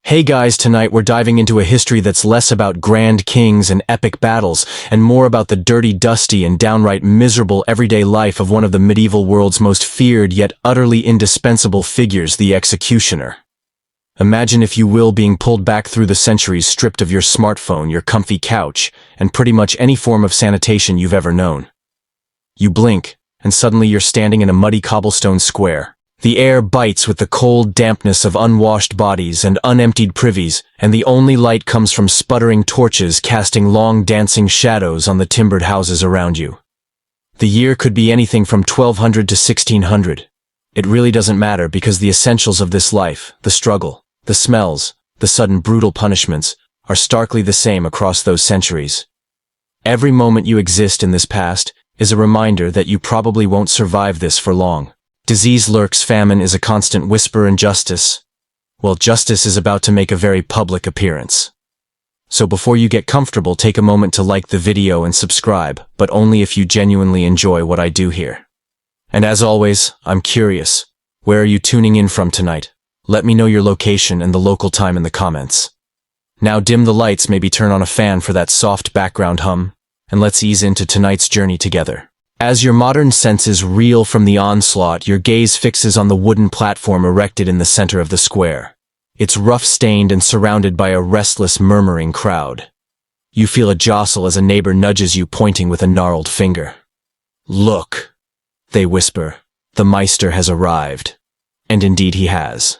Hey guys, tonight we're diving into a history that's less about grand kings and epic battles, and more about the dirty, dusty, and downright miserable everyday life of one of the medieval world's most feared yet utterly indispensable figures, the executioner. Imagine, if you will, being pulled back through the centuries, stripped of your smartphone, your comfy couch, and pretty much any form of sanitation you've ever known. You blink, and suddenly you're standing in a muddy cobblestone square. The air bites with the cold dampness of unwashed bodies and unemptied privies, and the only light comes from sputtering torches casting long dancing shadows on the timbered houses around you. The year could be anything from 1200 to 1600. It really doesn't matter, because the essentials of this life, the struggle, the smells, the sudden brutal punishments, are starkly the same across those centuries. Every moment you exist in this past is a reminder that you probably won't survive this for long. Disease lurks, famine is a constant whisper, and justice, well, justice is about to make a very public appearance. So before you get comfortable, take a moment to like the video and subscribe, but only if you genuinely enjoy what I do here. And as always, I'm curious, where are you tuning in from tonight? Let me know your location and the local time in the comments. Now dim the lights, maybe turn on a fan for that soft background hum, and let's ease into tonight's journey together. As your modern senses reel from the onslaught, your gaze fixes on the wooden platform erected in the center of the square. It's rough-stained and surrounded by a restless, murmuring crowd. You feel a jostle as a neighbor nudges you, pointing with a gnarled finger. "Look," they whisper, "the Meister has arrived." And indeed he has.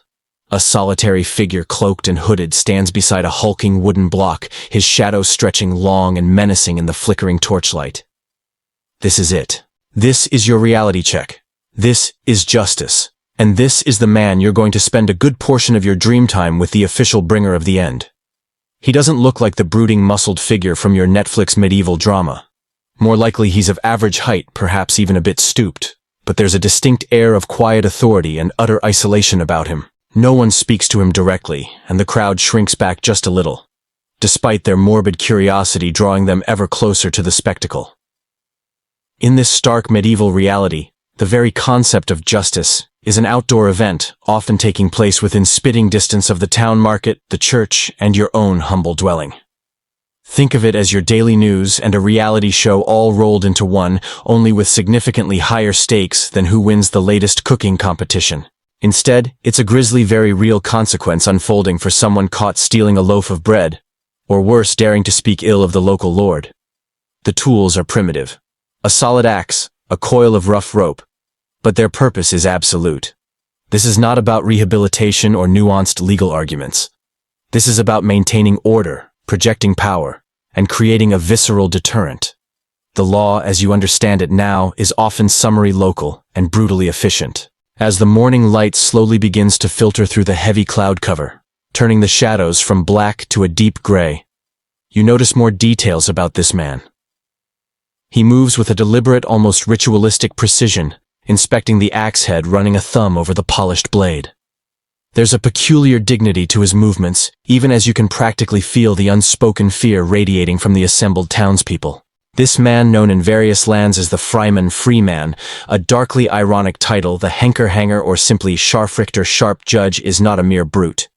A solitary figure, cloaked and hooded, stands beside a hulking wooden block, his shadow stretching long and menacing in the flickering torchlight. This is it. This is your reality check. This is justice. And this is the man you're going to spend a good portion of your dream time with, the official bringer of the end. He doesn't look like the brooding, muscled figure from your Netflix medieval drama. More likely he's of average height, perhaps even a bit stooped. But there's a distinct air of quiet authority and utter isolation about him. No one speaks to him directly, and the crowd shrinks back just a little, despite their morbid curiosity drawing them ever closer to the spectacle. In this stark medieval reality, the very concept of justice is an outdoor event, often taking place within spitting distance of the town market, the church, and your own humble dwelling. Think of it as your daily news and a reality show all rolled into one, only with significantly higher stakes than who wins the latest cooking competition. Instead, it's a grisly, very real consequence unfolding for someone caught stealing a loaf of bread, or worse, daring to speak ill of the local lord. The tools are primitive. A solid axe, a coil of rough rope, but their purpose is absolute. This is not about rehabilitation or nuanced legal arguments. This is about maintaining order, projecting power, and creating a visceral deterrent. The law, as you understand it now, is often summary, local, and brutally efficient. As the morning light slowly begins to filter through the heavy cloud cover, turning the shadows from black to a deep gray, you notice more details about this man. He moves with a deliberate, almost ritualistic precision, inspecting the axe head, running a thumb over the polished blade. There's a peculiar dignity to his movements, even as you can practically feel the unspoken fear radiating from the assembled townspeople. This man, known in various lands as the Freiman Freeman, a darkly ironic title, the Henker-Hanger, or simply Scharfrichter Sharp Judge, is not a mere brute.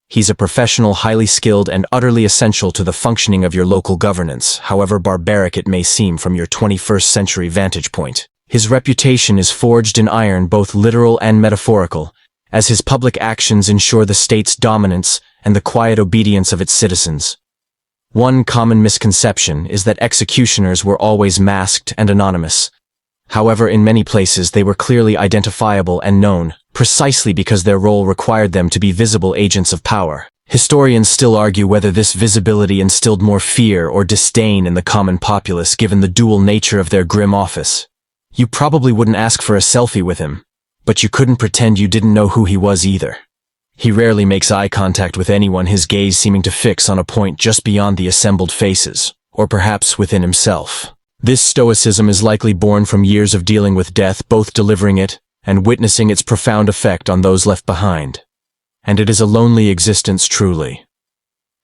He's a professional, highly skilled, and utterly essential to the functioning of your local governance, however barbaric it may seem from your 21st century vantage point. His reputation is forged in iron, both literal and metaphorical, as his public actions ensure the state's dominance and the quiet obedience of its citizens. One common misconception is that executioners were always masked and anonymous. However, in many places they were clearly identifiable and known, precisely because their role required them to be visible agents of power. Historians still argue whether this visibility instilled more fear or disdain in the common populace, given the dual nature of their grim office. You probably wouldn't ask for a selfie with him, but you couldn't pretend you didn't know who he was either. He rarely makes eye contact with anyone, his gaze seeming to fix on a point just beyond the assembled faces, or perhaps within himself. This stoicism is likely born from years of dealing with death, both delivering it and witnessing its profound effect on those left behind. And it is a lonely existence, truly.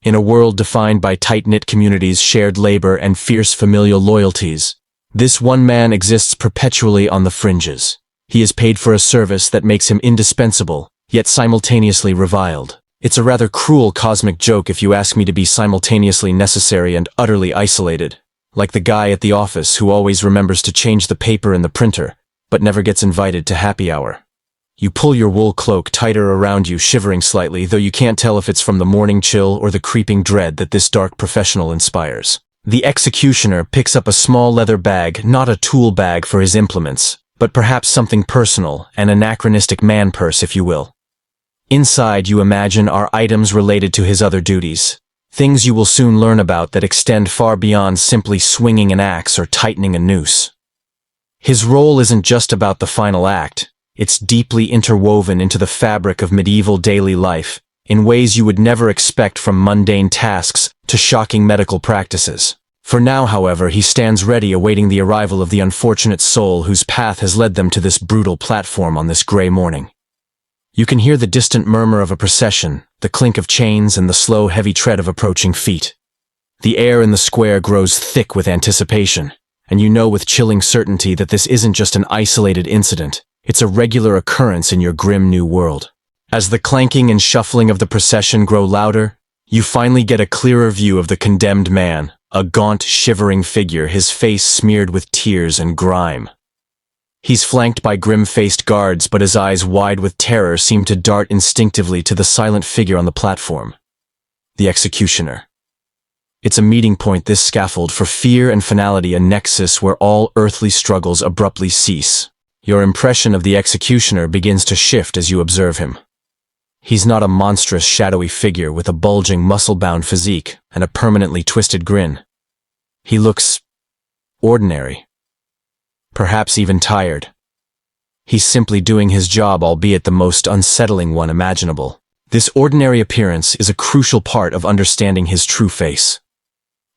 In a world defined by tight-knit communities, shared labor, and fierce familial loyalties, this one man exists perpetually on the fringes. He is paid for a service that makes him indispensable, yet simultaneously reviled. It's a rather cruel cosmic joke if you ask me to be simultaneously necessary and utterly isolated, like the guy at the office who always remembers to change the paper in the printer, but never gets invited to happy hour. You pull your wool cloak tighter around you, shivering slightly, though you can't tell if it's from the morning chill or the creeping dread that this dark professional inspires. The executioner picks up a small leather bag, not a tool bag for his implements, but perhaps something personal, an anachronistic man purse, if you will. Inside, you imagine, are items related to his other duties, things you will soon learn about that extend far beyond simply swinging an axe or tightening a noose. His role isn't just about the final act, it's deeply interwoven into the fabric of medieval daily life, in ways you would never expect, from mundane tasks to shocking medical practices. For now, however, he stands ready, awaiting the arrival of the unfortunate soul whose path has led them to this brutal platform on this gray morning. You can hear the distant murmur of a procession, the clink of chains, and the slow, heavy tread of approaching feet. The air in the square grows thick with anticipation, and you know with chilling certainty that this isn't just an isolated incident, it's a regular occurrence in your grim new world. As the clanking and shuffling of the procession grow louder, you finally get a clearer view of the condemned man, a gaunt, shivering figure, his face smeared with tears and grime. He's flanked by grim-faced guards, but his eyes, wide with terror, seem to dart instinctively to the silent figure on the platform. The executioner. It's a meeting point, this scaffold, for fear and finality, a nexus where all earthly struggles abruptly cease. Your impression of the executioner begins to shift as you observe him. He's not a monstrous, shadowy figure with a bulging, muscle-bound physique and a permanently twisted grin. He looks ordinary. Perhaps even tired. He's simply doing his job, albeit the most unsettling one imaginable. This ordinary appearance is a crucial part of understanding his true face.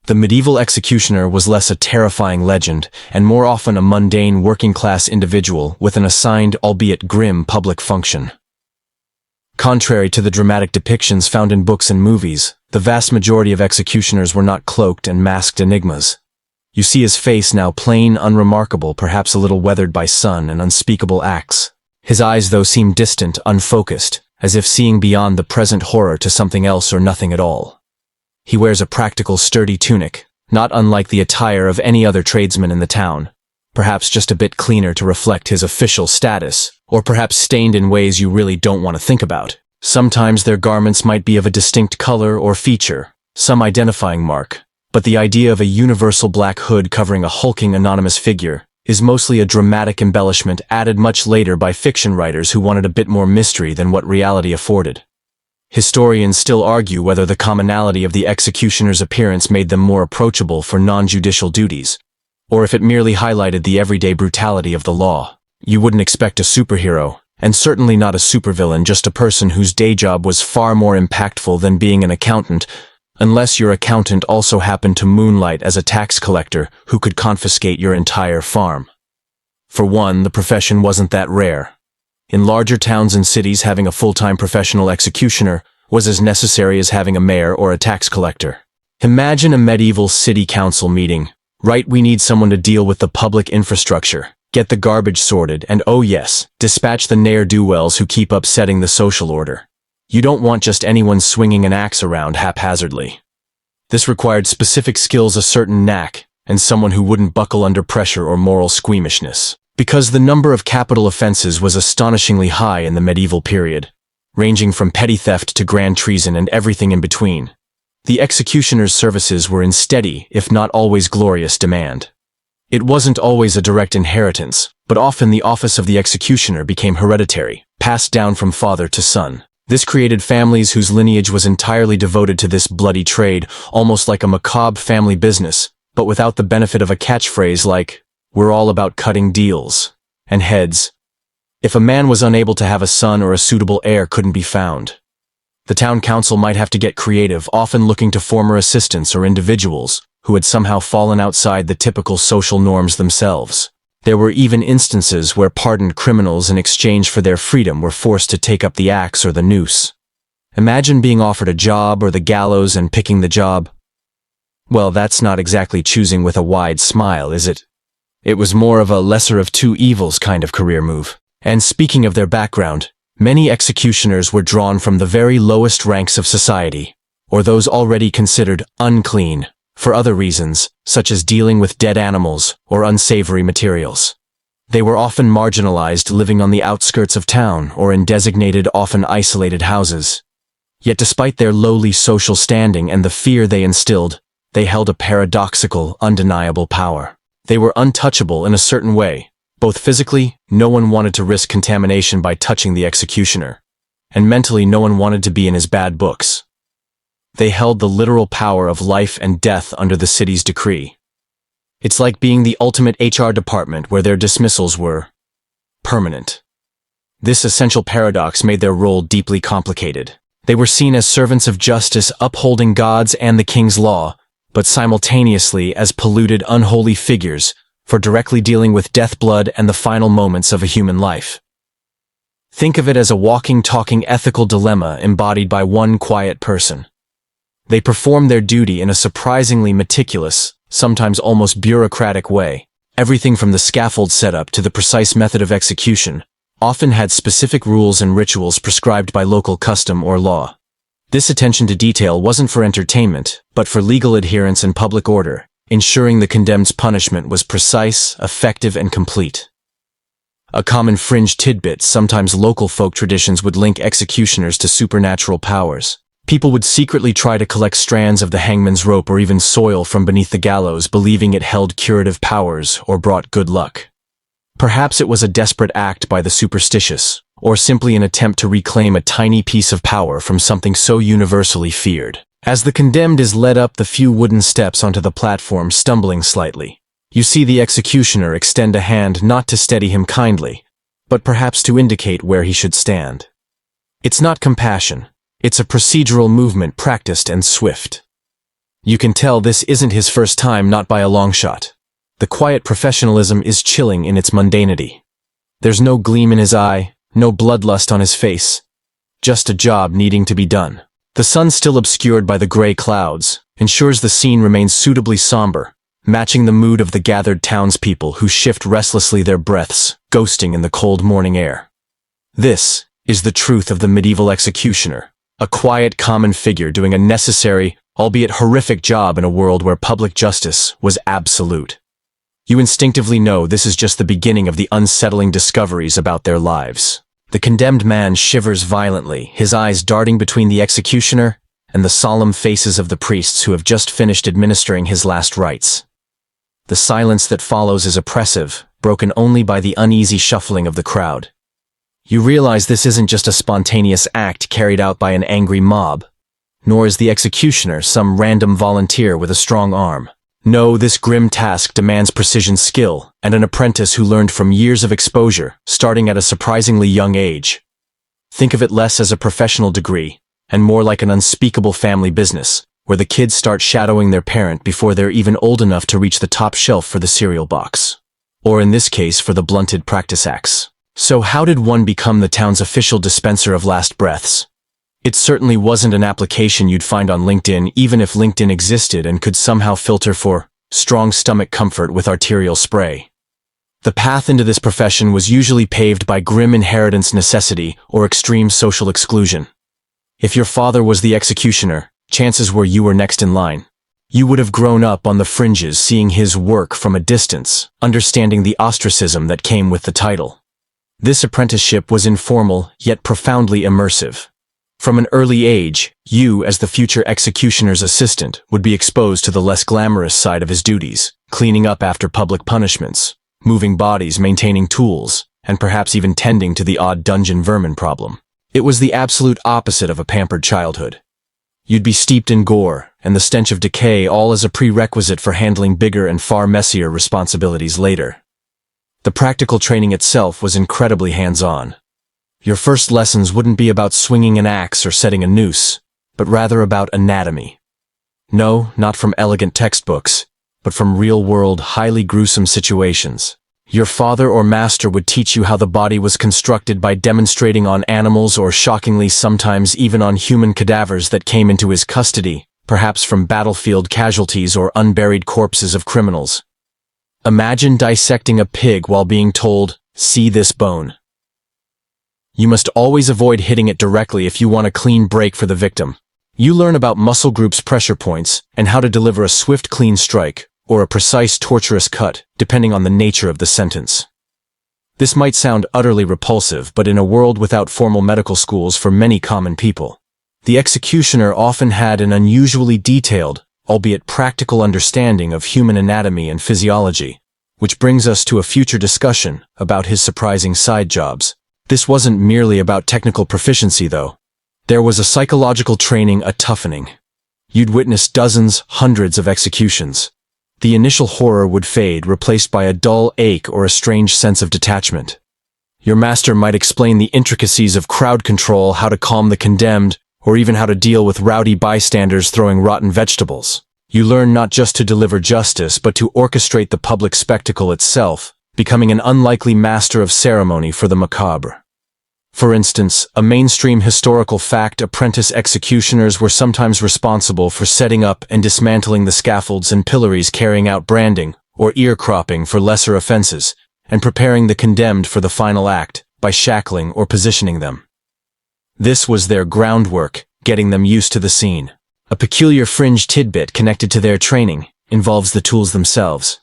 The medieval executioner was less a terrifying legend and more often a mundane, working-class individual with an assigned, albeit grim, public function. Contrary to the dramatic depictions found in books and movies, the vast majority of executioners were not cloaked and masked enigmas. You see his face now plain, unremarkable, perhaps a little weathered by sun and unspeakable acts. His eyes, though, seem distant, unfocused, as if seeing beyond the present horror to something else or nothing at all. He wears a practical, sturdy tunic, not unlike the attire of any other tradesman in the town, perhaps just a bit cleaner to reflect his official status, or perhaps stained in ways you really don't want to think about. Sometimes their garments might be of a distinct color or feature, some identifying mark, but the idea of a universal black hood covering a hulking anonymous figure is mostly a dramatic embellishment added much later by fiction writers who wanted a bit more mystery than what reality afforded. Historians still argue whether the commonality of the executioner's appearance made them more approachable for non-judicial duties, or if it merely highlighted the everyday brutality of the law. You wouldn't expect a superhero, and certainly not a supervillain, just a person whose day job was far more impactful than being an accountant, unless your accountant also happened to moonlight as a tax collector who could confiscate your entire farm. For one, the profession wasn't that rare. In larger towns and cities, having a full-time professional executioner was as necessary as having a mayor or a tax collector. Imagine a medieval city council meeting. Right, we need someone to deal with the public infrastructure, get the garbage sorted, and oh yes, dispatch the ne'er-do-wells who keep upsetting the social order. You don't want just anyone swinging an axe around haphazardly. This required specific skills, a certain knack, and someone who wouldn't buckle under pressure or moral squeamishness. Because the number of capital offenses was astonishingly high in the medieval period, ranging from petty theft to grand treason and everything in between, the executioner's services were in steady, if not always glorious, demand. It wasn't always a direct inheritance, but often the office of the executioner became hereditary, passed down from father to son. This created families whose lineage was entirely devoted to this bloody trade, almost like a macabre family business, but without the benefit of a catchphrase like, "We're all about cutting deals," and heads. If a man was unable to have a son or a suitable heir couldn't be found, the town council might have to get creative, often looking to former assistants or individuals who had somehow fallen outside the typical social norms themselves. There were even instances where pardoned criminals in exchange for their freedom were forced to take up the axe or the noose. Imagine being offered a job or the gallows and picking the job. Well, that's not exactly choosing with a wide smile, is it? It was more of a lesser of two evils kind of career move. And speaking of their background, Many executioners were drawn from the very lowest ranks of society, or those already considered unclean, for other reasons, such as dealing with dead animals or unsavory materials. They were often marginalized, living on the outskirts of town or in designated, often isolated houses. Yet despite their lowly social standing and the fear they instilled, they held a paradoxical, undeniable power. They were untouchable in a certain way. Both physically, no one wanted to risk contamination by touching the executioner, and mentally no one wanted to be in his bad books. They held the literal power of life and death under the city's decree. It's like being the ultimate HR department where their dismissals were permanent. This essential paradox made their role deeply complicated. They were seen as servants of justice, upholding God's and the king's law, but simultaneously as polluted, unholy figures for directly dealing with death, blood, and the final moments of a human life. Think of it as a walking, talking ethical dilemma embodied by one quiet person. They perform their duty in a surprisingly meticulous, sometimes almost bureaucratic way. Everything from the scaffold setup to the precise method of execution often had specific rules and rituals prescribed by local custom or law. This attention to detail wasn't for entertainment, but for legal adherence and public order, ensuring the condemned's punishment was precise, effective, and complete. A common fringe tidbit, sometimes local folk traditions would link executioners to supernatural powers. People would secretly try to collect strands of the hangman's rope or even soil from beneath the gallows, believing it held curative powers or brought good luck. Perhaps it was a desperate act by the superstitious, or simply an attempt to reclaim a tiny piece of power from something so universally feared. As the condemned is led up the few wooden steps onto the platform, stumbling slightly, you see the executioner extend a hand, not to steady him kindly, but perhaps to indicate where he should stand. It's not compassion. It's a procedural movement, practiced and swift. You can tell this isn't his first time, not by a long shot. The quiet professionalism is chilling in its mundanity. There's no gleam in his eye, no bloodlust on his face. Just a job needing to be done. The sun, still obscured by the gray clouds, ensures the scene remains suitably somber, matching the mood of the gathered townspeople who shift restlessly their breaths, ghosting in the cold morning air. This is the truth of the medieval executioner. A quiet, common figure doing a necessary, albeit horrific job in a world where public justice was absolute. You instinctively know this is just the beginning of the unsettling discoveries about their lives. The condemned man shivers violently, his eyes darting between the executioner and the solemn faces of the priests who have just finished administering his last rites. The silence that follows is oppressive, broken only by the uneasy shuffling of the crowd. You realize this isn't just a spontaneous act carried out by an angry mob, nor is the executioner some random volunteer with a strong arm. No, this grim task demands precision, skill, and an apprentice who learned from years of exposure, starting at a surprisingly young age. Think of it less as a professional degree, and more like an unspeakable family business, where the kids start shadowing their parent before they're even old enough to reach the top shelf for the cereal box. Or in this case, for the blunted practice axe. So how did one become the town's official dispenser of last breaths? It certainly wasn't an application you'd find on LinkedIn, even if LinkedIn existed and could somehow filter for strong stomach comfort with arterial spray. The path into this profession was usually paved by grim inheritance necessity or extreme social exclusion. If your father was the executioner, chances were you were next in line. You would have grown up on the fringes, seeing his work from a distance, understanding the ostracism that came with the title. This apprenticeship was informal, yet profoundly immersive. From an early age, you, as the future executioner's assistant, would be exposed to the less glamorous side of his duties, cleaning up after public punishments, moving bodies, maintaining tools, and perhaps even tending to the odd dungeon vermin problem. It was the absolute opposite of a pampered childhood. You'd be steeped in gore and the stench of decay, all as a prerequisite for handling bigger and far messier responsibilities later. The practical training itself was incredibly hands-on. Your first lessons wouldn't be about swinging an axe or setting a noose, but rather about anatomy. No, not from elegant textbooks, but from real-world, highly gruesome situations. Your father or master would teach you how the body was constructed by demonstrating on animals, or shockingly sometimes even on human cadavers that came into his custody, perhaps from battlefield casualties or unburied corpses of criminals. Imagine dissecting a pig while being told, "See this bone." You must always avoid hitting it directly if you want a clean break for the victim. You learn about muscle groups' pressure points and how to deliver a swift, clean strike, or a precise, torturous cut, depending on the nature of the sentence. This might sound utterly repulsive, but in a world without formal medical schools for many common people, the executioner often had an unusually detailed, albeit practical understanding of human anatomy and physiology, which brings us to a future discussion about his surprising side jobs. This wasn't merely about technical proficiency, though. There was a psychological training, a toughening. You'd witness dozens, hundreds of executions. The initial horror would fade, replaced by a dull ache or a strange sense of detachment. Your master might explain the intricacies of crowd control, how to calm the condemned, or even how to deal with rowdy bystanders throwing rotten vegetables. You learn not just to deliver justice, but to orchestrate the public spectacle itself, becoming an unlikely master of ceremony for the macabre. For instance, a mainstream historical fact: apprentice executioners were sometimes responsible for setting up and dismantling the scaffolds and pillories, carrying out branding or ear cropping for lesser offenses, and preparing the condemned for the final act by shackling or positioning them. This was their groundwork, getting them used to the scene. A peculiar fringe tidbit connected to their training involves the tools themselves.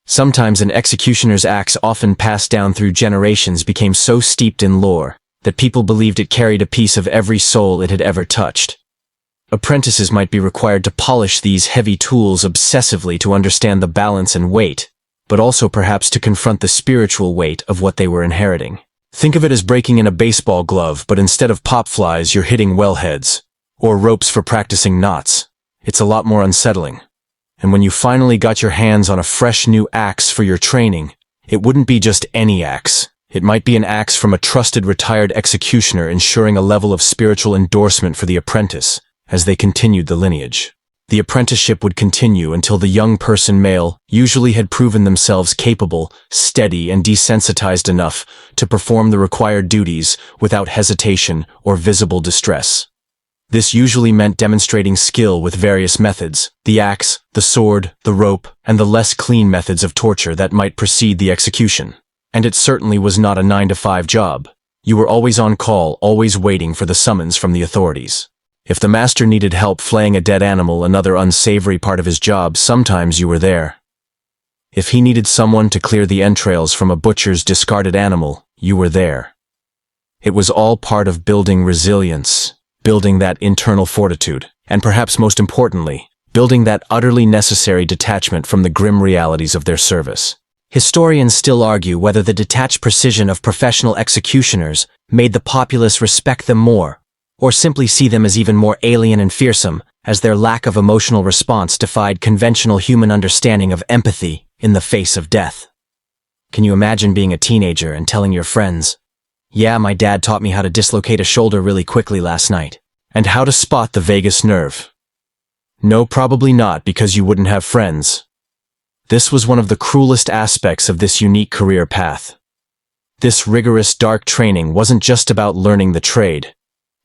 Sometimes an executioner's axe, often passed down through generations, became so steeped in lore that people believed it carried a piece of every soul it had ever touched. Apprentices might be required to polish these heavy tools obsessively to understand the balance and weight, but also perhaps to confront the spiritual weight of what they were inheriting. Think of it as breaking in a baseball glove, but instead of pop flies, you're hitting wellheads, or ropes for practicing knots. It's a lot more unsettling. And when you finally got your hands on a fresh new axe for your training, it wouldn't be just any axe. It might be an axe from a trusted retired executioner, ensuring a level of spiritual endorsement for the apprentice as they continued the lineage. The apprenticeship would continue until the young person, male, usually had proven themselves capable, steady, and desensitized enough to perform the required duties without hesitation or visible distress. This usually meant demonstrating skill with various methods: the axe, the sword, the rope, and the less clean methods of torture that might precede the execution. And it certainly was not a 9-to-5 job. You were always on call, always waiting for the summons from the authorities. If the master needed help flaying a dead animal, another unsavory part of his job, sometimes you were there. If he needed someone to clear the entrails from a butcher's discarded animal, you were there. It was all part of building resilience, building that internal fortitude, and perhaps most importantly, building that utterly necessary detachment from the grim realities of their service. Historians still argue whether the detached precision of professional executioners made the populace respect them more, or simply see them as even more alien and fearsome, as their lack of emotional response defied conventional human understanding of empathy in the face of death. Can you imagine being a teenager and telling your friends, "Yeah, my dad taught me how to dislocate a shoulder really quickly last night, and how to spot the vagus nerve"? No, probably not, because you wouldn't have friends. This was one of the cruelest aspects of this unique career path. This rigorous, dark training wasn't just about learning the trade.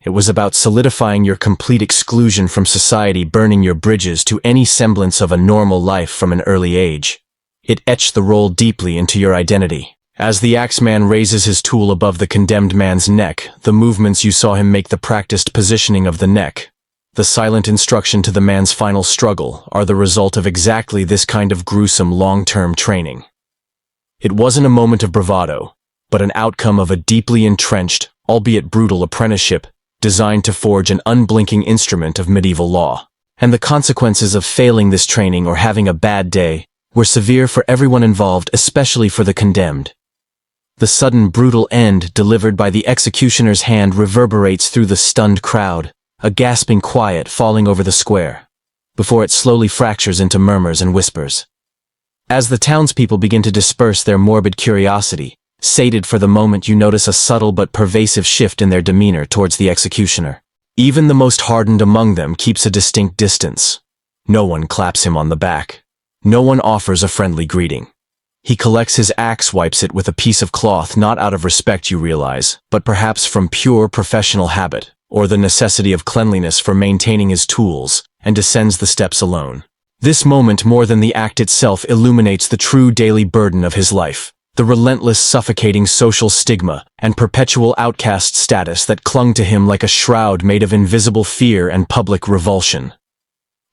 It was about solidifying your complete exclusion from society, burning your bridges to any semblance of a normal life from an early age. It etched the role deeply into your identity. As the axeman raises his tool above the condemned man's neck, the movements you saw him make, the practiced positioning of the neck, the silent instruction to the man's final struggle, are the result of exactly this kind of gruesome long-term training. It wasn't a moment of bravado, but an outcome of a deeply entrenched, albeit brutal apprenticeship designed to forge an unblinking instrument of medieval law. And the consequences of failing this training or having a bad day were severe for everyone involved, especially for the condemned. The sudden, brutal end delivered by the executioner's hand reverberates through the stunned crowd, a gasping quiet falling over the square, before it slowly fractures into murmurs and whispers. As the townspeople begin to disperse their morbid curiosity, sated for the moment, you notice a subtle but pervasive shift in their demeanor towards the executioner. Even the most hardened among them keeps a distinct distance. No one claps him on the back. No one offers a friendly greeting. He collects his axe, wipes it with a piece of cloth, not out of respect, you realize, but perhaps from pure professional habit, or the necessity of cleanliness for maintaining his tools, and descends the steps alone. This moment, more than the act itself, illuminates the true daily burden of his life. the relentless suffocating social stigma and perpetual outcast status that clung to him like a shroud made of invisible fear and public revulsion.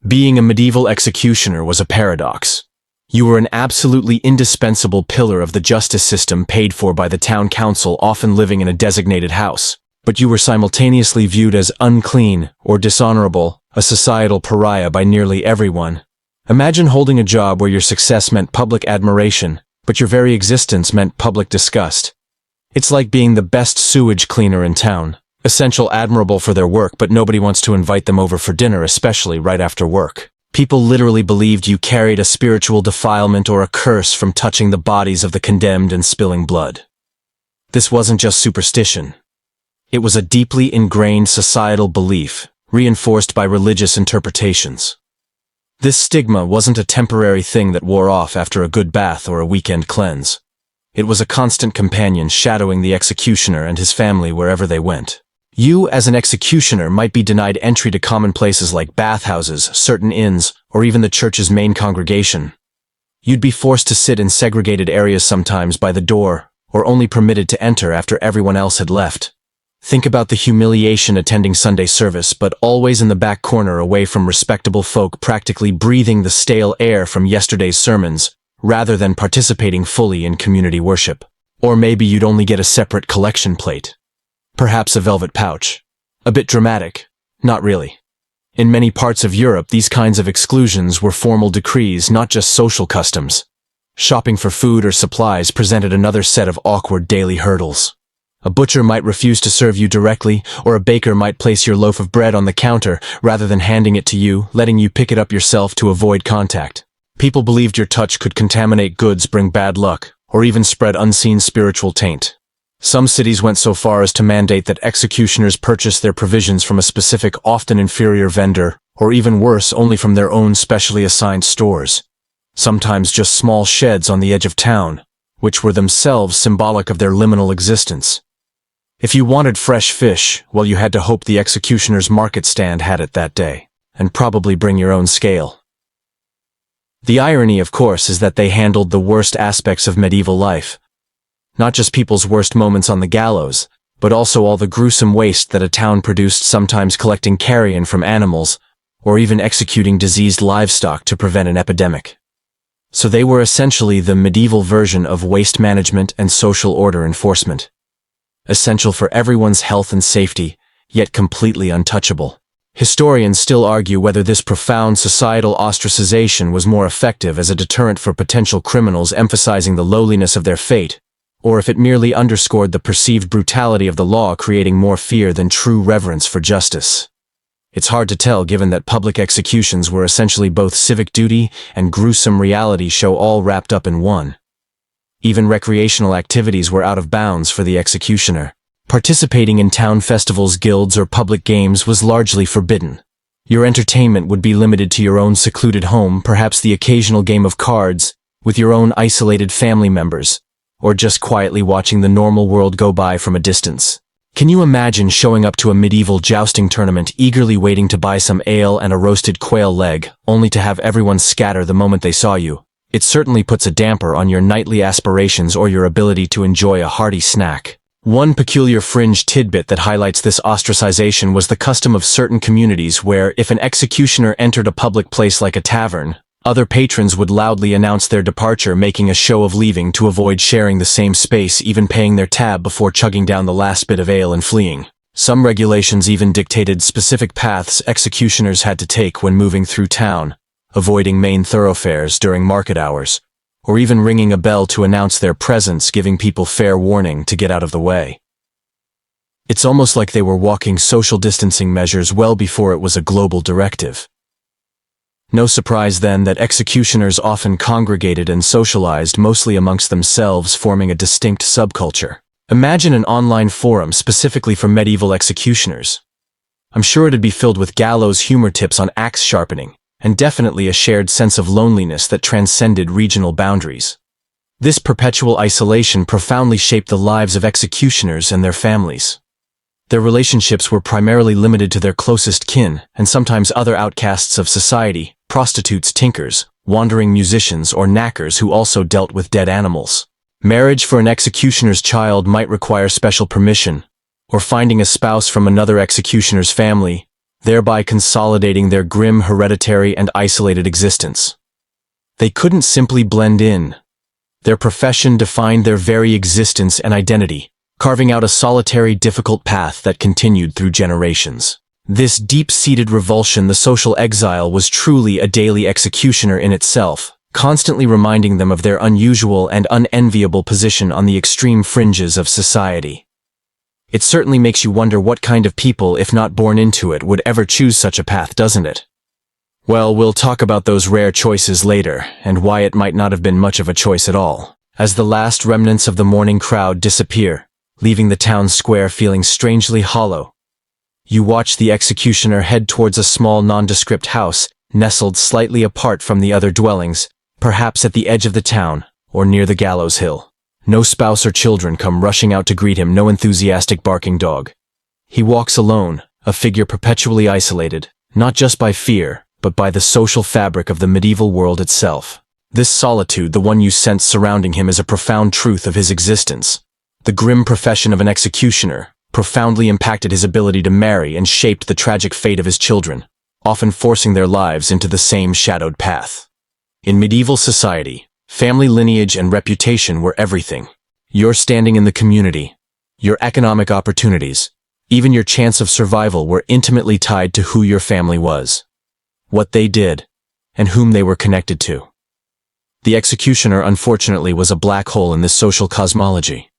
Being a medieval executioner was a paradox. You were an absolutely indispensable pillar of the justice system paid for by the town council, often living in a designated house, but you were simultaneously viewed as unclean or dishonorable, a societal pariah by nearly everyone. Imagine holding a job where your success meant public admiration, but your very existence meant public disgust. It's like being the best sewage cleaner in town, essential, admirable for their work, but nobody wants to invite them over for dinner, especially right after work. People literally believed you carried a spiritual defilement or a curse from touching the bodies of the condemned and spilling blood. This wasn't just superstition. It was a deeply ingrained societal belief, reinforced by religious interpretations. This stigma wasn't a temporary thing that wore off after a good bath or a weekend cleanse. It was a constant companion shadowing the executioner and his family wherever they went. You, as an executioner, might be denied entry to common places like bathhouses, certain inns, or even the church's main congregation. You'd be forced to sit in segregated areas sometimes by the door, or only permitted to enter after everyone else had left. Think about the humiliation attending Sunday service, but always in the back corner away from respectable folk, practically breathing the stale air from yesterday's sermons, rather than participating fully in community worship. Or maybe you'd only get a separate collection plate. Perhaps a velvet pouch. A bit dramatic. Not really. In many parts of Europe, these kinds of exclusions were formal decrees, not just social customs. Shopping for food or supplies presented another set of awkward daily hurdles. A butcher might refuse to serve you directly, or a baker might place your loaf of bread on the counter rather than handing it to you, letting you pick it up yourself to avoid contact. People believed your touch could contaminate goods, bring bad luck, or even spread unseen spiritual taint. Some cities went so far as to mandate that executioners purchase their provisions from a specific, often inferior vendor, or even worse, only from their own specially assigned stores. Sometimes just small sheds on the edge of town, which were themselves symbolic of their liminal existence. If you wanted fresh fish, well, you had to hope the executioner's market stand had it that day, and probably bring your own scale. The irony, of course, is that they handled the worst aspects of medieval life. Not just people's worst moments on the gallows, but also all the gruesome waste that a town produced, sometimes collecting carrion from animals, or even executing diseased livestock to prevent an epidemic. So they were essentially the medieval version of waste management and social order enforcement. Essential for everyone's health and safety, yet completely untouchable. Historians still argue whether this profound societal ostracization was more effective as a deterrent for potential criminals, emphasizing the lowliness of their fate, or if it merely underscored the perceived brutality of the law, creating more fear than true reverence for justice. It's hard to tell, given that public executions were essentially both civic duty and gruesome reality show all wrapped up in one. Even recreational activities were out of bounds for the executioner. Participating in town festivals, guilds, or public games was largely forbidden. Your entertainment would be limited to your own secluded home, perhaps the occasional game of cards, with your own isolated family members, or just quietly watching the normal world go by from a distance. Can you imagine showing up to a medieval jousting tournament, eagerly waiting to buy some ale and a roasted quail leg, only to have everyone scatter the moment they saw you? It certainly puts a damper on your nightly aspirations or your ability to enjoy a hearty snack. One peculiar fringe tidbit that highlights this ostracization was the custom of certain communities where, if an executioner entered a public place like a tavern, other patrons would loudly announce their departure, making a show of leaving to avoid sharing the same space, even paying their tab before chugging down the last bit of ale and fleeing. Some regulations even dictated specific paths executioners had to take when moving through town, avoiding main thoroughfares during market hours, or even ringing a bell to announce their presence, giving people fair warning to get out of the way. It's almost like they were walking social distancing measures well before it was a global directive. No surprise then that executioners often congregated and socialized mostly amongst themselves, forming a distinct subculture. Imagine an online forum specifically for medieval executioners. I'm sure it'd be filled with gallows humor, tips on axe sharpening, and definitely a shared sense of loneliness that transcended regional boundaries. This perpetual isolation profoundly shaped the lives of executioners and their families. Their relationships were primarily limited to their closest kin, and sometimes other outcasts of society, prostitutes, tinkers, wandering musicians, or knackers who also dealt with dead animals. Marriage for an executioner's child might require special permission, or finding a spouse from another executioner's family, thereby consolidating their grim hereditary and isolated existence. They couldn't simply blend in. Their profession defined their very existence and identity, carving out a solitary, difficult path that continued through generations. This deep-seated revulsion, the social exile, was truly a daily executioner in itself, constantly reminding them of their unusual and unenviable position on the extreme fringes of society. It certainly makes you wonder what kind of people, if not born into it, would ever choose such a path, doesn't it? Well, we'll talk about those rare choices later, and why it might not have been much of a choice at all, as the last remnants of the morning crowd disappear, leaving the town square feeling strangely hollow. You watch the executioner head towards a small nondescript house, nestled slightly apart from the other dwellings, perhaps at the edge of the town, or near the gallows hill. No spouse or children come rushing out to greet him, no enthusiastic barking dog. He walks alone, a figure perpetually isolated, not just by fear, but by the social fabric of the medieval world itself. This solitude, the one you sense surrounding him, is a profound truth of his existence. The grim profession of an executioner profoundly impacted his ability to marry and shaped the tragic fate of his children, often forcing their lives into the same shadowed path. In medieval society, family lineage and reputation were everything. Your standing in the community, your economic opportunities, even your chance of survival were intimately tied to who your family was, what they did, and whom they were connected to. The executioner, unfortunately, was a black hole in this social cosmology.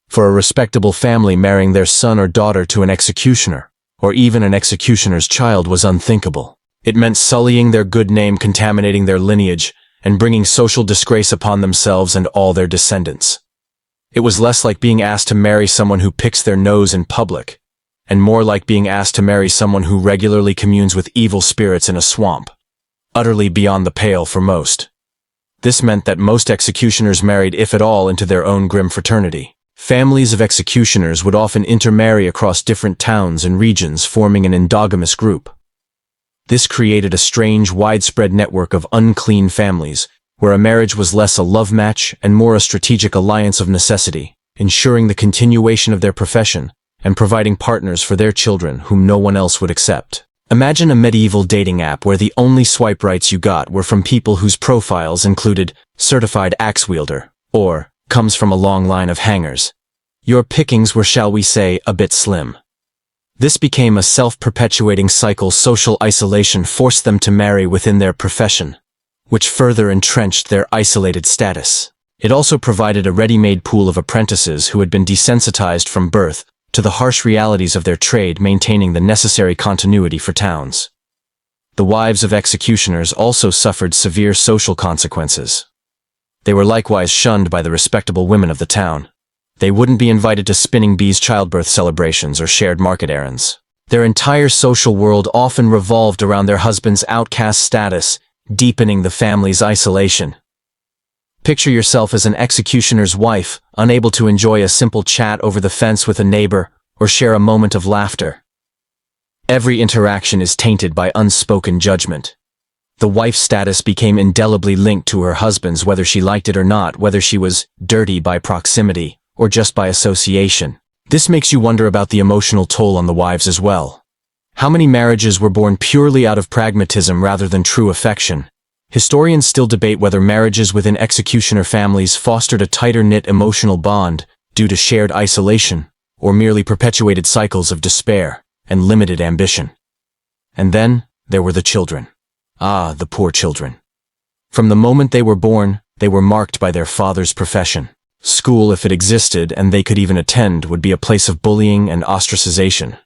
For a respectable family, marrying their son or daughter to an executioner, or even an executioner's child, was unthinkable. It meant sullying their good name, contaminating their lineage, and bringing social disgrace upon themselves and all their descendants. It was less like being asked to marry someone who picks their nose in public, and more like being asked to marry someone who regularly communes with evil spirits in a swamp, utterly beyond the pale for most. This meant that most executioners married, if at all, into their own grim fraternity. Families of executioners would often intermarry across different towns and regions, forming an endogamous group. This created a strange, widespread network of unclean families, where a marriage was less a love match and more a strategic alliance of necessity, ensuring the continuation of their profession and providing partners for their children whom no one else would accept. Imagine a medieval dating app where the only swipe rights you got were from people whose profiles included certified axe wielder, or comes from a long line of hangers. Your pickings were, shall we say, a bit slim. This became a self-perpetuating cycle. Social isolation forced them to marry within their profession, which further entrenched their isolated status. It also provided a ready-made pool of apprentices who had been desensitized from birth to the harsh realities of their trade, maintaining the necessary continuity for towns. The wives of executioners also suffered severe social consequences. They were likewise shunned by the respectable women of the town. They wouldn't be invited to spinning bees' childbirth celebrations or shared market errands. Their entire social world often revolved around their husband's outcast status, deepening the family's isolation. Picture yourself as an executioner's wife, unable to enjoy a simple chat over the fence with a neighbor or share a moment of laughter. Every interaction is tainted by unspoken judgment. The wife's status became indelibly linked to her husband's, whether she liked it or not, whether she was dirty by proximity or just by association. This makes you wonder about the emotional toll on the wives as well. How many marriages were born purely out of pragmatism rather than true affection? Historians still debate whether marriages within executioner families fostered a tighter-knit emotional bond due to shared isolation, or merely perpetuated cycles of despair and limited ambition. And then there were the children. Ah, the poor children. From the moment they were born, they were marked by their father's profession. School, if it existed and they could even attend, would be a place of bullying and ostracization.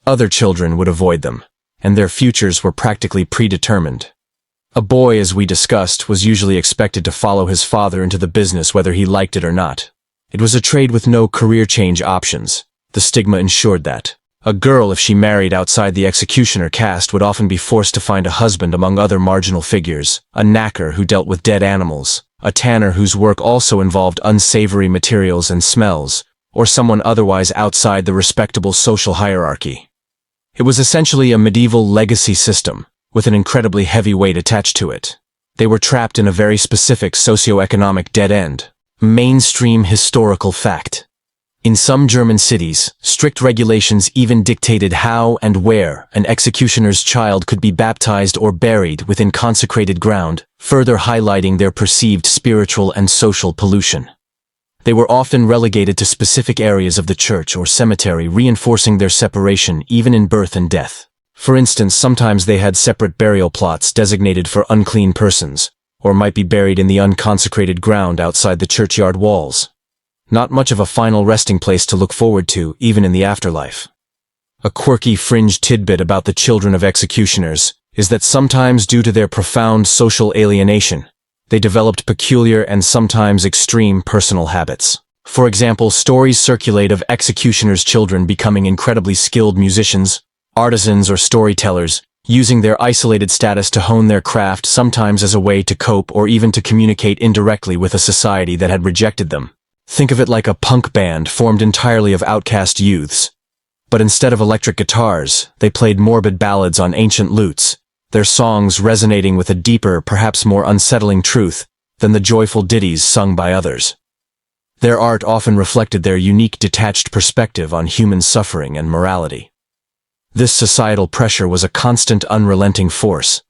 Other children would avoid them, and their futures were practically predetermined. A boy, as we discussed, was usually expected to follow his father into the business whether he liked it or not. It was a trade with no career change options. The stigma ensured that. A girl, if she married outside the executioner caste, would often be forced to find a husband among other marginal figures, a knacker who dealt with dead animals, a tanner whose work also involved unsavory materials and smells, or someone otherwise outside the respectable social hierarchy. It was essentially a medieval legacy system, with an incredibly heavy weight attached to it. They were trapped in a very specific socio-economic dead end, Mainstream historical fact. In some German cities, strict regulations even dictated how and where an executioner's child could be baptized or buried within consecrated ground, further highlighting their perceived spiritual and social pollution. They were often relegated to specific areas of the church or cemetery, reinforcing their separation even in birth and death. For instance, sometimes they had separate burial plots designated for unclean persons, or might be buried in the unconsecrated ground outside the churchyard walls. Not much of a final resting place to look forward to, even in the afterlife. A quirky fringe tidbit about the children of executioners is that sometimes, due to their profound social alienation, they developed peculiar and sometimes extreme personal habits. For example, stories circulate of executioners' children becoming incredibly skilled musicians, artisans, or storytellers, using their isolated status to hone their craft, sometimes as a way to cope or even to communicate indirectly with a society that had rejected them. Think of it like a punk band formed entirely of outcast youths. But instead of electric guitars, they played morbid ballads on ancient lutes, their songs resonating with a deeper, perhaps more unsettling truth than the joyful ditties sung by others. Their art often reflected their unique detached perspective on human suffering and morality. This societal pressure was a constant, unrelenting force.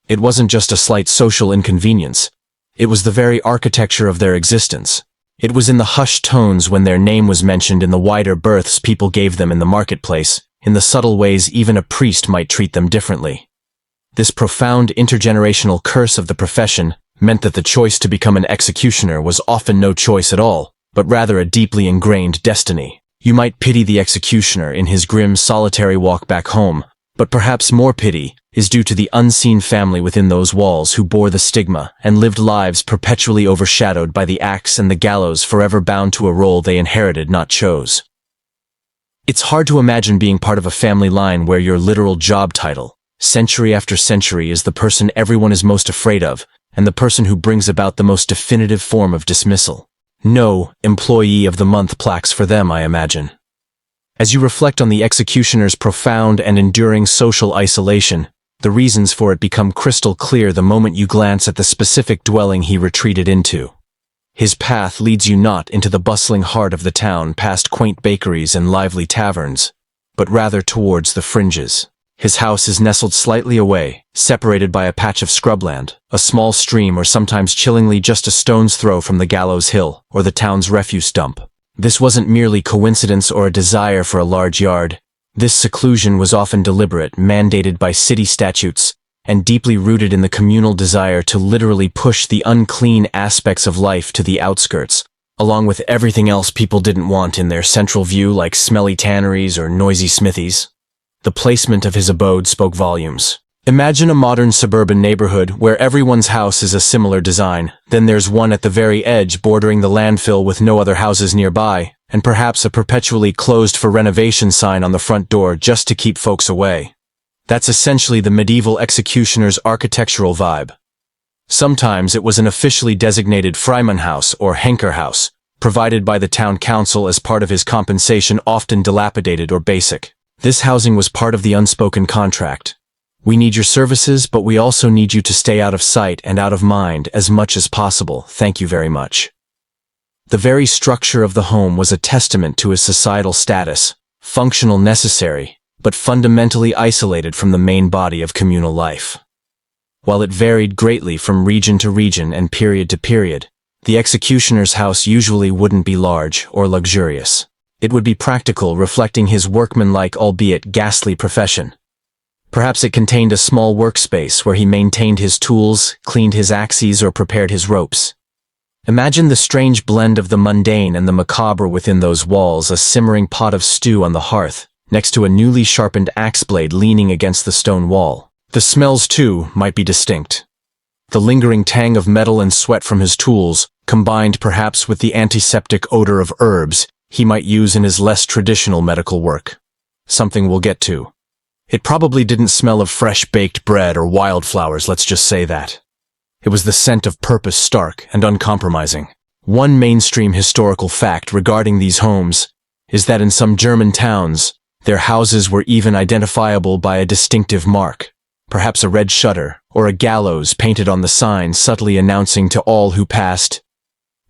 It wasn't just a slight social inconvenience. It was the very architecture of their existence. It was in the hushed tones when their name was mentioned, in the wider berths people gave them in the marketplace, in the subtle ways even a priest might treat them differently. This profound intergenerational curse of the profession meant that the choice to become an executioner was often no choice at all, but rather a deeply ingrained destiny. You might pity the executioner in his grim, solitary walk back home, but perhaps more pity is due to the unseen family within those walls who bore the stigma and lived lives perpetually overshadowed by the axe and the gallows, forever bound to a role they inherited, not chose. It's hard to imagine being part of a family line where your literal job title, century after century, is the person everyone is most afraid of, and the person who brings about the most definitive form of dismissal. No Employee of the Month plaques for them, I imagine. As you reflect on the executioner's profound and enduring social isolation, the reasons for it become crystal clear the moment you glance at the specific dwelling he retreated into. His path leads you not into the bustling heart of the town, past quaint bakeries and lively taverns, but rather towards the fringes. His house is nestled slightly away, separated by a patch of scrubland, a small stream, or sometimes chillingly just a stone's throw from the gallows hill or the town's refuse dump. This wasn't merely coincidence or a desire for a large yard. This seclusion was often deliberate, mandated by city statutes, and deeply rooted in the communal desire to literally push the unclean aspects of life to the outskirts, along with everything else people didn't want in their central view, like smelly tanneries or noisy smithies. The placement of his abode spoke volumes. Imagine a modern suburban neighborhood where everyone's house is a similar design, then there's one at the very edge bordering the landfill with no other houses nearby, and perhaps a perpetually closed for renovation sign on the front door just to keep folks away. That's essentially the medieval executioner's architectural vibe. Sometimes it was an officially designated Freimannhaus or Henkerhaus, provided by the town council as part of his compensation, often dilapidated or basic. This housing was part of the unspoken contract. We need your services, but we also need you to stay out of sight and out of mind as much as possible. Thank you very much. The very structure of the home was a testament to his societal status, functional, necessary, but fundamentally isolated from the main body of communal life. While it varied greatly from region to region and period to period, the executioner's house usually wouldn't be large or luxurious. It would be practical, reflecting his workmanlike, albeit ghastly, profession. Perhaps it contained a small workspace where he maintained his tools, cleaned his axes, or prepared his ropes. Imagine the strange blend of the mundane and the macabre within those walls, a simmering pot of stew on the hearth, next to a newly sharpened axe blade leaning against the stone wall. The smells, too, might be distinct. The lingering tang of metal and sweat from his tools, combined perhaps with the antiseptic odor of herbs he might use in his less traditional medical work. Something we'll get to. It probably didn't smell of fresh baked bread or wildflowers, let's just say that. It was the scent of purpose, stark and uncompromising. One mainstream historical fact regarding these homes is that in some German towns, their houses were even identifiable by a distinctive mark, perhaps a red shutter or a gallows painted on the sign, subtly announcing to all who passed,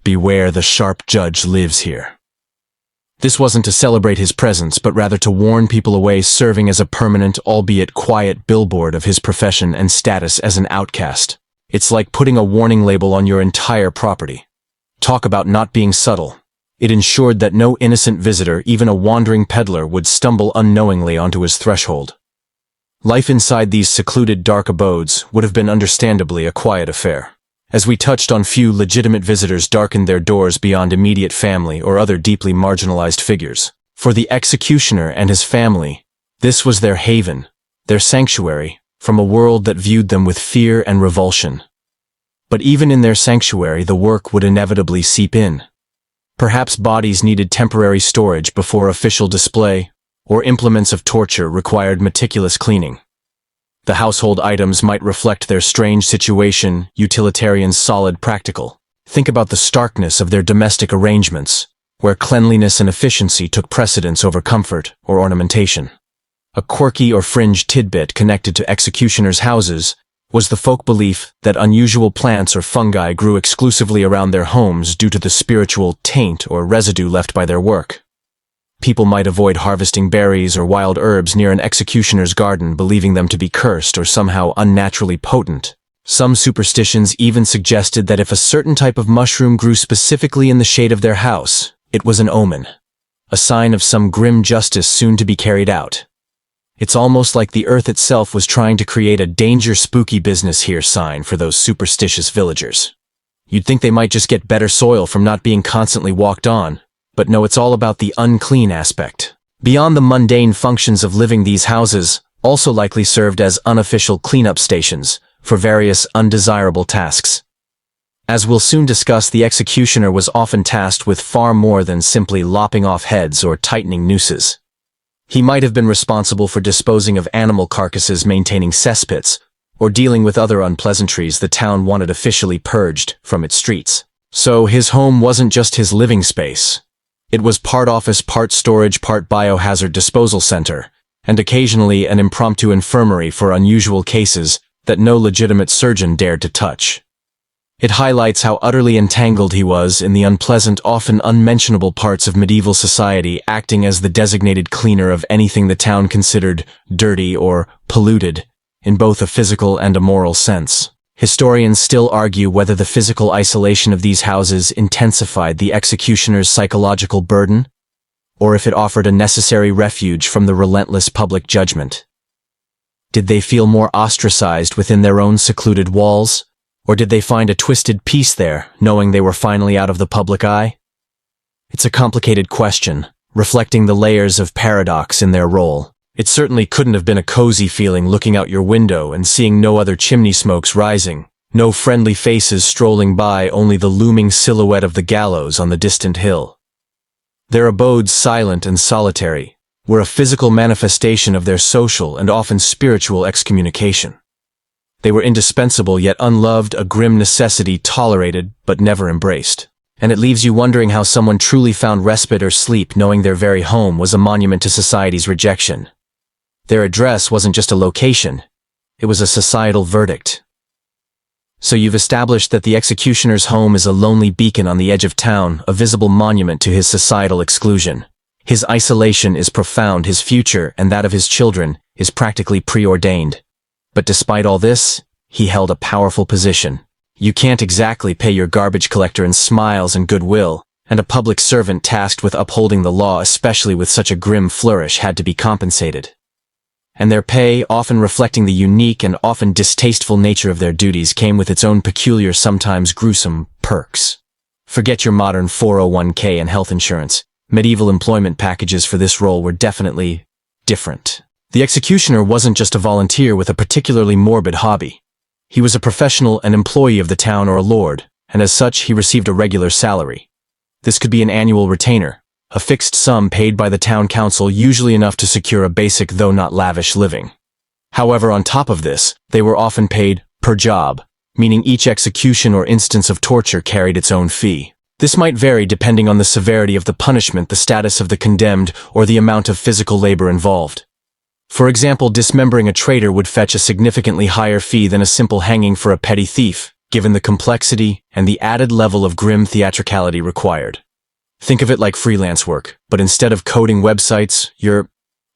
"Beware, the sharp judge lives here." This wasn't to celebrate his presence, but rather to warn people away, serving as a permanent, albeit quiet, billboard of his profession and status as an outcast. It's like putting a warning label on your entire property. Talk about not being subtle. It ensured that no innocent visitor, even a wandering peddler, would stumble unknowingly onto his threshold. Life inside these secluded, dark abodes would have been understandably a quiet affair. As we touched on, few legitimate visitors darkened their doors beyond immediate family or other deeply marginalized figures. For the executioner and his family, this was their haven, their sanctuary, from a world that viewed them with fear and revulsion. But even in their sanctuary, the work would inevitably seep in. Perhaps bodies needed temporary storage before official display, or implements of torture required meticulous cleaning. The household items might reflect their strange situation, utilitarian, solid, practical. Think about the starkness of their domestic arrangements, where cleanliness and efficiency took precedence over comfort or ornamentation. A quirky or fringe tidbit connected to executioners' houses was the folk belief that unusual plants or fungi grew exclusively around their homes due to the spiritual taint or residue left by their work. People might avoid harvesting berries or wild herbs near an executioner's garden, believing them to be cursed or somehow unnaturally potent. Some superstitions even suggested that if a certain type of mushroom grew specifically in the shade of their house, it was an omen, a sign of some grim justice soon to be carried out. It's almost like the earth itself was trying to create a danger, spooky business here sign for those superstitious villagers. You'd think they might just get better soil from not being constantly walked on, but no, it's all about the unclean aspect. Beyond the mundane functions of living, these houses also likely served as unofficial cleanup stations for various undesirable tasks. As we'll soon discuss, the executioner was often tasked with far more than simply lopping off heads or tightening nooses. He might have been responsible for disposing of animal carcasses, maintaining cesspits, or dealing with other unpleasantries the town wanted officially purged from its streets. So his home wasn't just his living space. It was part office, part storage, part biohazard disposal center, and occasionally an impromptu infirmary for unusual cases that no legitimate surgeon dared to touch. It highlights how utterly entangled he was in the unpleasant, often unmentionable parts of medieval society, acting as the designated cleaner of anything the town considered dirty or polluted, in both a physical and a moral sense. Historians still argue whether the physical isolation of these houses intensified the executioner's psychological burden, or if it offered a necessary refuge from the relentless public judgment. Did they feel more ostracized within their own secluded walls? Or did they find a twisted peace there, knowing they were finally out of the public eye? It's a complicated question, reflecting the layers of paradox in their role. It certainly couldn't have been a cozy feeling looking out your window and seeing no other chimney smokes rising, no friendly faces strolling by, only the looming silhouette of the gallows on the distant hill. Their abodes, silent and solitary, were a physical manifestation of their social and often spiritual excommunication. They were indispensable yet unloved, a grim necessity tolerated but never embraced. And it leaves you wondering how someone truly found respite or sleep knowing their very home was a monument to society's rejection. Their address wasn't just a location, it was a societal verdict. So you've established that the executioner's home is a lonely beacon on the edge of town, a visible monument to his societal exclusion. His isolation is profound, his future, and that of his children, is practically preordained. But despite all this, he held a powerful position. You can't exactly pay your garbage collector in smiles and goodwill, and a public servant tasked with upholding the law, especially with such a grim flourish, had to be compensated. And their pay, often reflecting the unique and often distasteful nature of their duties, came with its own peculiar, sometimes gruesome, perks. Forget your modern 401k and health insurance. Medieval employment packages for this role were definitely different. The executioner wasn't just a volunteer with a particularly morbid hobby. He was a professional, an employee of the town or a lord, and as such he received a regular salary. This could be an annual retainer, a fixed sum paid by the town council, usually enough to secure a basic though not lavish living. However, on top of this, they were often paid per job, meaning each execution or instance of torture carried its own fee. This might vary depending on the severity of the punishment, the status of the condemned, or the amount of physical labor involved. For example, dismembering a traitor would fetch a significantly higher fee than a simple hanging for a petty thief, given the complexity and the added level of grim theatricality required. Think of it like freelance work, but instead of coding websites, you're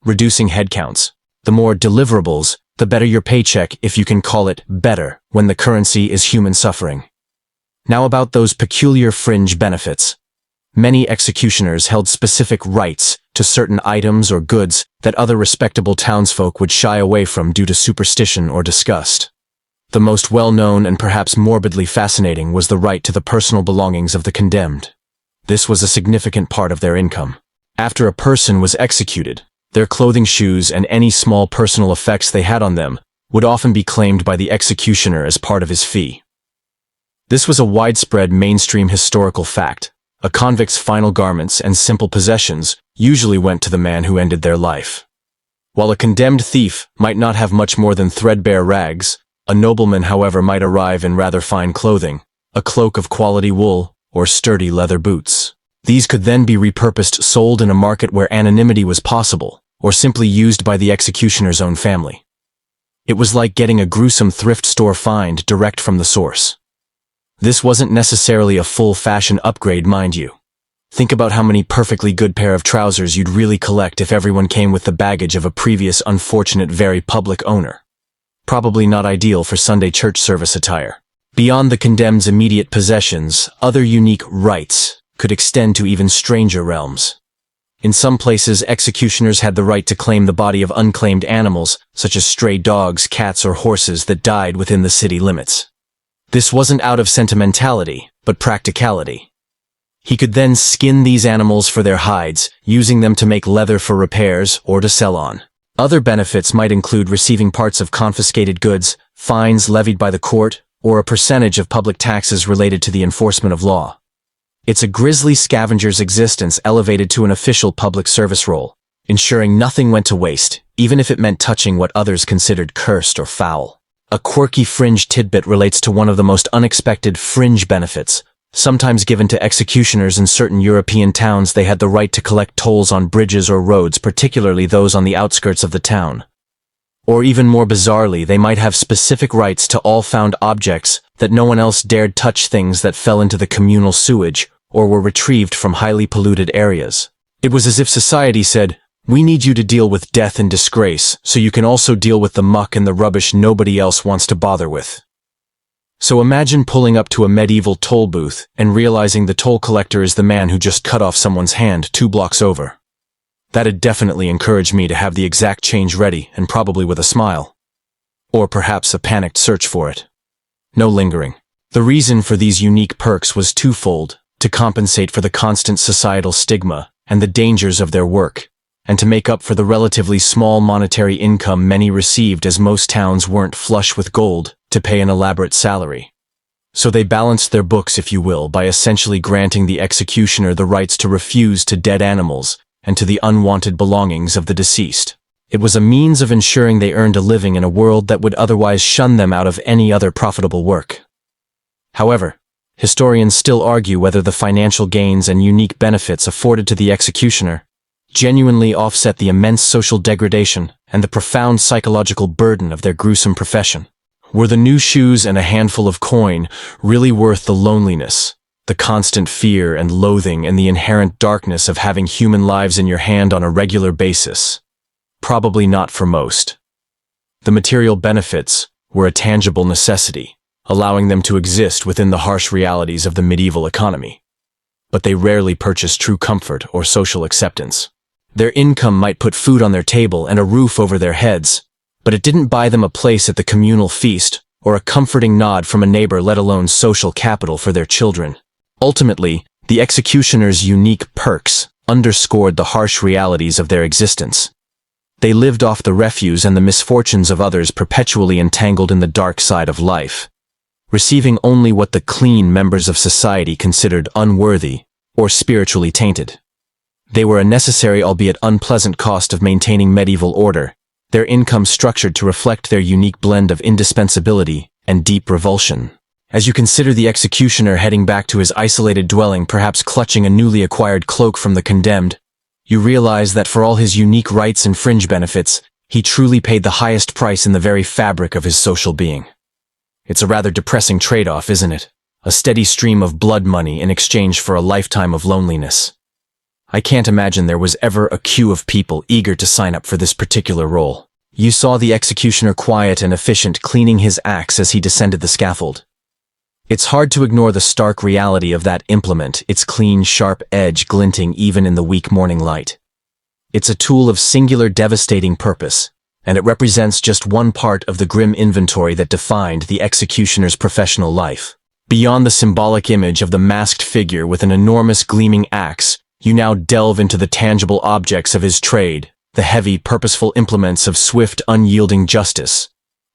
reducing headcounts. The more deliverables, the better your paycheck, if you can call it better, when the currency is human suffering. Now about those peculiar fringe benefits. Many executioners held specific rights to certain items or goods that other respectable townsfolk would shy away from due to superstition or disgust. The most well-known and perhaps morbidly fascinating was the right to the personal belongings of the condemned. This was a significant part of their income. After a person was executed, their clothing, shoes, and any small personal effects they had on them would often be claimed by the executioner as part of his fee. This was a widespread mainstream historical fact. A convict's final garments and simple possessions usually went to the man who ended their life. While a condemned thief might not have much more than threadbare rags, a nobleman, however, might arrive in rather fine clothing, a cloak of quality wool, or sturdy leather boots. These could then be repurposed, sold in a market where anonymity was possible, or simply used by the executioner's own family. It was like getting a gruesome thrift store find direct from the source. This wasn't necessarily a full fashion upgrade, mind you. Think about how many perfectly good pair of trousers you'd really collect if everyone came with the baggage of a previous unfortunate, very public owner. Probably not ideal for Sunday church service attire. Beyond the condemned's immediate possessions, other unique rights could extend to even stranger realms. In some places, executioners had the right to claim the body of unclaimed animals, such as stray dogs, cats, or horses that died within the city limits. This wasn't out of sentimentality, but practicality. He could then skin these animals for their hides, using them to make leather for repairs or to sell on. Other benefits might include receiving parts of confiscated goods, fines levied by the court, or a percentage of public taxes related to the enforcement of law. It's a grisly scavenger's existence elevated to an official public service role, ensuring nothing went to waste, even if it meant touching what others considered cursed or foul. A quirky fringe tidbit relates to one of the most unexpected fringe benefits. Sometimes given to executioners in certain European towns, they had the right to collect tolls on bridges or roads, particularly those on the outskirts of the town. Or even more bizarrely, they might have specific rights to all found objects that no one else dared touch, things that fell into the communal sewage or were retrieved from highly polluted areas. It was as if society said, "We need you to deal with death and disgrace, so you can also deal with the muck and the rubbish nobody else wants to bother with." So imagine pulling up to a medieval toll booth and realizing the toll collector is the man who just cut off someone's hand 2 blocks over. That'd definitely encourage me to have the exact change ready, and probably with a smile. Or perhaps a panicked search for it. No lingering. The reason for these unique perks was twofold: to compensate for the constant societal stigma and the dangers of their work, and to make up for the relatively small monetary income many received, as most towns weren't flush with gold to pay an elaborate salary. So they balanced their books, if you will, by essentially granting the executioner the rights to refuse to dead animals and to the unwanted belongings of the deceased. It was a means of ensuring they earned a living in a world that would otherwise shun them out of any other profitable work. However, historians still argue whether the financial gains and unique benefits afforded to the executioner genuinely offset the immense social degradation and the profound psychological burden of their gruesome profession. Were the new shoes and a handful of coin really worth the loneliness, the constant fear and loathing, and the inherent darkness of having human lives in your hand on a regular basis? Probably not for most. The material benefits were a tangible necessity, allowing them to exist within the harsh realities of the medieval economy. But they rarely purchased true comfort or social acceptance. Their income might put food on their table and a roof over their heads, but it didn't buy them a place at the communal feast or a comforting nod from a neighbor, let alone social capital for their children. Ultimately, the executioner's unique perks underscored the harsh realities of their existence. They lived off the refuse and the misfortunes of others, perpetually entangled in the dark side of life, receiving only what the clean members of society considered unworthy or spiritually tainted. They were a necessary, albeit unpleasant, cost of maintaining medieval order, their income structured to reflect their unique blend of indispensability and deep revulsion. As you consider the executioner heading back to his isolated dwelling, perhaps clutching a newly acquired cloak from the condemned, you realize that for all his unique rights and fringe benefits, he truly paid the highest price in the very fabric of his social being. It's a rather depressing trade-off, isn't it? A steady stream of blood money in exchange for a lifetime of loneliness. I can't imagine there was ever a queue of people eager to sign up for this particular role. You saw the executioner quiet and efficient cleaning his axe as he descended the scaffold. It's hard to ignore the stark reality of that implement, its clean, sharp edge glinting even in the weak morning light. It's a tool of singular devastating purpose, and it represents just one part of the grim inventory that defined the executioner's professional life. Beyond the symbolic image of the masked figure with an enormous gleaming axe, you now delve into the tangible objects of his trade, the heavy, purposeful implements of swift, unyielding justice.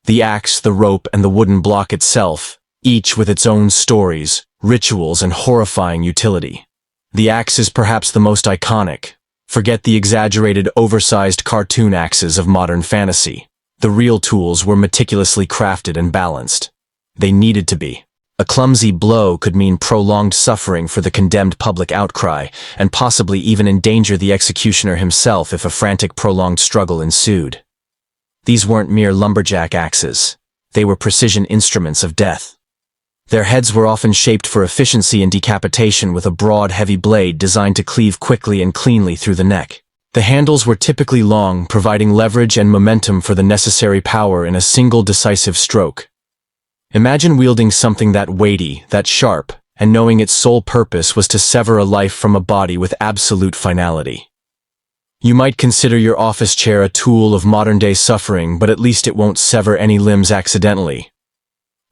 The axe, the rope, and the wooden block itself, each with its own stories, rituals, and horrifying utility. The axe is perhaps the most iconic. Forget the exaggerated, oversized cartoon axes of modern fantasy. The real tools were meticulously crafted and balanced. They needed to be. A clumsy blow could mean prolonged suffering for the condemned public outcry, and possibly even endanger the executioner himself if a frantic, prolonged struggle ensued. These weren't mere lumberjack axes. They were precision instruments of death. Their heads were often shaped for efficiency and decapitation with a broad, heavy blade designed to cleave quickly and cleanly through the neck. The handles were typically long, providing leverage and momentum for the necessary power in a single decisive stroke. Imagine wielding something that weighty, that sharp, and knowing its sole purpose was to sever a life from a body with absolute finality. You might consider your office chair a tool of modern-day suffering, but at least it won't sever any limbs accidentally.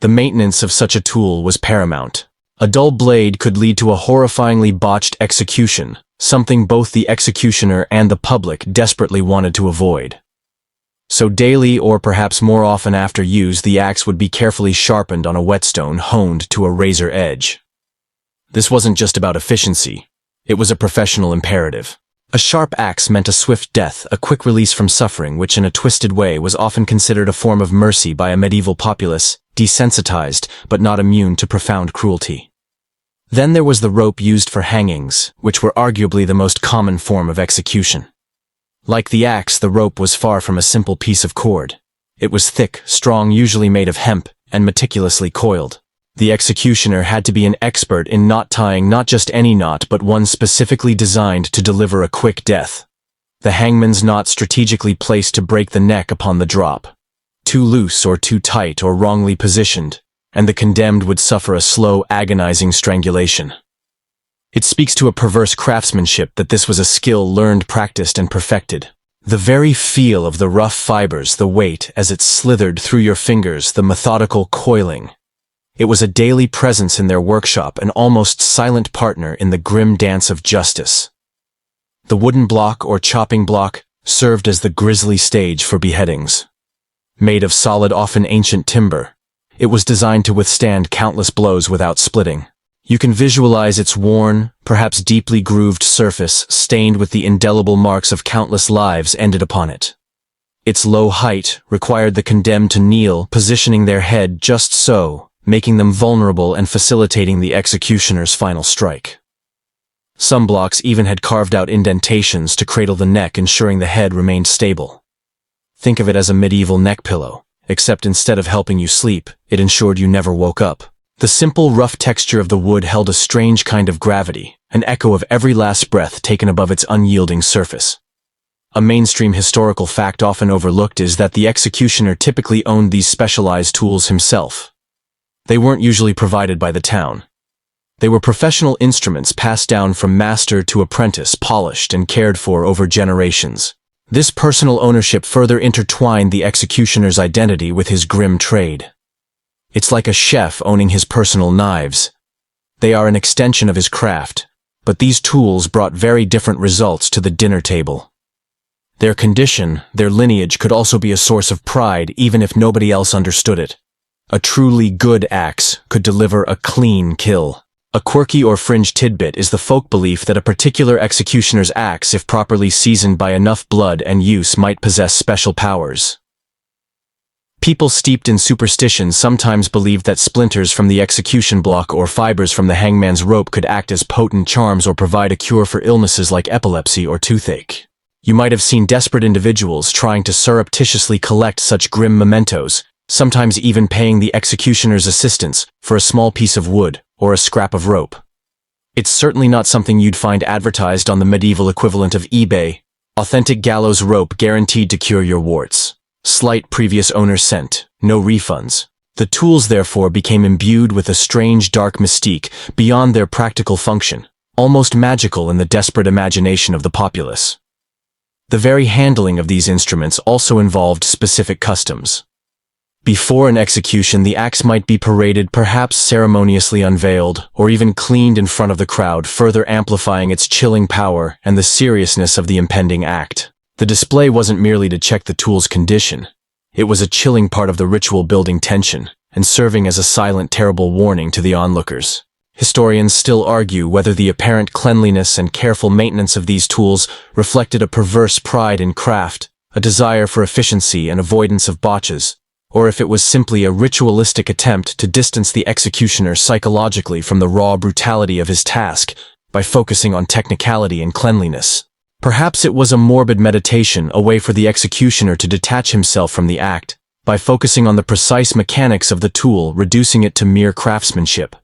The maintenance of such a tool was paramount. A dull blade could lead to a horrifyingly botched execution, something both the executioner and the public desperately wanted to avoid. So daily, or perhaps more often after use, the axe would be carefully sharpened on a whetstone honed to a razor edge. This wasn't just about efficiency. It was a professional imperative. A sharp axe meant a swift death, a quick release from suffering, which in a twisted way was often considered a form of mercy by a medieval populace, desensitized but not immune to profound cruelty. Then there was the rope used for hangings, which were arguably the most common form of execution. Like the axe, the rope was far from a simple piece of cord. It was thick, strong, usually made of hemp, and meticulously coiled. The executioner had to be an expert in knot tying not just any knot but one specifically designed to deliver a quick death. The hangman's knot strategically placed to break the neck upon the drop. Too loose or too tight or wrongly positioned, and the condemned would suffer a slow, agonizing strangulation. It speaks to a perverse craftsmanship that this was a skill learned, practiced, and perfected. The very feel of the rough fibers, the weight as it slithered through your fingers, the methodical coiling. It was a daily presence in their workshop, an almost silent partner in the grim dance of justice. The wooden block or chopping block served as the grisly stage for beheadings. Made of solid, often ancient timber, it was designed to withstand countless blows without splitting. You can visualize its worn, perhaps deeply grooved surface stained with the indelible marks of countless lives ended upon it. Its low height required the condemned to kneel, positioning their head just so, making them vulnerable and facilitating the executioner's final strike. Some blocks even had carved out indentations to cradle the neck, ensuring the head remained stable. Think of it as a medieval neck pillow, except instead of helping you sleep, it ensured you never woke up. The simple, rough texture of the wood held a strange kind of gravity, an echo of every last breath taken above its unyielding surface. A mainstream historical fact often overlooked is that the executioner typically owned these specialized tools himself. They weren't usually provided by the town. They were professional instruments passed down from master to apprentice, polished and cared for over generations. This personal ownership further intertwined the executioner's identity with his grim trade. It's like a chef owning his personal knives. They are an extension of his craft, but these tools brought very different results to the dinner table. Their condition, their lineage could also be a source of pride even if nobody else understood it. A truly good axe could deliver a clean kill. A quirky or fringe tidbit is the folk belief that a particular executioner's axe, if properly seasoned by enough blood and use, might possess special powers. People steeped in superstition sometimes believed that splinters from the execution block or fibers from the hangman's rope could act as potent charms or provide a cure for illnesses like epilepsy or toothache. You might have seen desperate individuals trying to surreptitiously collect such grim mementos, sometimes even paying the executioner's assistants for a small piece of wood or a scrap of rope. It's certainly not something you'd find advertised on the medieval equivalent of eBay. Authentic gallows rope guaranteed to cure your warts. Slight previous owner sent, no refunds. The tools therefore became imbued with a strange dark mystique beyond their practical function, almost magical in the desperate imagination of the populace. The very handling of these instruments also involved specific customs. Before an execution, the axe might be paraded, perhaps ceremoniously unveiled, or even cleaned in front of the crowd, further amplifying its chilling power and the seriousness of the impending act. The display wasn't merely to check the tool's condition. It was a chilling part of the ritual, building tension and serving as a silent, terrible warning to the onlookers. Historians still argue whether the apparent cleanliness and careful maintenance of these tools reflected a perverse pride in craft, a desire for efficiency and avoidance of botches, or if it was simply a ritualistic attempt to distance the executioner psychologically from the raw brutality of his task by focusing on technicality and cleanliness. Perhaps it was a morbid meditation, a way for the executioner to detach himself from the act, by focusing on the precise mechanics of the tool, reducing it to mere craftsmanship.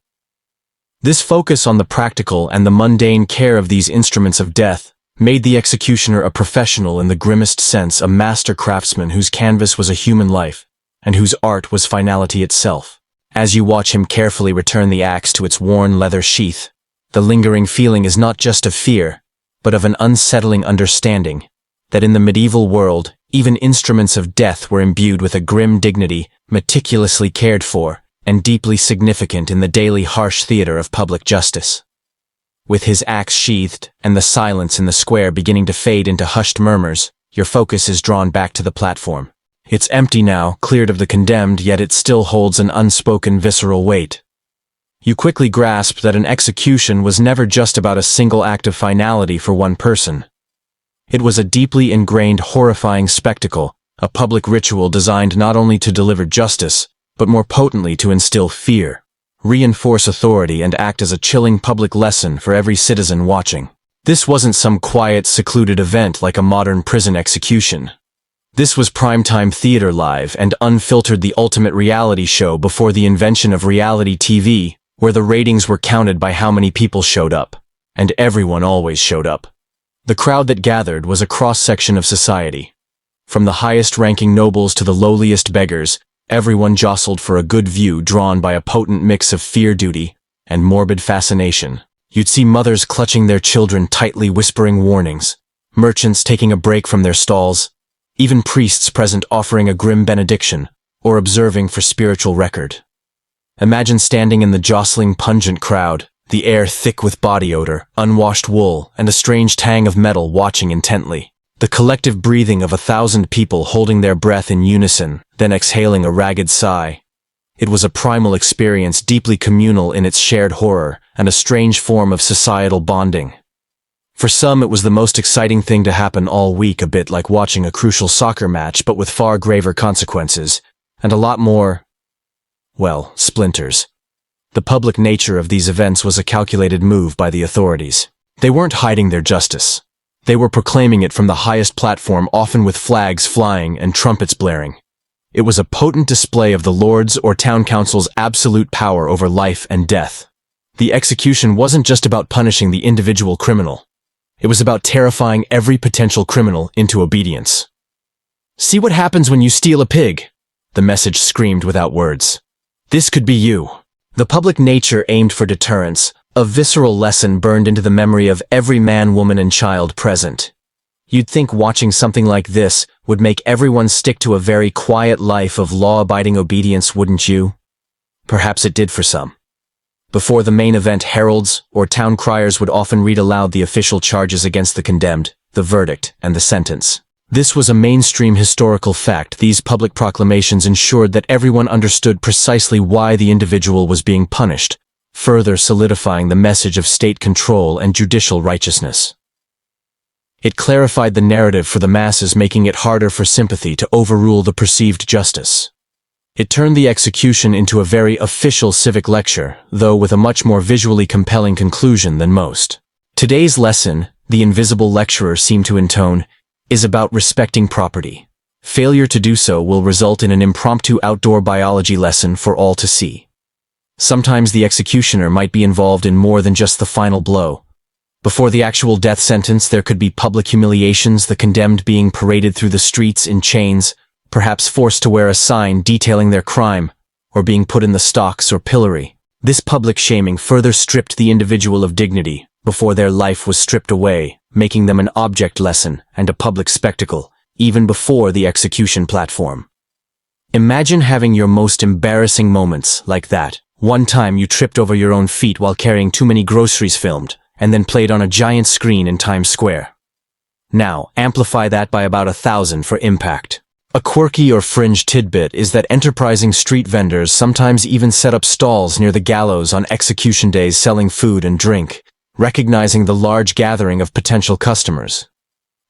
This focus on the practical and the mundane care of these instruments of death made the executioner a professional in the grimmest sense, a master craftsman whose canvas was a human life, and whose art was finality itself. As you watch him carefully return the axe to its worn leather sheath, the lingering feeling is not just of fear, but of an unsettling understanding that in the medieval world, even instruments of death were imbued with a grim dignity, meticulously cared for, and deeply significant in the daily harsh theater of public justice. With his axe sheathed and the silence in the square beginning to fade into hushed murmurs, your focus is drawn back to the platform. It's empty now, cleared of the condemned, yet it still holds an unspoken visceral weight. You quickly grasp that an execution was never just about a single act of finality for one person. It was a deeply ingrained, horrifying spectacle, a public ritual designed not only to deliver justice, but more potently to instill fear, reinforce authority, and act as a chilling public lesson for every citizen watching. This wasn't some quiet, secluded event like a modern prison execution. This was primetime theater, live and unfiltered, the ultimate reality show before the invention of reality TV, where the ratings were counted by how many people showed up. And everyone always showed up. The crowd that gathered was a cross-section of society. From the highest-ranking nobles to the lowliest beggars, everyone jostled for a good view, drawn by a potent mix of fear, duty, and morbid fascination. You'd see mothers clutching their children tightly, whispering warnings, merchants taking a break from their stalls, even priests present offering a grim benediction or observing for spiritual record. Imagine standing in the jostling, pungent crowd, the air thick with body odor, unwashed wool, and a strange tang of metal, watching intently. The collective breathing of 1,000 people holding their breath in unison, then exhaling a ragged sigh. It was a primal experience, deeply communal in its shared horror, and a strange form of societal bonding. For some, it was the most exciting thing to happen all week, a bit like watching a crucial soccer match, but with far graver consequences, and a lot more, well, splinters. The public nature of these events was a calculated move by the authorities. They weren't hiding their justice. They were proclaiming it from the highest platform, often with flags flying and trumpets blaring. It was a potent display of the lords or town council's absolute power over life and death. The execution wasn't just about punishing the individual criminal. It was about terrifying every potential criminal into obedience. "See what happens when you steal a pig," the message screamed without words. "This could be you." The public nature aimed for deterrence, a visceral lesson burned into the memory of every man, woman, and child present. You'd think watching something like this would make everyone stick to a very quiet life of law-abiding obedience, wouldn't you? Perhaps it did for some. Before the main event, heralds or town criers would often read aloud the official charges against the condemned, the verdict, and the sentence. This was a mainstream historical fact. These public proclamations ensured that everyone understood precisely why the individual was being punished, further solidifying the message of state control and judicial righteousness. It clarified the narrative for the masses, making it harder for sympathy to overrule the perceived justice. It turned the execution into a very official civic lecture, though with a much more visually compelling conclusion than most. Today's lesson, the invisible lecturer seemed to intone, is about respecting property. Failure to do so will result in an impromptu outdoor biology lesson for all to see. Sometimes the executioner might be involved in more than just the final blow. Before the actual death sentence, there could be public humiliations, the condemned being paraded through the streets in chains, perhaps forced to wear a sign detailing their crime, or being put in the stocks or pillory. This public shaming further stripped the individual of dignity before their life was stripped away, making them an object lesson and a public spectacle, even before the execution platform. Imagine having your most embarrassing moments like that. One time you tripped over your own feet while carrying too many groceries filmed, and then played on a giant screen in Times Square. Now, amplify that by about 1,000 for impact. A quirky or fringe tidbit is that enterprising street vendors sometimes even set up stalls near the gallows on execution days selling food and drink, recognizing the large gathering of potential customers.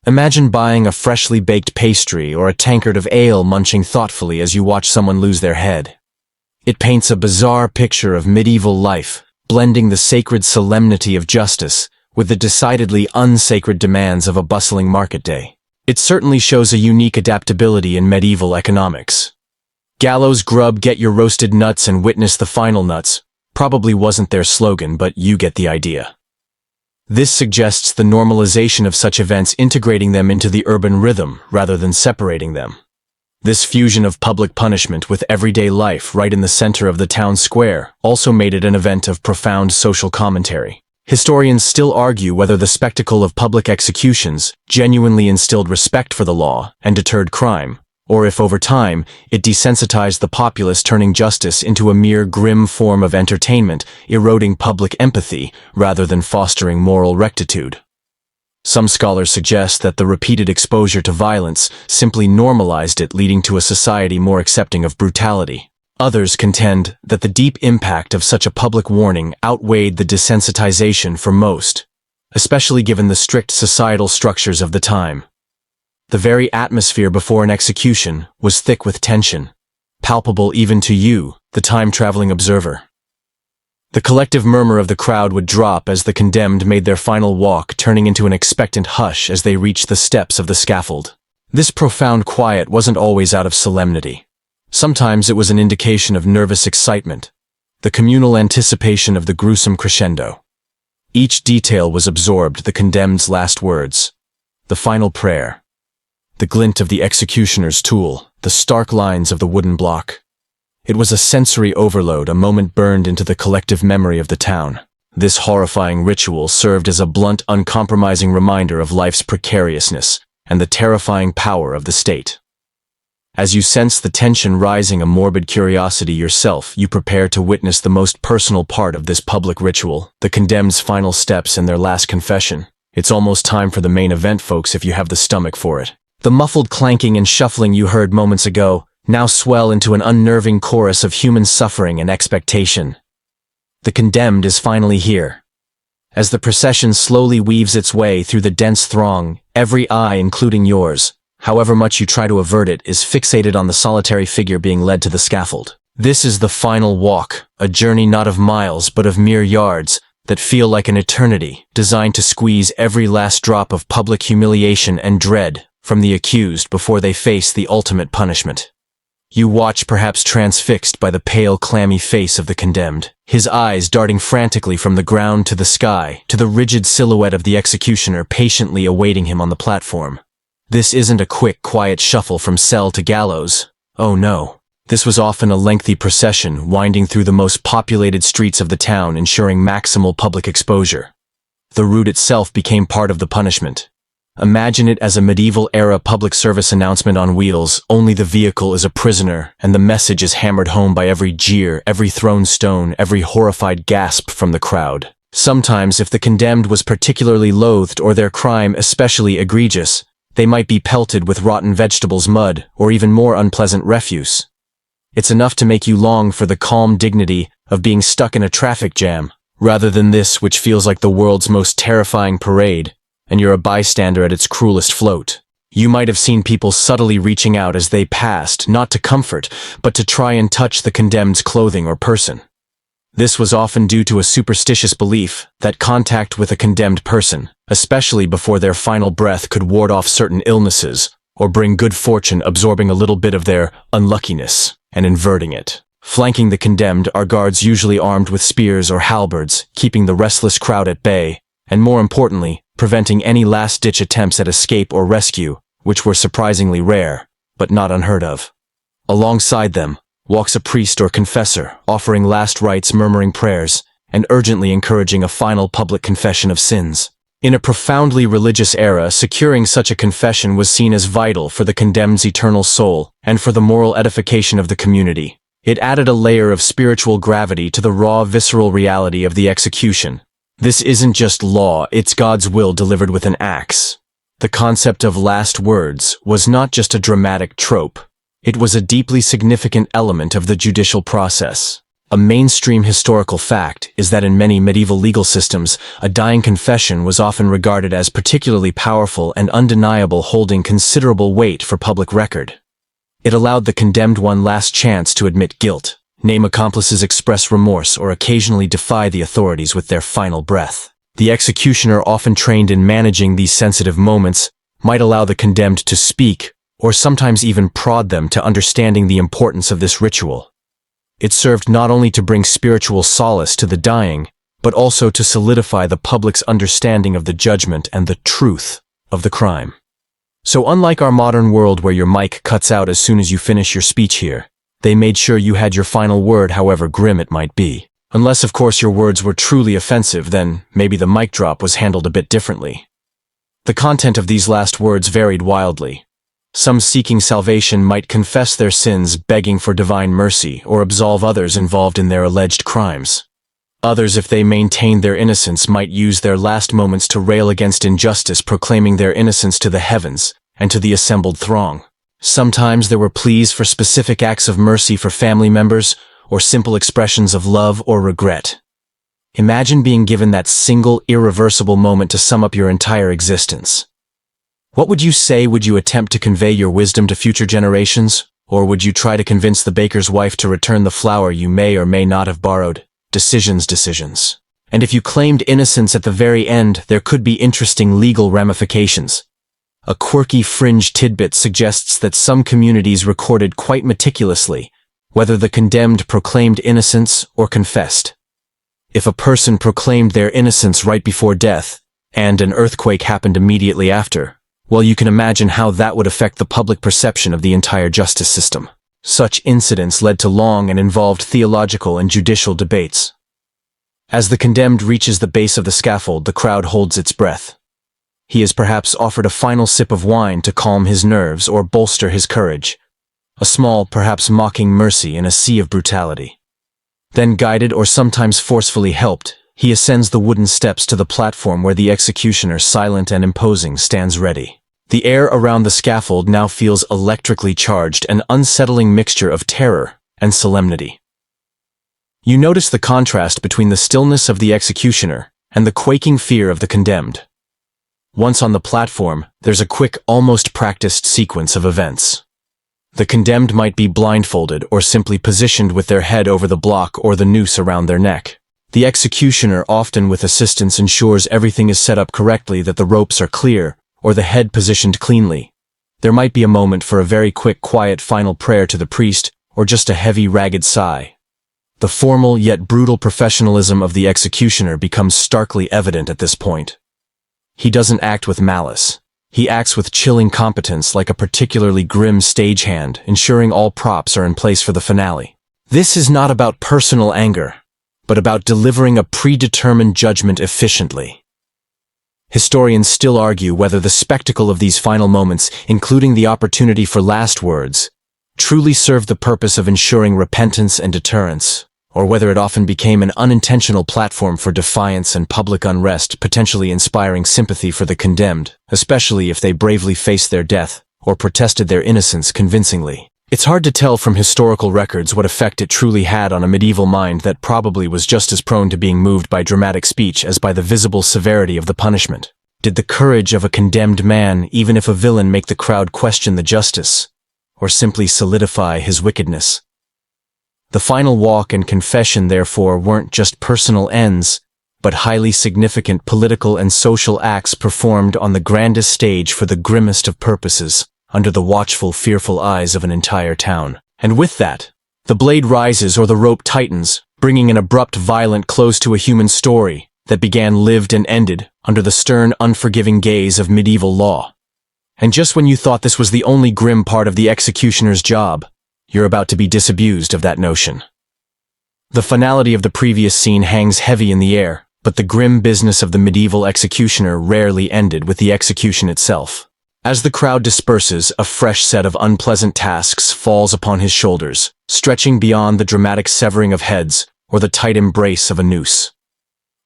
Imagine buying a freshly baked pastry or a tankard of ale, munching thoughtfully as you watch someone lose their head. It paints a bizarre picture of medieval life, blending the sacred solemnity of justice with the decidedly unsacred demands of a bustling market day. It certainly shows a unique adaptability in medieval economics. Gallows grub, get your roasted nuts and witness the final nuts, probably wasn't their slogan, but you get the idea. This suggests the normalization of such events, integrating them into the urban rhythm rather than separating them. This fusion of public punishment with everyday life right in the center of the town square also made it an event of profound social commentary. Historians still argue whether the spectacle of public executions genuinely instilled respect for the law and deterred crime, or if over time it desensitized the populace, turning justice into a mere grim form of entertainment, eroding public empathy rather than fostering moral rectitude. Some scholars suggest that the repeated exposure to violence simply normalized it, leading to a society more accepting of brutality. Others contend that the deep impact of such a public warning outweighed the desensitization for most, especially given the strict societal structures of the time. The very atmosphere before an execution was thick with tension, palpable even to you, the time-traveling observer. The collective murmur of the crowd would drop as the condemned made their final walk, turning into an expectant hush as they reached the steps of the scaffold. This profound quiet wasn't always out of solemnity. Sometimes it was an indication of nervous excitement, the communal anticipation of the gruesome crescendo. Each detail was absorbed: the condemned's last words, the final prayer, the glint of the executioner's tool, the stark lines of the wooden block. It was a sensory overload, a moment burned into the collective memory of the town. This horrifying ritual served as a blunt, uncompromising reminder of life's precariousness and the terrifying power of the state. As you sense the tension rising, a morbid curiosity yourself, you prepare to witness the most personal part of this public ritual, the condemned's final steps and their last confession. It's almost time for the main event, folks, if you have the stomach for it. The muffled clanking and shuffling you heard moments ago now swell into an unnerving chorus of human suffering and expectation. The condemned is finally here. As the procession slowly weaves its way through the dense throng, every eye, including yours, however much you try to avert it, is fixated on the solitary figure being led to the scaffold. This is the final walk, a journey not of miles but of mere yards that feel like an eternity, designed to squeeze every last drop of public humiliation and dread from the accused before they face the ultimate punishment. You watch, perhaps transfixed by the pale, clammy face of the condemned, his eyes darting frantically from the ground to the sky, to the rigid silhouette of the executioner patiently awaiting him on the platform. This isn't a quick, quiet shuffle from cell to gallows. Oh no. This was often a lengthy procession winding through the most populated streets of the town, ensuring maximal public exposure. The route itself became part of the punishment. Imagine it as a medieval-era public service announcement on wheels, only the vehicle is a prisoner, and the message is hammered home by every jeer, every thrown stone, every horrified gasp from the crowd. Sometimes, if the condemned was particularly loathed or their crime especially egregious, they might be pelted with rotten vegetables, mud, or even more unpleasant refuse. It's enough to make you long for the calm dignity of being stuck in a traffic jam, rather than this which feels like the world's most terrifying parade, and you're a bystander at its cruelest float. You might have seen people subtly reaching out as they passed, not to comfort, but to try and touch the condemned's clothing or person. This was often due to a superstitious belief that contact with a condemned person, especially before their final breath, could ward off certain illnesses or bring good fortune, absorbing a little bit of their unluckiness and inverting it. Flanking the condemned are guards usually armed with spears or halberds, keeping the restless crowd at bay, and more importantly, preventing any last-ditch attempts at escape or rescue, which were surprisingly rare, but not unheard of. Alongside them walks a priest or confessor, offering last rites, murmuring prayers, and urgently encouraging a final public confession of sins. In a profoundly religious era, securing such a confession was seen as vital for the condemned's eternal soul and for the moral edification of the community. It added a layer of spiritual gravity to the raw, visceral reality of the execution. This isn't just law, it's God's will delivered with an axe. The concept of last words was not just a dramatic trope. It was a deeply significant element of the judicial process. A mainstream historical fact is that in many medieval legal systems, a dying confession was often regarded as particularly powerful and undeniable, holding considerable weight for public record. It allowed the condemned one last chance to admit guilt, name accomplices, express remorse, or occasionally defy the authorities with their final breath. The executioner, often trained in managing these sensitive moments, might allow the condemned to speak, or sometimes even prod them to understanding the importance of this ritual. It served not only to bring spiritual solace to the dying, but also to solidify the public's understanding of the judgment and the truth of the crime. So unlike our modern world where your mic cuts out as soon as you finish your speech here, they made sure you had your final word, however grim it might be. Unless, of course, your words were truly offensive, then maybe the mic drop was handled a bit differently. The content of these last words varied wildly. Some seeking salvation might confess their sins, begging for divine mercy, or absolve others involved in their alleged crimes. Others, if they maintained their innocence, might use their last moments to rail against injustice, proclaiming their innocence to the heavens and to the assembled throng. Sometimes there were pleas for specific acts of mercy for family members, or simple expressions of love or regret. Imagine being given that single, irreversible moment to sum up your entire existence. What would you say? Would you attempt to convey your wisdom to future generations? Or would you try to convince the baker's wife to return the flour you may or may not have borrowed? Decisions. And if you claimed innocence at the very end, there could be interesting legal ramifications. A quirky fringe tidbit suggests that some communities recorded quite meticulously whether the condemned proclaimed innocence or confessed. If a person proclaimed their innocence right before death, and an earthquake happened immediately after, well, you can imagine how that would affect the public perception of the entire justice system. Such incidents led to long and involved theological and judicial debates. As the condemned reaches the base of the scaffold, the crowd holds its breath. He is perhaps offered a final sip of wine to calm his nerves or bolster his courage. A small, perhaps mocking mercy in a sea of brutality. Then, guided or sometimes forcefully helped, he ascends the wooden steps to the platform where the executioner, silent and imposing, stands ready. The air around the scaffold now feels electrically charged, an unsettling mixture of terror and solemnity. You notice the contrast between the stillness of the executioner and the quaking fear of the condemned. Once on the platform, there's a quick, almost practiced sequence of events. The condemned might be blindfolded or simply positioned with their head over the block or the noose around their neck. The executioner, often with assistance, ensures everything is set up correctly, that the ropes are clear, or the head positioned cleanly. There might be a moment for a very quick, quiet final prayer to the priest, or just a heavy, ragged sigh. The formal yet brutal professionalism of the executioner becomes starkly evident at this point. He doesn't act with malice. He acts with chilling competence, like a particularly grim stagehand, ensuring all props are in place for the finale. This is not about personal anger, but about delivering a predetermined judgment efficiently. Historians still argue whether the spectacle of these final moments, including the opportunity for last words, truly served the purpose of ensuring repentance and deterrence, or whether it often became an unintentional platform for defiance and public unrest, potentially inspiring sympathy for the condemned, especially if they bravely faced their death or protested their innocence convincingly. It's hard to tell from historical records what effect it truly had on a medieval mind that probably was just as prone to being moved by dramatic speech as by the visible severity of the punishment. Did the courage of a condemned man, even if a villain, make the crowd question the justice, or simply solidify his wickedness? The final walk and confession, therefore, weren't just personal ends, but highly significant political and social acts performed on the grandest stage for the grimmest of purposes, under the watchful, fearful eyes of an entire town. And with that, the blade rises or the rope tightens, bringing an abrupt, violent close to a human story that began, lived, and ended under the stern, unforgiving gaze of medieval law. And just when you thought this was the only grim part of the executioner's job, you're about to be disabused of that notion. The finality of the previous scene hangs heavy in the air, but the grim business of the medieval executioner rarely ended with the execution itself. As the crowd disperses, a fresh set of unpleasant tasks falls upon his shoulders, stretching beyond the dramatic severing of heads or the tight embrace of a noose.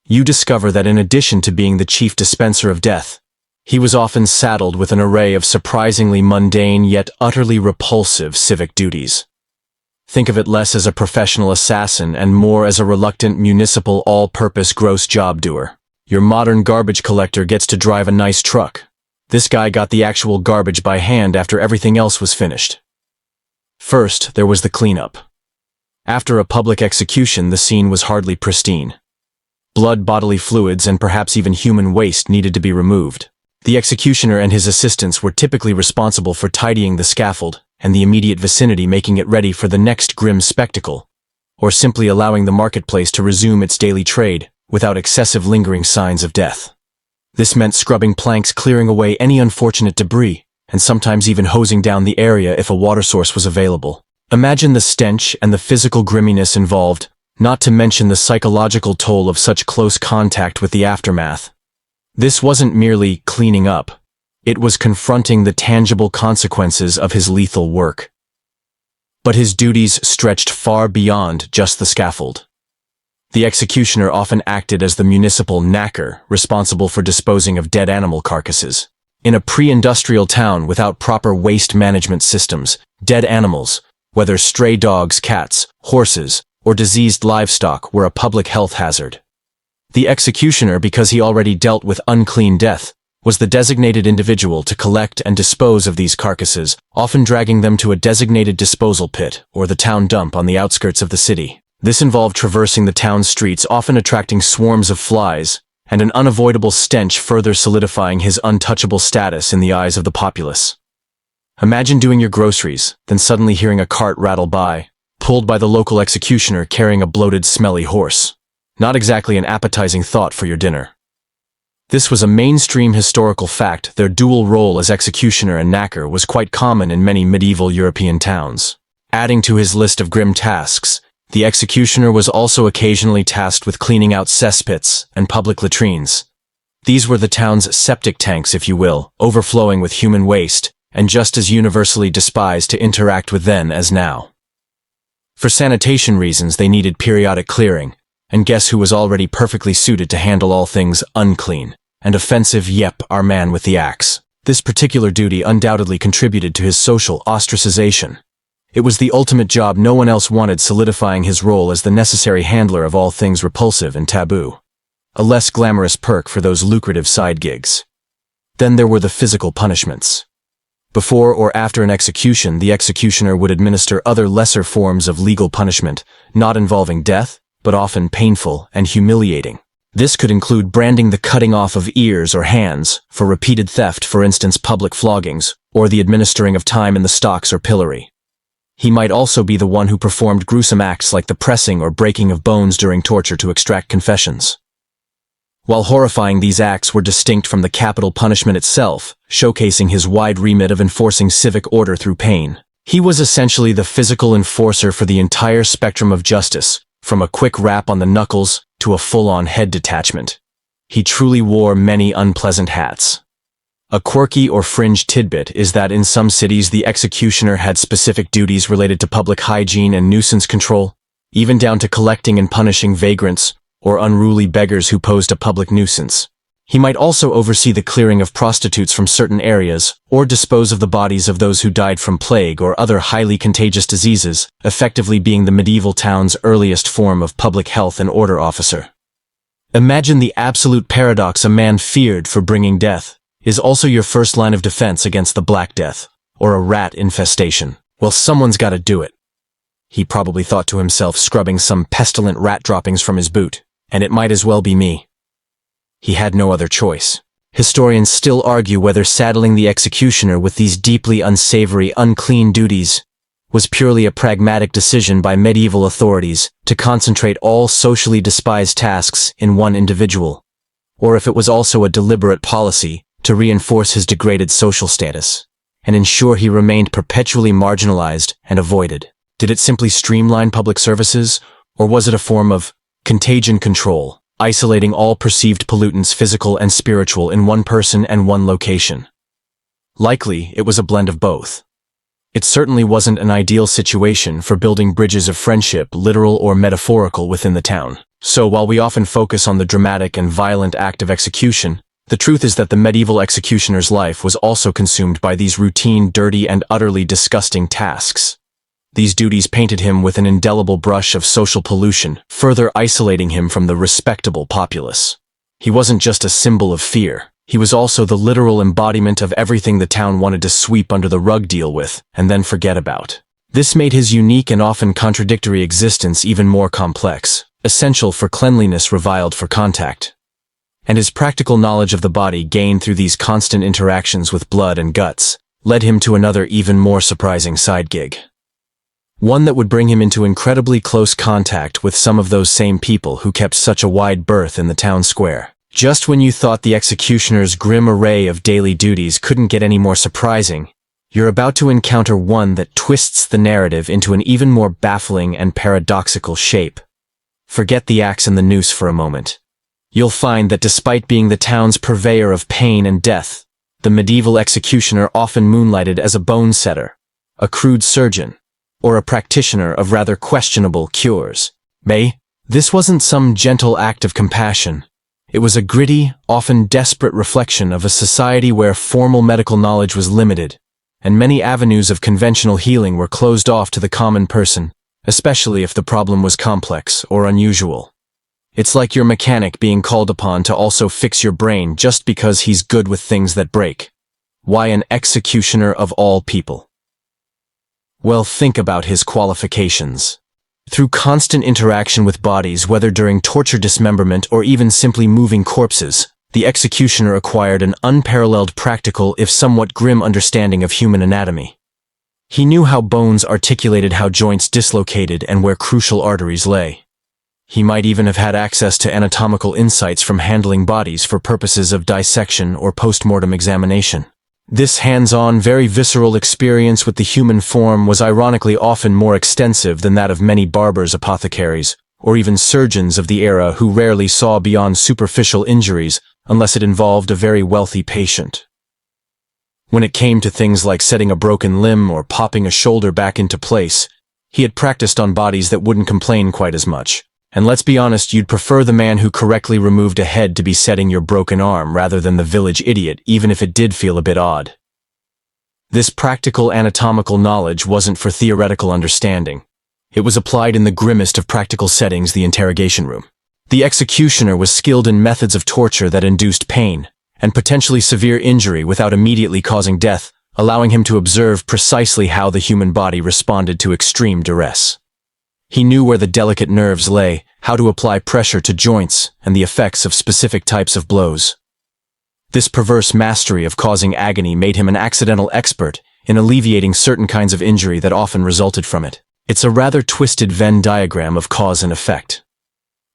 You discover that in addition to being the chief dispenser of death, he was often saddled with an array of surprisingly mundane yet utterly repulsive civic duties. Think of it less as a professional assassin and more as a reluctant municipal all-purpose gross job doer. Your modern garbage collector gets to drive a nice truck. This guy got the actual garbage by hand after everything else was finished. First, there was the cleanup. After a public execution, the scene was hardly pristine. Blood, bodily fluids, and perhaps even human waste needed to be removed. The executioner and his assistants were typically responsible for tidying the scaffold and the immediate vicinity, making it ready for the next grim spectacle, or simply allowing the marketplace to resume its daily trade without excessive lingering signs of death. This meant scrubbing planks, clearing away any unfortunate debris, and sometimes even hosing down the area if a water source was available. Imagine the stench and the physical grimminess involved, not to mention the psychological toll of such close contact with the aftermath. This wasn't merely cleaning up. It was confronting the tangible consequences of his lethal work. But his duties stretched far beyond just the scaffold. The executioner often acted as the municipal knacker, responsible for disposing of dead animal carcasses. In a pre-industrial town without proper waste management systems, dead animals, whether stray dogs, cats, horses, or diseased livestock, were a public health hazard. The executioner, because he already dealt with unclean death, was the designated individual to collect and dispose of these carcasses, often dragging them to a designated disposal pit or the town dump on the outskirts of the city. This involved traversing the town streets, often attracting swarms of flies, and an unavoidable stench further solidifying his untouchable status in the eyes of the populace. Imagine doing your groceries, then suddenly hearing a cart rattle by, pulled by the local executioner carrying a bloated, smelly horse. Not exactly an appetizing thought for your dinner. This was a mainstream historical fact. Their dual role as executioner and knacker was quite common in many medieval European towns. Adding to his list of grim tasks, the executioner was also occasionally tasked with cleaning out cesspits and public latrines. These were the town's septic tanks, if you will, overflowing with human waste, and just as universally despised to interact with then as now. For sanitation reasons, they needed periodic clearing, and guess who was already perfectly suited to handle all things unclean and offensive? Yep, our man with the axe. This particular duty undoubtedly contributed to his social ostracization. It was the ultimate job no one else wanted, solidifying his role as the necessary handler of all things repulsive and taboo. A less glamorous perk for those lucrative side gigs. Then there were the physical punishments. Before or after an execution, the executioner would administer other lesser forms of legal punishment, not involving death, but often painful and humiliating. This could include branding, the cutting off of ears or hands for repeated theft, for instance public floggings, or the administering of time in the stocks or pillory. He might also be the one who performed gruesome acts like the pressing or breaking of bones during torture to extract confessions. While horrifying, these acts were distinct from the capital punishment itself, showcasing his wide remit of enforcing civic order through pain. He was essentially the physical enforcer for the entire spectrum of justice, from a quick rap on the knuckles to a full-on head detachment. He truly wore many unpleasant hats. A quirky or fringe tidbit is that in some cities the executioner had specific duties related to public hygiene and nuisance control, even down to collecting and punishing vagrants or unruly beggars who posed a public nuisance. He might also oversee the clearing of prostitutes from certain areas, or dispose of the bodies of those who died from plague or other highly contagious diseases, effectively being the medieval town's earliest form of public health and order officer. Imagine the absolute paradox: a man feared for bringing death is also your first line of defense against the Black Death, or a rat infestation. Well, someone's gotta do it. He probably thought to himself, scrubbing some pestilent rat droppings from his boot, and it might as well be me. He had no other choice. Historians still argue whether saddling the executioner with these deeply unsavory, unclean duties was purely a pragmatic decision by medieval authorities to concentrate all socially despised tasks in one individual, or if it was also a deliberate policy to reinforce his degraded social status and ensure he remained perpetually marginalized and avoided. Did it simply streamline public services, or was it a form of contagion control, isolating all perceived pollutants, physical and spiritual, in one person and one location? Likely, it was a blend of both. It certainly wasn't an ideal situation for building bridges of friendship, literal or metaphorical, within the town. So while we often focus on the dramatic and violent act of execution, the truth is that the medieval executioner's life was also consumed by these routine, dirty, and utterly disgusting tasks. These duties painted him with an indelible brush of social pollution, further isolating him from the respectable populace. He wasn't just a symbol of fear. He was also the literal embodiment of everything the town wanted to sweep under the rug, deal with, and then forget about. This made his unique and often contradictory existence even more complex, essential for cleanliness, reviled for contact. And his practical knowledge of the body, gained through these constant interactions with blood and guts, led him to another, even more surprising side gig. One that would bring him into incredibly close contact with some of those same people who kept such a wide berth in the town square. Just when you thought the executioner's grim array of daily duties couldn't get any more surprising, you're about to encounter one that twists the narrative into an even more baffling and paradoxical shape. Forget the axe and the noose for a moment. You'll find that despite being the town's purveyor of pain and death, the medieval executioner often moonlighted as a bone setter, a crude surgeon, or a practitioner of rather questionable cures. This wasn't some gentle act of compassion. It was a gritty, often desperate reflection of a society where formal medical knowledge was limited, and many avenues of conventional healing were closed off to the common person, especially if the problem was complex or unusual. It's like your mechanic being called upon to also fix your brain just because he's good with things that break. Why an executioner of all people? Well, think about his qualifications. Through constant interaction with bodies, whether during torture, dismemberment, or even simply moving corpses, the executioner acquired an unparalleled practical, if somewhat grim, understanding of human anatomy. He knew how bones articulated, how joints dislocated, and where crucial arteries lay. He might even have had access to anatomical insights from handling bodies for purposes of dissection or post-mortem examination. This hands-on, very visceral experience with the human form was ironically often more extensive than that of many barbers, apothecaries, or even surgeons of the era who rarely saw beyond superficial injuries unless it involved a very wealthy patient. When it came to things like setting a broken limb or popping a shoulder back into place, he had practiced on bodies that wouldn't complain quite as much. And let's be honest, you'd prefer the man who correctly removed a head to be setting your broken arm rather than the village idiot, even if it did feel a bit odd. This practical anatomical knowledge wasn't for theoretical understanding. It was applied in the grimmest of practical settings, the interrogation room. The executioner was skilled in methods of torture that induced pain and potentially severe injury without immediately causing death, allowing him to observe precisely how the human body responded to extreme duress. He knew where the delicate nerves lay, how to apply pressure to joints, and the effects of specific types of blows. This perverse mastery of causing agony made him an accidental expert in alleviating certain kinds of injury that often resulted from it. It's a rather twisted Venn diagram of cause and effect.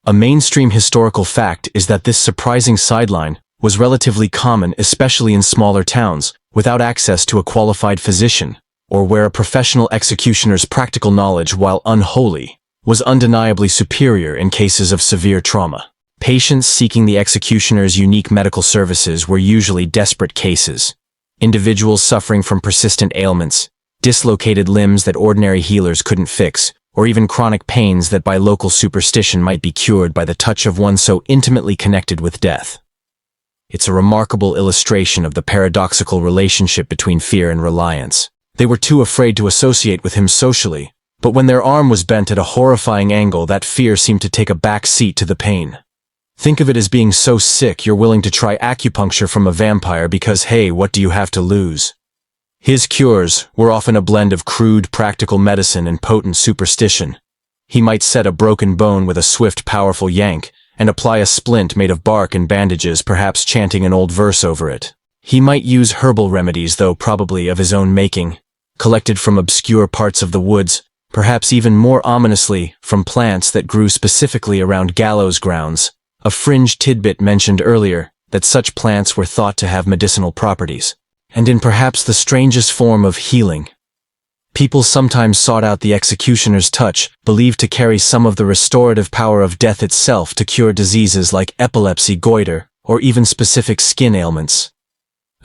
A mainstream historical fact is that this surprising sideline was relatively common, especially in smaller towns, without access to a qualified physician, or where a professional executioner's practical knowledge, while unholy, was undeniably superior in cases of severe trauma. Patients seeking the executioner's unique medical services were usually desperate cases. Individuals suffering from persistent ailments, dislocated limbs that ordinary healers couldn't fix, or even chronic pains that by local superstition might be cured by the touch of one so intimately connected with death. It's a remarkable illustration of the paradoxical relationship between fear and reliance. They were too afraid to associate with him socially, but when their arm was bent at a horrifying angle, that fear seemed to take a back seat to the pain. Think of it as being so sick you're willing to try acupuncture from a vampire because, hey, what do you have to lose? His cures were often a blend of crude, practical medicine and potent superstition. He might set a broken bone with a swift, powerful yank, and apply a splint made of bark and bandages, perhaps chanting an old verse over it. He might use herbal remedies, though probably of his own making, collected from obscure parts of the woods, perhaps even more ominously from plants that grew specifically around gallows grounds. A fringe tidbit mentioned earlier that such plants were thought to have medicinal properties, and in perhaps the strangest form of healing. People sometimes sought out the executioner's touch, believed to carry some of the restorative power of death itself to cure diseases like epilepsy, goiter, or even specific skin ailments.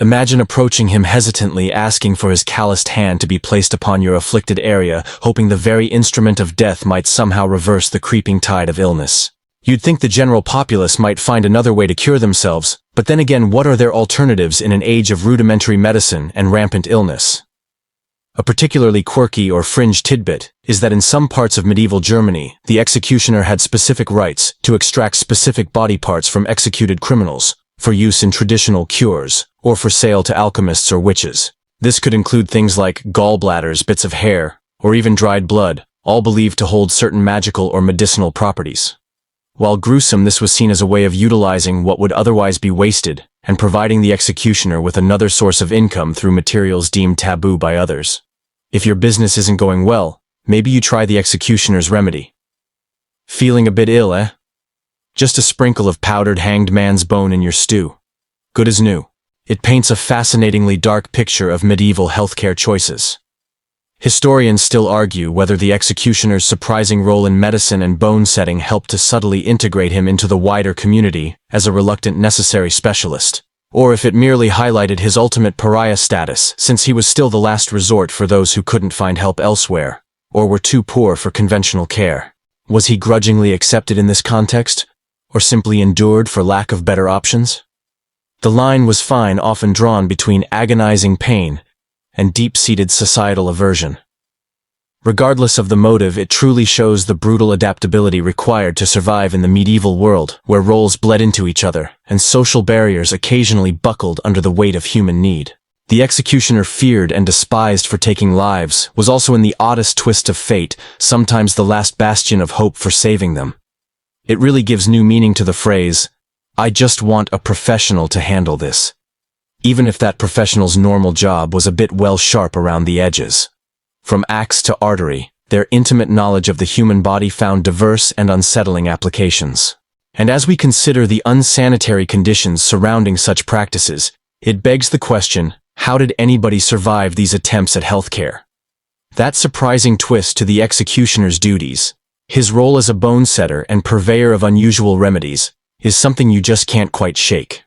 Imagine approaching him hesitantly, asking for his calloused hand to be placed upon your afflicted area, hoping the very instrument of death might somehow reverse the creeping tide of illness. You'd think the general populace might find another way to cure themselves, but then again, what are their alternatives in an age of rudimentary medicine and rampant illness? A particularly quirky or fringe tidbit is that in some parts of medieval Germany, the executioner had specific rights to extract specific body parts from executed criminals for use in traditional cures or for sale to alchemists or witches. This could include things like gallbladders, bits of hair, or even dried blood, all believed to hold certain magical or medicinal properties. While gruesome, this was seen as a way of utilizing what would otherwise be wasted and providing the executioner with another source of income through materials deemed taboo by others. If your business isn't going well, maybe you try the executioner's remedy. Feeling a bit ill, eh? Just a sprinkle of powdered hanged man's bone in your stew. Good as new. It paints a fascinatingly dark picture of medieval healthcare choices. Historians still argue whether the executioner's surprising role in medicine and bone setting helped to subtly integrate him into the wider community as a reluctant necessary specialist, or if it merely highlighted his ultimate pariah status, since he was still the last resort for those who couldn't find help elsewhere, or were too poor for conventional care. Was he grudgingly accepted in this context, or simply endured for lack of better options? The line was fine, often drawn between agonizing pain and deep-seated societal aversion. Regardless of the motive, it truly shows the brutal adaptability required to survive in the medieval world, where roles bled into each other and social barriers occasionally buckled under the weight of human need. The executioner, feared and despised for taking lives, was also, in the oddest twist of fate, sometimes the last bastion of hope for saving them. It really gives new meaning to the phrase, "I just want a professional to handle this," even if that professional's normal job was a bit well sharp around the edges. From axe to artery, their intimate knowledge of the human body found diverse and unsettling applications. And as we consider the unsanitary conditions surrounding such practices, it begs the question, how did anybody survive these attempts at healthcare? That surprising twist to the executioner's duties, his role as a bone setter and purveyor of unusual remedies, is something you just can't quite shake.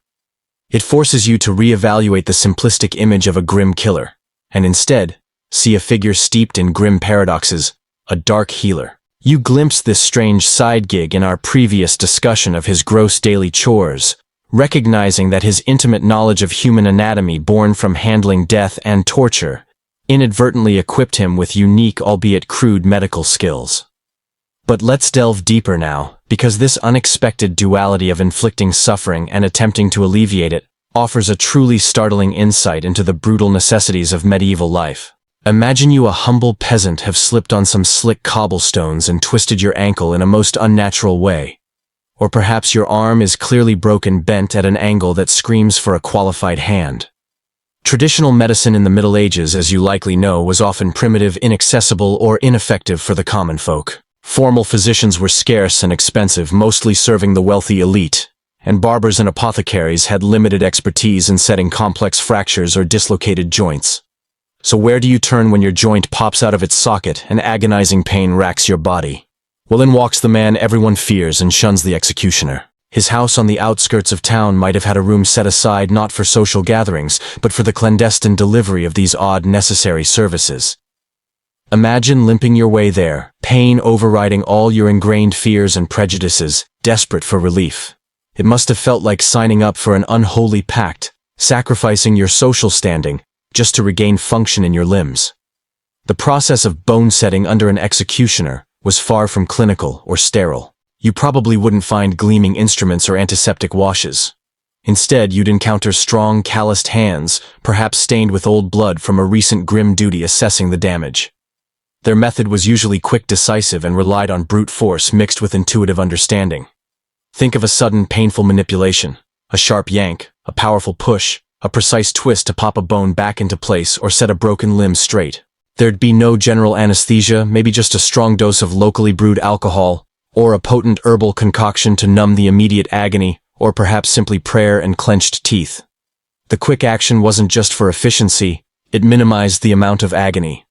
It forces you to reevaluate the simplistic image of a grim killer, and instead, see a figure steeped in grim paradoxes, a dark healer. You glimpsed this strange side gig in our previous discussion of his gross daily chores, recognizing that his intimate knowledge of human anatomy born from handling death and torture inadvertently equipped him with unique, albeit crude, medical skills. But let's delve deeper now, because this unexpected duality of inflicting suffering and attempting to alleviate it offers a truly startling insight into the brutal necessities of medieval life. Imagine you, a humble peasant, have slipped on some slick cobblestones and twisted your ankle in a most unnatural way. Or perhaps your arm is clearly broken, bent at an angle that screams for a qualified hand. Traditional medicine in the Middle Ages, as you likely know, was often primitive, inaccessible, or ineffective for the common folk. Formal physicians were scarce and expensive, mostly serving the wealthy elite, and barbers and apothecaries had limited expertise in setting complex fractures or dislocated joints. So where do you turn when your joint pops out of its socket and agonizing pain racks your body? Well, in walks the man everyone fears and shuns, the executioner. His house on the outskirts of town might have had a room set aside not for social gatherings, but for the clandestine delivery of these odd necessary services. Imagine limping your way there, pain overriding all your ingrained fears and prejudices, desperate for relief. It must have felt like signing up for an unholy pact, sacrificing your social standing, just to regain function in your limbs. The process of bone setting under an executioner was far from clinical or sterile. You probably wouldn't find gleaming instruments or antiseptic washes. Instead, you'd encounter strong, calloused hands, perhaps stained with old blood from a recent grim duty assessing the damage. Their method was usually quick, decisive, and relied on brute force mixed with intuitive understanding. Think of a sudden, painful manipulation, a sharp yank, a powerful push, a precise twist to pop a bone back into place or set a broken limb straight. There'd be no general anesthesia, maybe just a strong dose of locally brewed alcohol, or a potent herbal concoction to numb the immediate agony, or perhaps simply prayer and clenched teeth. The quick action wasn't just for efficiency, it minimized the amount of agony.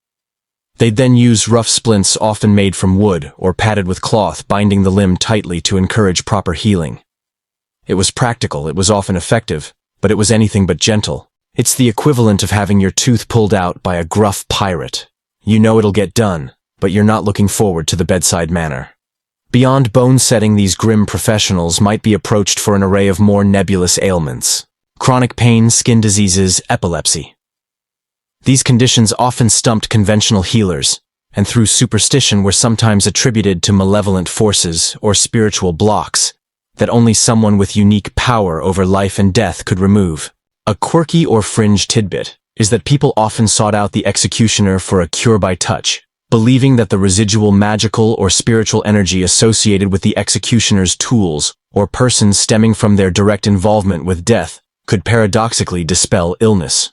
They'd then use rough splints often made from wood or padded with cloth, binding the limb tightly to encourage proper healing. It was practical, it was often effective, but it was anything but gentle. It's the equivalent of having your tooth pulled out by a gruff pirate. You know it'll get done, but you're not looking forward to the bedside manner. Beyond bone setting, these grim professionals might be approached for an array of more nebulous ailments. Chronic pain, skin diseases, epilepsy. These conditions often stumped conventional healers, and through superstition were sometimes attributed to malevolent forces or spiritual blocks that only someone with unique power over life and death could remove. A quirky or fringe tidbit is that people often sought out the executioner for a cure by touch, believing that the residual magical or spiritual energy associated with the executioner's tools or persons stemming from their direct involvement with death could paradoxically dispel illness.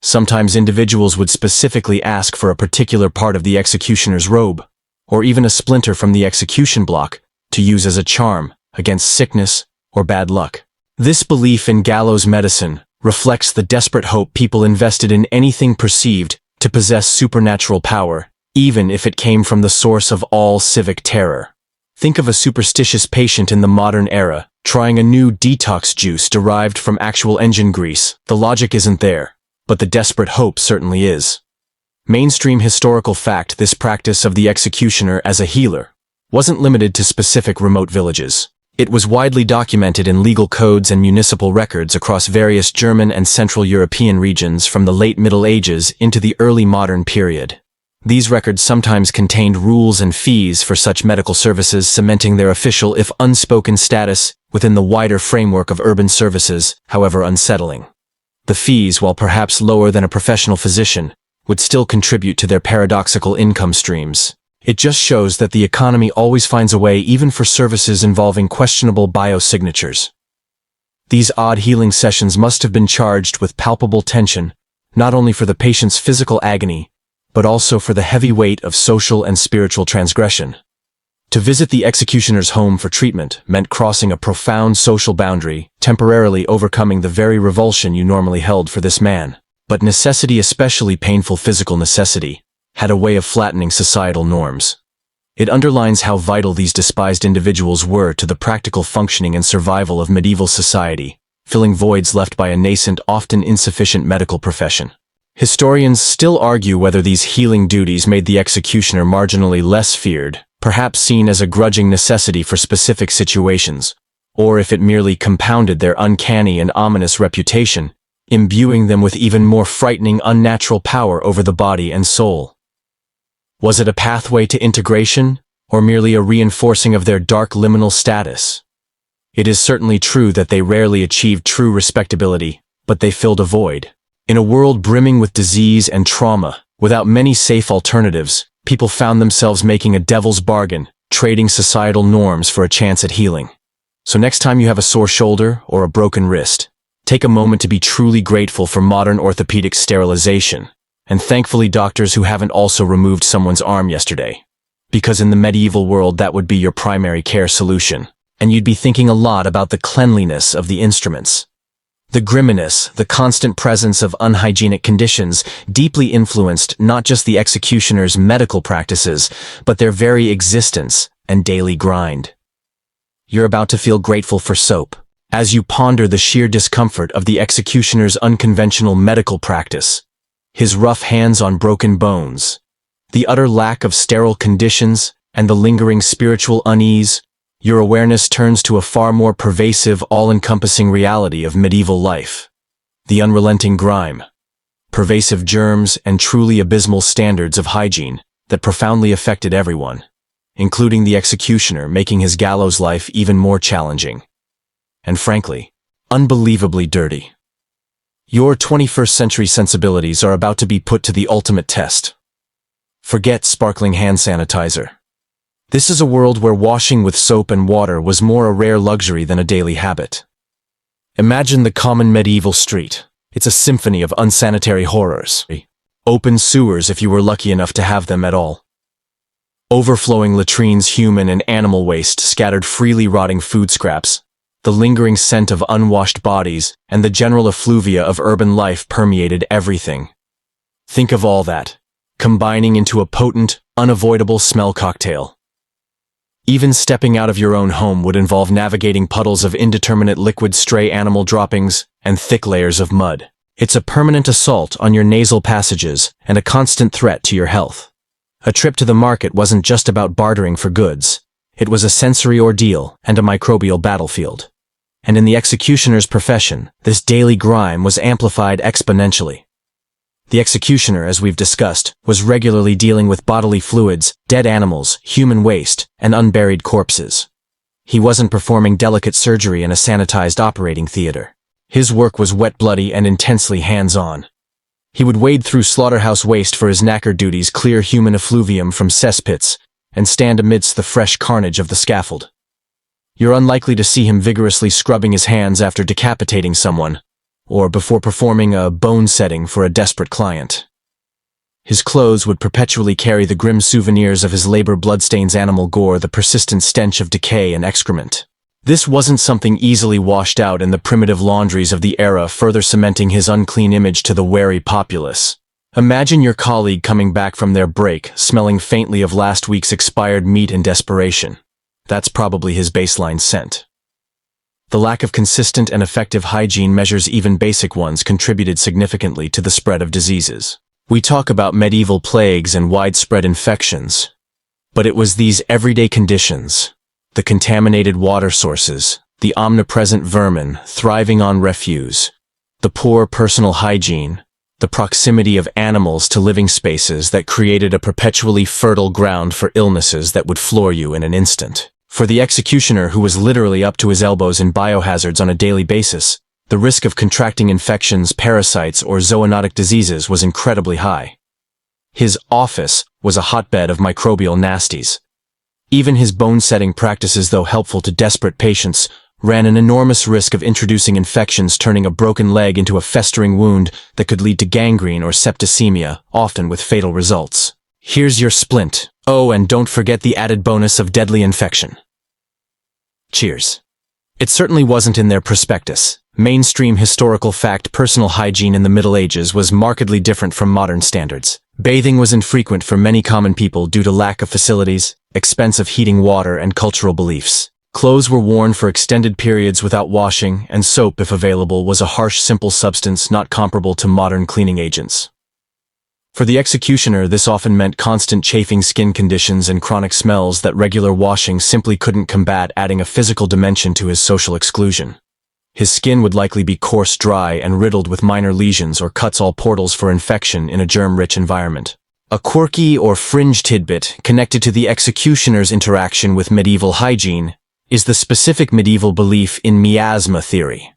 Sometimes individuals would specifically ask for a particular part of the executioner's robe, or even a splinter from the execution block, to use as a charm against sickness or bad luck. This belief in gallows medicine reflects the desperate hope people invested in anything perceived to possess supernatural power, even if it came from the source of all civic terror. Think of a superstitious patient in the modern era trying a new detox juice derived from actual engine grease. The logic isn't there, but the desperate hope certainly is. Mainstream historical fact: this practice of the executioner as a healer wasn't limited to specific remote villages. It was widely documented in legal codes and municipal records across various German and Central European regions from the late Middle Ages into the early modern period. These records sometimes contained rules and fees for such medical services, cementing their official if unspoken status within the wider framework of urban services, however unsettling. The fees, while perhaps lower than a professional physician, would still contribute to their paradoxical income streams. It just shows that the economy always finds a way, even for services involving questionable biosignatures. These odd healing sessions must have been charged with palpable tension, not only for the patient's physical agony, but also for the heavy weight of social and spiritual transgression. To visit the executioner's home for treatment meant crossing a profound social boundary, temporarily overcoming the very revulsion you normally held for this man. But necessity, especially painful physical necessity, had a way of flattening societal norms. It underlines how vital these despised individuals were to the practical functioning and survival of medieval society, filling voids left by a nascent, often insufficient medical profession. Historians still argue whether these healing duties made the executioner marginally less feared, perhaps seen as a grudging necessity for specific situations, or if it merely compounded their uncanny and ominous reputation, imbuing them with even more frightening, unnatural power over the body and soul. Was it a pathway to integration, or merely a reinforcing of their dark liminal status? It is certainly true that they rarely achieved true respectability, but they filled a void. In a world brimming with disease and trauma, without many safe alternatives, people found themselves making a devil's bargain, trading societal norms for a chance at healing. So next time you have a sore shoulder or a broken wrist, take a moment to be truly grateful for modern orthopedic sterilization, and thankfully doctors who haven't also removed someone's arm yesterday. Because in the medieval world that would be your primary care solution, and you'd be thinking a lot about the cleanliness of the instruments. The grimness, the constant presence of unhygienic conditions deeply influenced not just the executioner's medical practices, but their very existence and daily grind. You're about to feel grateful for soap as you ponder the sheer discomfort of the executioner's unconventional medical practice. His rough hands on broken bones, the utter lack of sterile conditions, and the lingering spiritual unease, your awareness turns to a far more pervasive, all-encompassing reality of medieval life. The unrelenting grime, pervasive germs, and truly abysmal standards of hygiene that profoundly affected everyone, including the executioner, making his gallows life even more challenging. And frankly, unbelievably dirty. Your 21st century sensibilities are about to be put to the ultimate test. Forget sparkling hand sanitizer. This is a world where washing with soap and water was more a rare luxury than a daily habit. Imagine the common medieval street. It's a symphony of unsanitary horrors. Open sewers if you were lucky enough to have them at all. Overflowing latrines, human and animal waste, scattered freely rotting food scraps, the lingering scent of unwashed bodies, and the general effluvia of urban life permeated everything. Think of all that, combining into a potent, unavoidable smell cocktail. Even stepping out of your own home would involve navigating puddles of indeterminate liquid, stray animal droppings, and thick layers of mud. It's a permanent assault on your nasal passages and a constant threat to your health. A trip to the market wasn't just about bartering for goods. It was a sensory ordeal and a microbial battlefield. And in the executioner's profession, this daily grime was amplified exponentially. The executioner, as we've discussed, was regularly dealing with bodily fluids, dead animals, human waste, and unburied corpses. He wasn't performing delicate surgery in a sanitized operating theater. His work was wet, bloody, and intensely hands-on. He would wade through slaughterhouse waste for his knackered duties, clear human effluvium from cesspits, and stand amidst the fresh carnage of the scaffold. You're unlikely to see him vigorously scrubbing his hands after decapitating someone, or before performing a bone setting for a desperate client. His clothes would perpetually carry the grim souvenirs of his labor, bloodstains, animal gore, the persistent stench of decay and excrement. This wasn't something easily washed out in the primitive laundries of the era, further cementing his unclean image to the wary populace. Imagine your colleague coming back from their break, smelling faintly of last week's expired meat in desperation. That's probably his baseline scent. The lack of consistent and effective hygiene measures, even basic ones, contributed significantly to the spread of diseases. We talk about medieval plagues and widespread infections, but it was these everyday conditions, the contaminated water sources, the omnipresent vermin thriving on refuse, the poor personal hygiene, the proximity of animals to living spaces that created a perpetually fertile ground for illnesses that would floor you in an instant. For the executioner, who was literally up to his elbows in biohazards on a daily basis, the risk of contracting infections, parasites, or zoonotic diseases was incredibly high. His office was a hotbed of microbial nasties. Even his bone-setting practices, though helpful to desperate patients, ran an enormous risk of introducing infections, turning a broken leg into a festering wound that could lead to gangrene or septicemia, often with fatal results. Here's your splint. Oh, and don't forget the added bonus of deadly infection. Cheers. It certainly wasn't in their prospectus. Mainstream historical fact: personal hygiene in the Middle Ages was markedly different from modern standards. Bathing was infrequent for many common people due to lack of facilities, expense of heating water, and cultural beliefs. Clothes were worn for extended periods without washing, and soap, if available, was a harsh, simple substance not comparable to modern cleaning agents. For the executioner, this often meant constant chafing skin conditions and chronic smells that regular washing simply couldn't combat, adding a physical dimension to his social exclusion. His skin would likely be coarse, dry, and riddled with minor lesions or cuts, all portals for infection in a germ-rich environment. A quirky or fringe tidbit connected to the executioner's interaction with medieval hygiene is the specific medieval belief in miasma theory.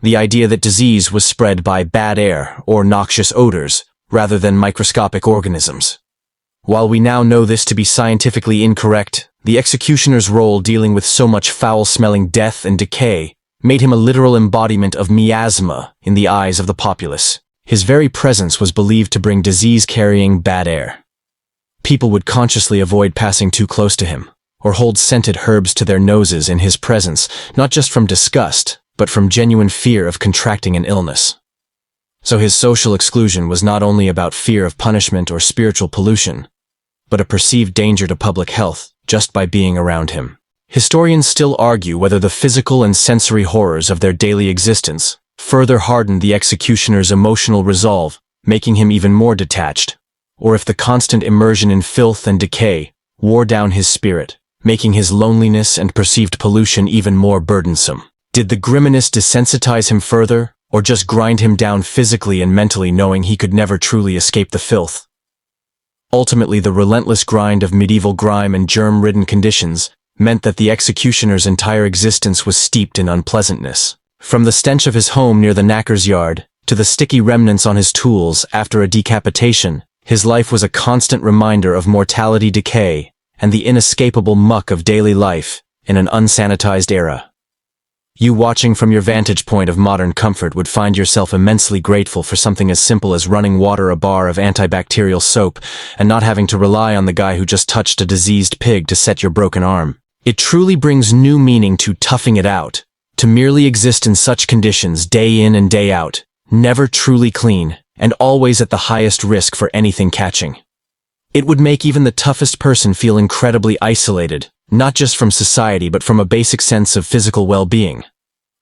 The idea that disease was spread by bad air or noxious odors, rather than microscopic organisms. While we now know this to be scientifically incorrect, the executioner's role dealing with so much foul-smelling death and decay made him a literal embodiment of miasma in the eyes of the populace. His very presence was believed to bring disease-carrying bad air. People would consciously avoid passing too close to him, or hold scented herbs to their noses in his presence, not just from disgust, but from genuine fear of contracting an illness. So his social exclusion was not only about fear of punishment or spiritual pollution, but a perceived danger to public health just by being around him. Historians still argue whether the physical and sensory horrors of their daily existence further hardened the executioner's emotional resolve, making him even more detached, or if the constant immersion in filth and decay wore down his spirit, making his loneliness and perceived pollution even more burdensome. Did the grimness desensitize him further, or just grind him down physically and mentally, knowing he could never truly escape the filth? Ultimately, the relentless grind of medieval grime and germ-ridden conditions meant that the executioner's entire existence was steeped in unpleasantness. From the stench of his home near the knacker's yard, to the sticky remnants on his tools after a decapitation, his life was a constant reminder of mortality, decay, and the inescapable muck of daily life in an unsanitized era. You watching from your vantage point of modern comfort would find yourself immensely grateful for something as simple as running water a bar of antibacterial soap and not having to rely on the guy who just touched a diseased pig to set your broken arm. It truly brings new meaning to toughing it out, to merely exist in such conditions day in and day out, never truly clean, and always at the highest risk for anything catching. It would make even the toughest person feel incredibly isolated, not just from society but from a basic sense of physical well-being.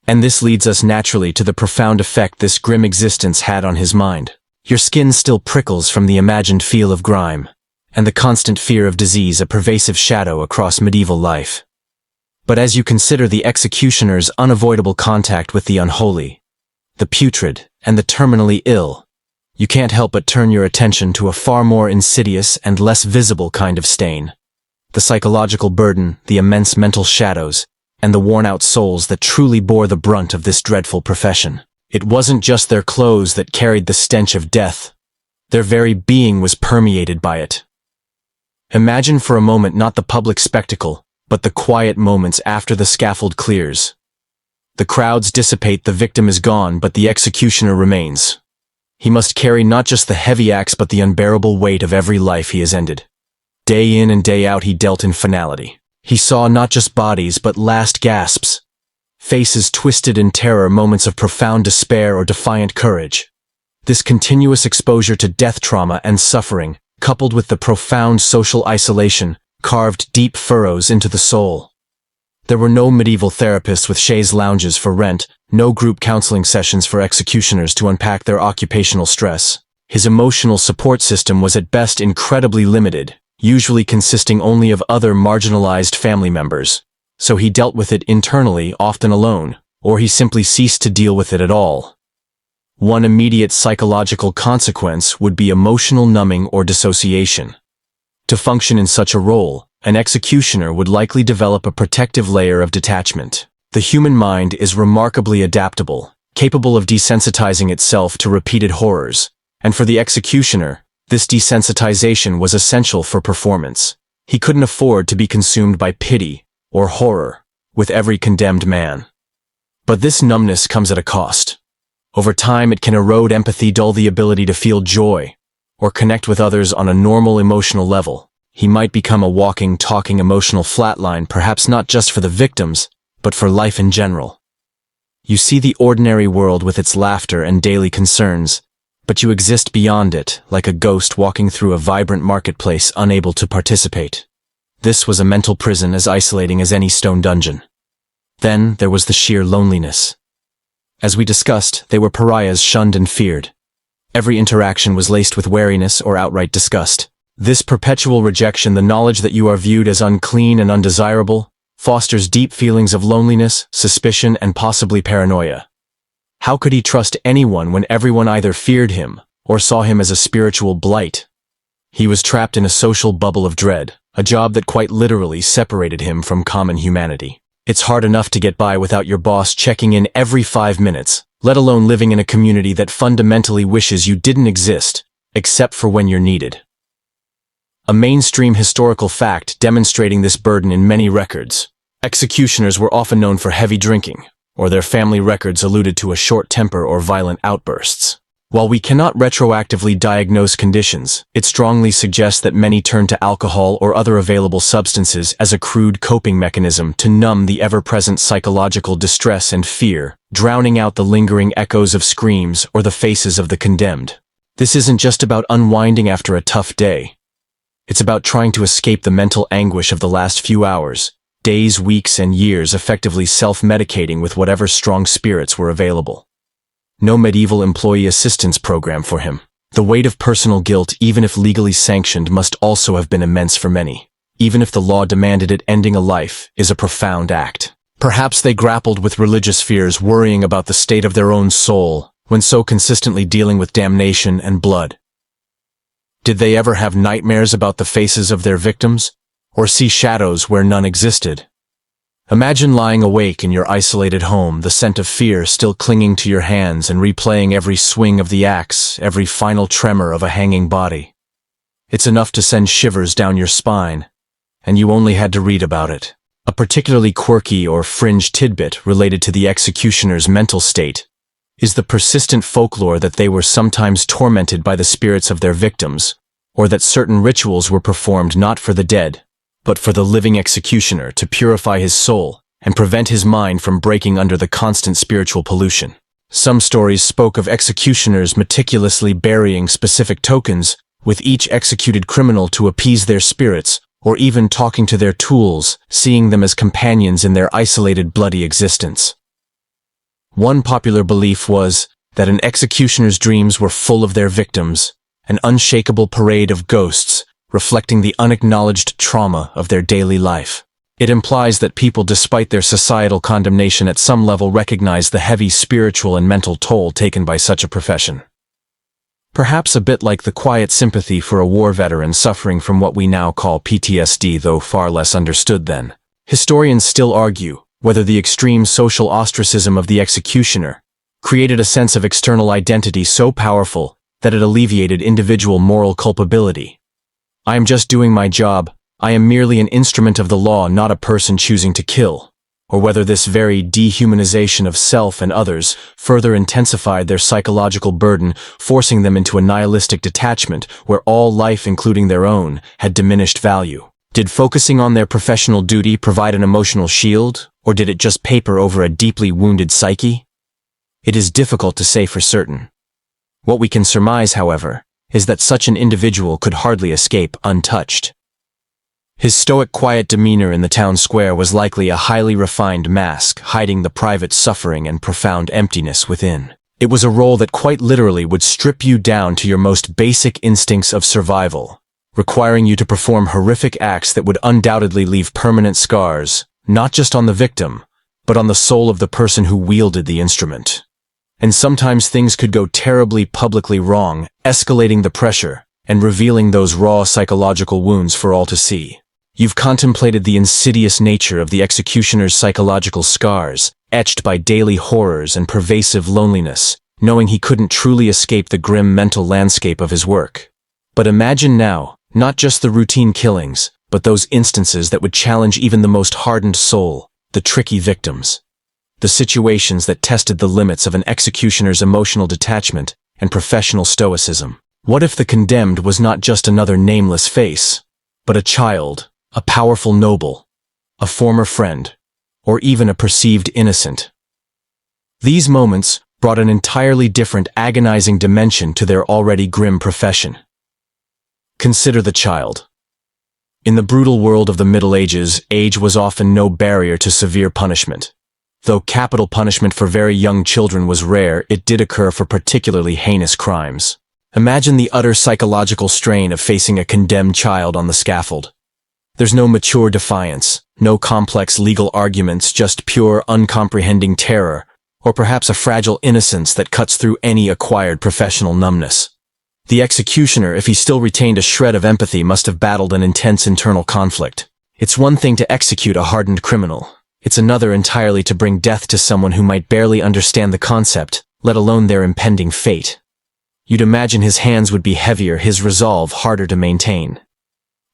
And this leads us naturally to the profound effect this grim existence had on his mind. Your skin still prickles from the imagined feel of grime, and the constant fear of disease a pervasive shadow across medieval life. But as you consider the executioner's unavoidable contact with the unholy, the putrid, and the terminally ill, you can't help but turn your attention to a far more insidious and less visible kind of stain. The psychological burden, the immense mental shadows, and the worn-out souls that truly bore the brunt of this dreadful profession. It wasn't just their clothes that carried the stench of death. Their very being was permeated by it. Imagine for a moment not the public spectacle, but the quiet moments after the scaffold clears. The crowds dissipate, the victim is gone, but the executioner remains. He must carry not just the heavy axe but the unbearable weight of every life he has ended. Day in and day out he dealt in finality. He saw not just bodies but last gasps, faces twisted in terror, moments of profound despair or defiant courage. This continuous exposure to death trauma and suffering, coupled with the profound social isolation, carved deep furrows into the soul. There were no medieval therapists with chaise lounges for rent, no group counseling sessions for executioners to unpack their occupational stress. His emotional support system was at best incredibly limited, usually consisting only of other marginalized family members, so he dealt with it internally, often alone, or he simply ceased to deal with it at all. One immediate psychological consequence would be emotional numbing or dissociation. To function in such a role, an executioner would likely develop a protective layer of detachment. The human mind is remarkably adaptable, capable of desensitizing itself to repeated horrors, and for the executioner, this desensitization was essential for performance. He couldn't afford to be consumed by pity or horror with every condemned man. But this numbness comes at a cost. Over time, it can erode empathy, dull the ability to feel joy, or connect with others on a normal emotional level. He might become a walking, talking emotional flatline, perhaps not just for the victims, but for life in general. You see the ordinary world with its laughter and daily concerns, but you exist beyond it, like a ghost walking through a vibrant marketplace, unable to participate. This was a mental prison as isolating as any stone dungeon. Then there was the sheer loneliness. As we discussed, they were pariahs, shunned and feared. Every interaction was laced with wariness or outright disgust. This perpetual rejection, the knowledge that you are viewed as unclean and undesirable, fosters deep feelings of loneliness, suspicion, and possibly paranoia. How could he trust anyone when everyone either feared him or saw him as a spiritual blight? He was trapped in a social bubble of dread, a job that quite literally separated him from common humanity. It's hard enough to get by without your boss checking in every 5 minutes, let alone living in a community that fundamentally wishes you didn't exist, except for when you're needed. A mainstream historical fact demonstrating this burden in many records. Executioners were often known for heavy drinking, or their family records alluded to a short temper or violent outbursts. While we cannot retroactively diagnose conditions, it strongly suggests that many turned to alcohol or other available substances as a crude coping mechanism to numb the ever-present psychological distress and fear, drowning out the lingering echoes of screams or the faces of the condemned. This isn't just about unwinding after a tough day. It's about trying to escape the mental anguish of the last few hours, days, weeks, and years, effectively self-medicating with whatever strong spirits were available. No medieval employee assistance program for him. The weight of personal guilt, even if legally sanctioned, must also have been immense for many. Even if the law demanded it, ending a life is a profound act. Perhaps they grappled with religious fears, worrying about the state of their own soul, when so consistently dealing with damnation and blood. Did they ever have nightmares about the faces of their victims, or see shadows where none existed? Imagine lying awake in your isolated home, the scent of fear still clinging to your hands and replaying every swing of the axe, every final tremor of a hanging body. It's enough to send shivers down your spine, and you only had to read about it. A particularly quirky or fringe tidbit related to the executioner's mental state is the persistent folklore that they were sometimes tormented by the spirits of their victims, or that certain rituals were performed not for the dead, but for the living executioner to purify his soul and prevent his mind from breaking under the constant spiritual pollution. Some stories spoke of executioners meticulously burying specific tokens with each executed criminal to appease their spirits, or even talking to their tools, seeing them as companions in their isolated bloody existence. One popular belief was that an executioner's dreams were full of their victims, an unshakable parade of ghosts reflecting the unacknowledged trauma of their daily life. It implies that people, despite their societal condemnation, at some level recognize the heavy spiritual and mental toll taken by such a profession. Perhaps a bit like the quiet sympathy for a war veteran suffering from what we now call PTSD, though far less understood then. Historians still argue whether the extreme social ostracism of the executioner created a sense of external identity so powerful that it alleviated individual moral culpability. I am just doing my job. I am merely an instrument of the law, not a person choosing to kill. Or whether this very dehumanization of self and others further intensified their psychological burden, forcing them into a nihilistic detachment where all life, including their own, had diminished value. Did focusing on their professional duty provide an emotional shield, or did it just paper over a deeply wounded psyche? It is difficult to say for certain. What we can surmise, however, is that such an individual could hardly escape untouched. His stoic, quiet demeanor in the town square was likely a highly refined mask, hiding the private suffering and profound emptiness within. It was a role that quite literally would strip you down to your most basic instincts of survival, requiring you to perform horrific acts that would undoubtedly leave permanent scars, not just on the victim, but on the soul of the person who wielded the instrument. And sometimes things could go terribly publicly wrong, escalating the pressure and revealing those raw psychological wounds for all to see. You've contemplated the insidious nature of the executioner's psychological scars, etched by daily horrors and pervasive loneliness, knowing he couldn't truly escape the grim mental landscape of his work. But imagine now, not just the routine killings, but those instances that would challenge even the most hardened soul, the tricky victims. The situations that tested the limits of an executioner's emotional detachment and professional stoicism. What if the condemned was not just another nameless face, but a child, a powerful noble, a former friend, or even a perceived innocent? These moments brought an entirely different, agonizing dimension to their already grim profession. Consider the child. In the brutal world of the Middle Ages, age was often no barrier to severe punishment. Though capital punishment for very young children was rare, it did occur for particularly heinous crimes. Imagine the utter psychological strain of facing a condemned child on the scaffold. There's no mature defiance, no complex legal arguments, just pure, uncomprehending terror, or perhaps a fragile innocence that cuts through any acquired professional numbness. The executioner, if he still retained a shred of empathy, must have battled an intense internal conflict. It's one thing to execute a hardened criminal. It's another entirely to bring death to someone who might barely understand the concept, let alone their impending fate. You'd imagine his hands would be heavier, his resolve harder to maintain.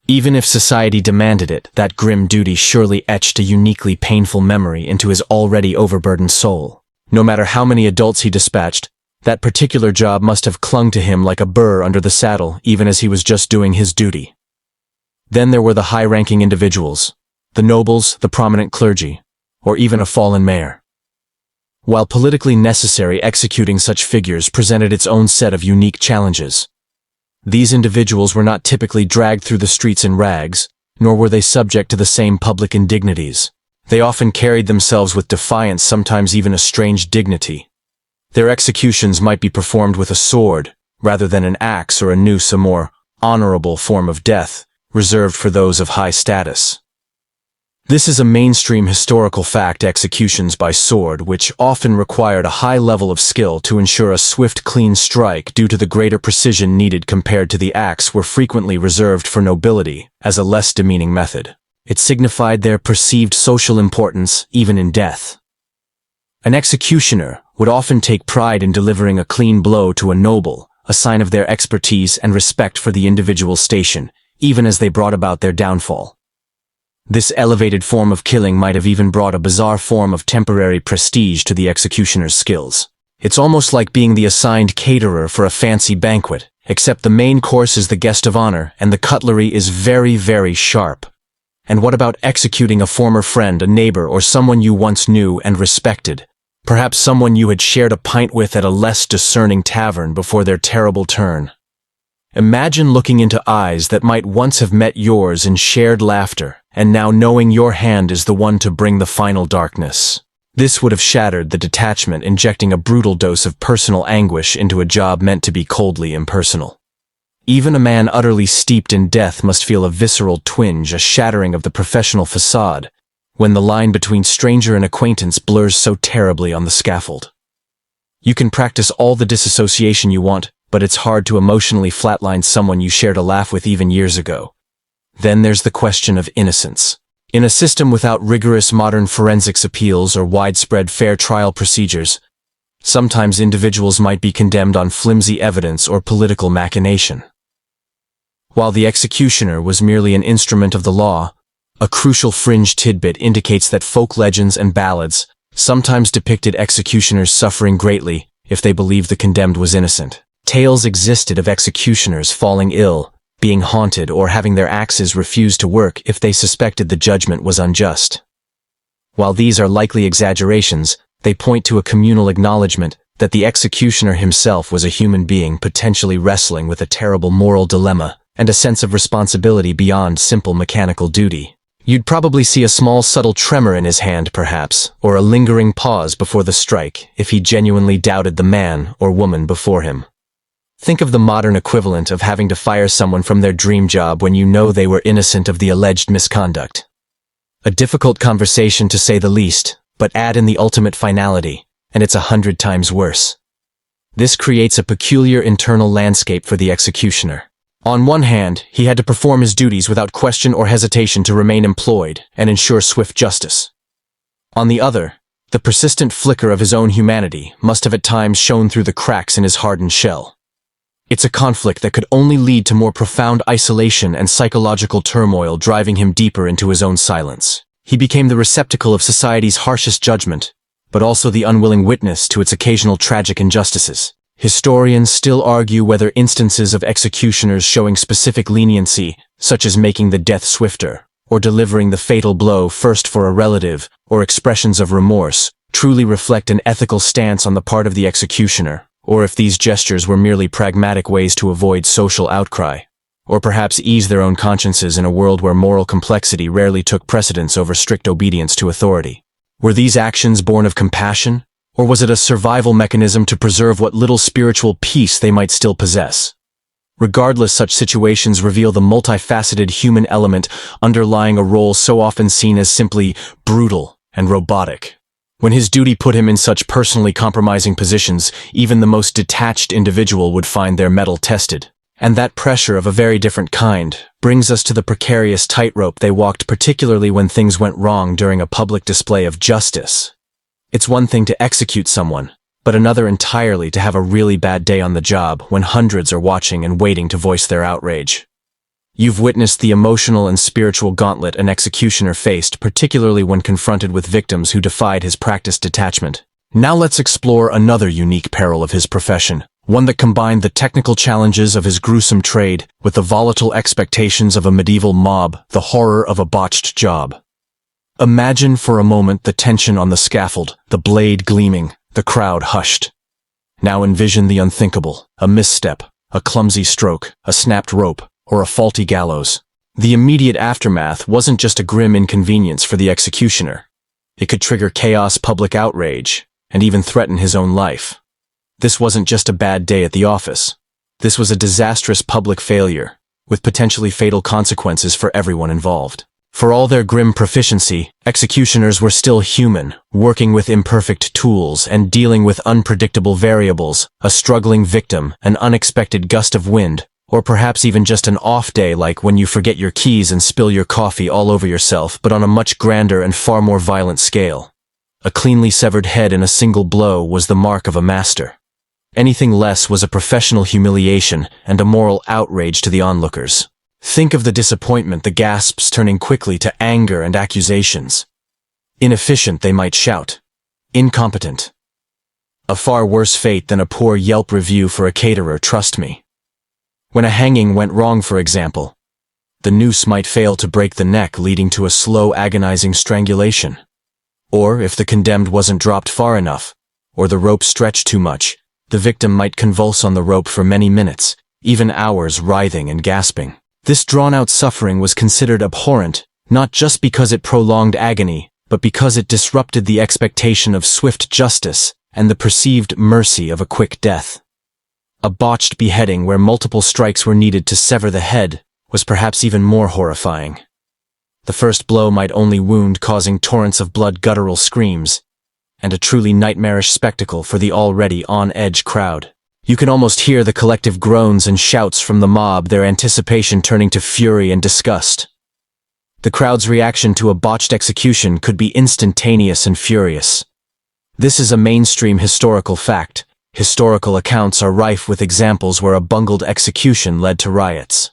Even if society demanded it, that grim duty surely etched a uniquely painful memory into his already overburdened soul. No matter how many adults he dispatched, that particular job must have clung to him like a burr under the saddle, even as he was just doing his duty. Then there were the high-ranking individuals, the nobles, the prominent clergy, or even a fallen mayor. While politically necessary, executing such figures presented its own set of unique challenges. These individuals were not typically dragged through the streets in rags, nor were they subject to the same public indignities. They often carried themselves with defiance, sometimes even a strange dignity. Their executions might be performed with a sword, rather than an axe or a noose, a more honorable form of death, reserved for those of high status. This is a mainstream historical fact. Executions by sword, which often required a high level of skill to ensure a swift, clean strike due to the greater precision needed compared to the axe, were frequently reserved for nobility as a less demeaning method. It signified their perceived social importance, even in death. An executioner would often take pride in delivering a clean blow to a noble, a sign of their expertise and respect for the individual's station, even as they brought about their downfall. This elevated form of killing might have even brought a bizarre form of temporary prestige to the executioner's skills. It's almost like being the assigned caterer for a fancy banquet, except the main course is the guest of honor and the cutlery is very, very sharp. And what about executing a former friend, a neighbor, or someone you once knew and respected? Perhaps someone you had shared a pint with at a less discerning tavern before their terrible turn. Imagine looking into eyes that might once have met yours in shared laughter, and now knowing your hand is the one to bring the final darkness. This would have shattered the detachment, injecting a brutal dose of personal anguish into a job meant to be coldly impersonal. Even a man utterly steeped in death must feel a visceral twinge, a shattering of the professional facade, when the line between stranger and acquaintance blurs so terribly on the scaffold. You can practice all the disassociation you want, but it's hard to emotionally flatline someone you shared a laugh with even years ago. Then there's the question of innocence. In a system without rigorous modern forensics appeals or widespread fair trial procedures, sometimes individuals might be condemned on flimsy evidence or political machination. While the executioner was merely an instrument of the law, a crucial fringe tidbit indicates that folk legends and ballads sometimes depicted executioners suffering greatly if they believed the condemned was innocent. Tales existed of executioners falling ill, being haunted, or having their axes refuse to work if they suspected the judgment was unjust. While these are likely exaggerations, they point to a communal acknowledgement that the executioner himself was a human being potentially wrestling with a terrible moral dilemma and a sense of responsibility beyond simple mechanical duty. You'd probably see a small subtle tremor in his hand, perhaps, or a lingering pause before the strike if he genuinely doubted the man or woman before him. Think of the modern equivalent of having to fire someone from their dream job when you know they were innocent of the alleged misconduct. A difficult conversation to say the least, but add in the ultimate finality, and it's 100 times worse. This creates a peculiar internal landscape for the executioner. On one hand, he had to perform his duties without question or hesitation to remain employed and ensure swift justice. On the other, the persistent flicker of his own humanity must have at times shone through the cracks in his hardened shell. It's a conflict that could only lead to more profound isolation and psychological turmoil, driving him deeper into his own silence. He became the receptacle of society's harshest judgment, but also the unwilling witness to its occasional tragic injustices. Historians still argue whether instances of executioners showing specific leniency, such as making the death swifter, or delivering the fatal blow first for a relative, or expressions of remorse, truly reflect an ethical stance on the part of the executioner, or if these gestures were merely pragmatic ways to avoid social outcry, or perhaps ease their own consciences in a world where moral complexity rarely took precedence over strict obedience to authority. Were these actions born of compassion, or was it a survival mechanism to preserve what little spiritual peace they might still possess? Regardless, such situations reveal the multifaceted human element underlying a role so often seen as simply brutal and robotic. When his duty put him in such personally compromising positions, even the most detached individual would find their mettle tested. And that pressure of a very different kind brings us to the precarious tightrope they walked, particularly when things went wrong during a public display of justice. It's one thing to execute someone, but another entirely to have a really bad day on the job when hundreds are watching and waiting to voice their outrage. You've witnessed the emotional and spiritual gauntlet an executioner faced, particularly when confronted with victims who defied his practiced detachment. Now let's explore another unique peril of his profession, one that combined the technical challenges of his gruesome trade with the volatile expectations of a medieval mob, the horror of a botched job. Imagine for a moment the tension on the scaffold, the blade gleaming, the crowd hushed. Now envision the unthinkable, a misstep, a clumsy stroke, a snapped rope, or a faulty gallows. The immediate aftermath wasn't just a grim inconvenience for the executioner. It could trigger chaos, public outrage, and even threaten his own life. This wasn't just a bad day at the office. This was a disastrous public failure, with potentially fatal consequences for everyone involved. For all their grim proficiency, executioners were still human, working with imperfect tools and dealing with unpredictable variables, a struggling victim, an unexpected gust of wind, or perhaps even just an off day, like when you forget your keys and spill your coffee all over yourself, but on a much grander and far more violent scale. A cleanly severed head in a single blow was the mark of a master. Anything less was a professional humiliation and a moral outrage to the onlookers. Think of the disappointment, the gasps turning quickly to anger and accusations. Inefficient, they might shout. Incompetent. A far worse fate than a poor Yelp review for a caterer, trust me. When a hanging went wrong, for example, the noose might fail to break the neck, leading to a slow, agonizing strangulation. Or, if the condemned wasn't dropped far enough, or the rope stretched too much, the victim might convulse on the rope for many minutes, even hours, writhing and gasping. This drawn-out suffering was considered abhorrent, not just because it prolonged agony, but because it disrupted the expectation of swift justice and the perceived mercy of a quick death. A botched beheading where multiple strikes were needed to sever the head was perhaps even more horrifying. The first blow might only wound, causing torrents of blood, guttural screams, and a truly nightmarish spectacle for the already on-edge crowd. You can almost hear the collective groans and shouts from the mob, their anticipation turning to fury and disgust. The crowd's reaction to a botched execution could be instantaneous and furious. This is a mainstream historical fact. Historical accounts are rife with examples where a bungled execution led to riots.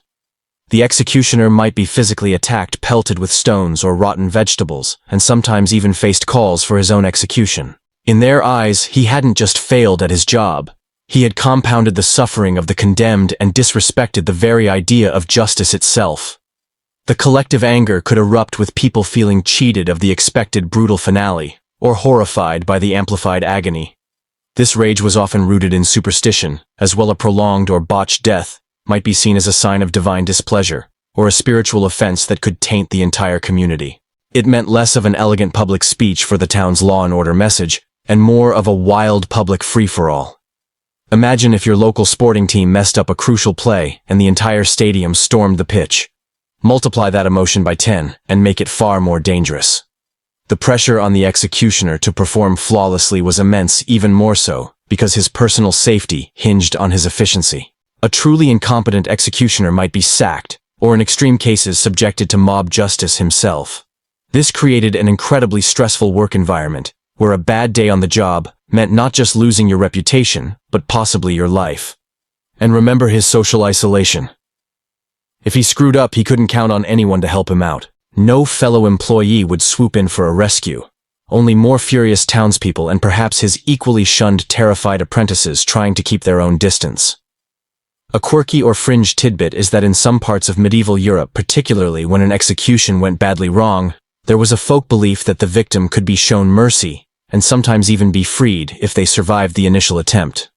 The executioner might be physically attacked, pelted with stones or rotten vegetables, and sometimes even faced calls for his own execution. In their eyes, he hadn't just failed at his job. He had compounded the suffering of the condemned and disrespected the very idea of justice itself. The collective anger could erupt, with people feeling cheated of the expected brutal finale, or horrified by the amplified agony. This rage was often rooted in superstition, as well. A prolonged or botched death might be seen as a sign of divine displeasure, or a spiritual offense that could taint the entire community. It meant less of an elegant public speech for the town's law and order message, and more of a wild public free-for-all. Imagine if your local sporting team messed up a crucial play and the entire stadium stormed the pitch. Multiply that emotion by 10 and make it far more dangerous. The pressure on the executioner to perform flawlessly was immense, even more so because his personal safety hinged on his efficiency. A truly incompetent executioner might be sacked, or in extreme cases subjected to mob justice himself. This created an incredibly stressful work environment, where a bad day on the job meant not just losing your reputation, but possibly your life. And remember his social isolation. If he screwed up, he couldn't count on anyone to help him out. No fellow employee would swoop in for a rescue. Only more furious townspeople and perhaps his equally shunned, terrified apprentices trying to keep their own distance. A quirky or fringe tidbit is that in some parts of medieval Europe, particularly when an execution went badly wrong, there was a folk belief that the victim could be shown mercy, and sometimes even be freed if they survived the initial attempt.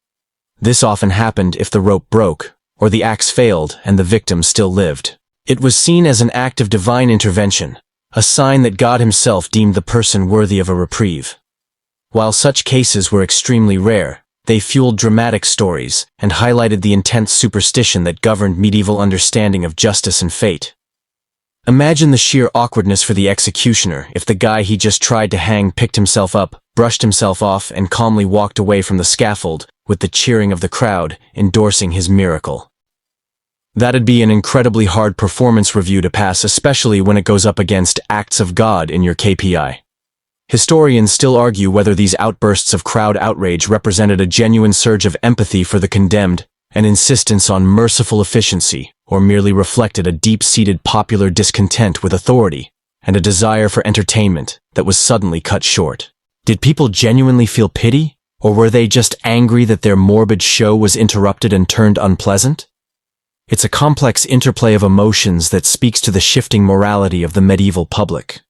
This often happened if the rope broke, or the axe failed and the victim still lived. It was seen as an act of divine intervention, a sign that God himself deemed the person worthy of a reprieve. While such cases were extremely rare, they fueled dramatic stories and highlighted the intense superstition that governed medieval understanding of justice and fate. Imagine the sheer awkwardness for the executioner if the guy he just tried to hang picked himself up, brushed himself off, and calmly walked away from the scaffold, with the cheering of the crowd endorsing his miracle. That'd be an incredibly hard performance review to pass, especially when it goes up against acts of God in your KPI. Historians still argue whether these outbursts of crowd outrage represented a genuine surge of empathy for the condemned, an insistence on merciful efficiency, or merely reflected a deep-seated popular discontent with authority and a desire for entertainment that was suddenly cut short. Did people genuinely feel pity, or were they just angry that their morbid show was interrupted and turned unpleasant? It's a complex interplay of emotions that speaks to the shifting morality of the medieval public.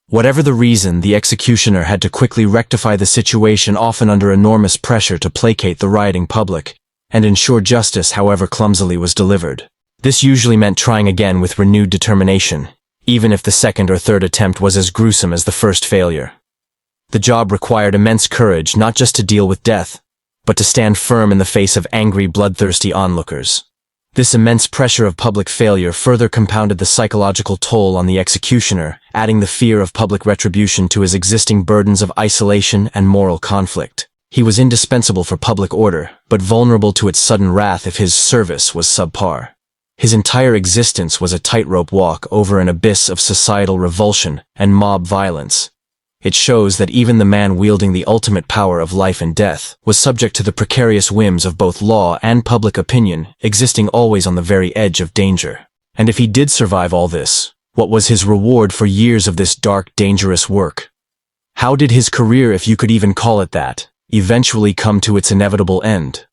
Whatever the reason, the executioner had to quickly rectify the situation, often under enormous pressure to placate the rioting public and ensure justice, however clumsily, was delivered. This usually meant trying again with renewed determination, even if the second or third attempt was as gruesome as the first failure. The job required immense courage, not just to deal with death, but to stand firm in the face of angry, bloodthirsty onlookers. This immense pressure of public failure further compounded the psychological toll on the executioner, adding the fear of public retribution to his existing burdens of isolation and moral conflict. He was indispensable for public order, but vulnerable to its sudden wrath if his service was subpar. His entire existence was a tightrope walk over an abyss of societal revulsion and mob violence. It shows that even the man wielding the ultimate power of life and death was subject to the precarious whims of both law and public opinion, existing always on the very edge of danger. And if he did survive all this, what was his reward for years of this dark, dangerous work? How did his career, if you could even call it that, eventually come to its inevitable end?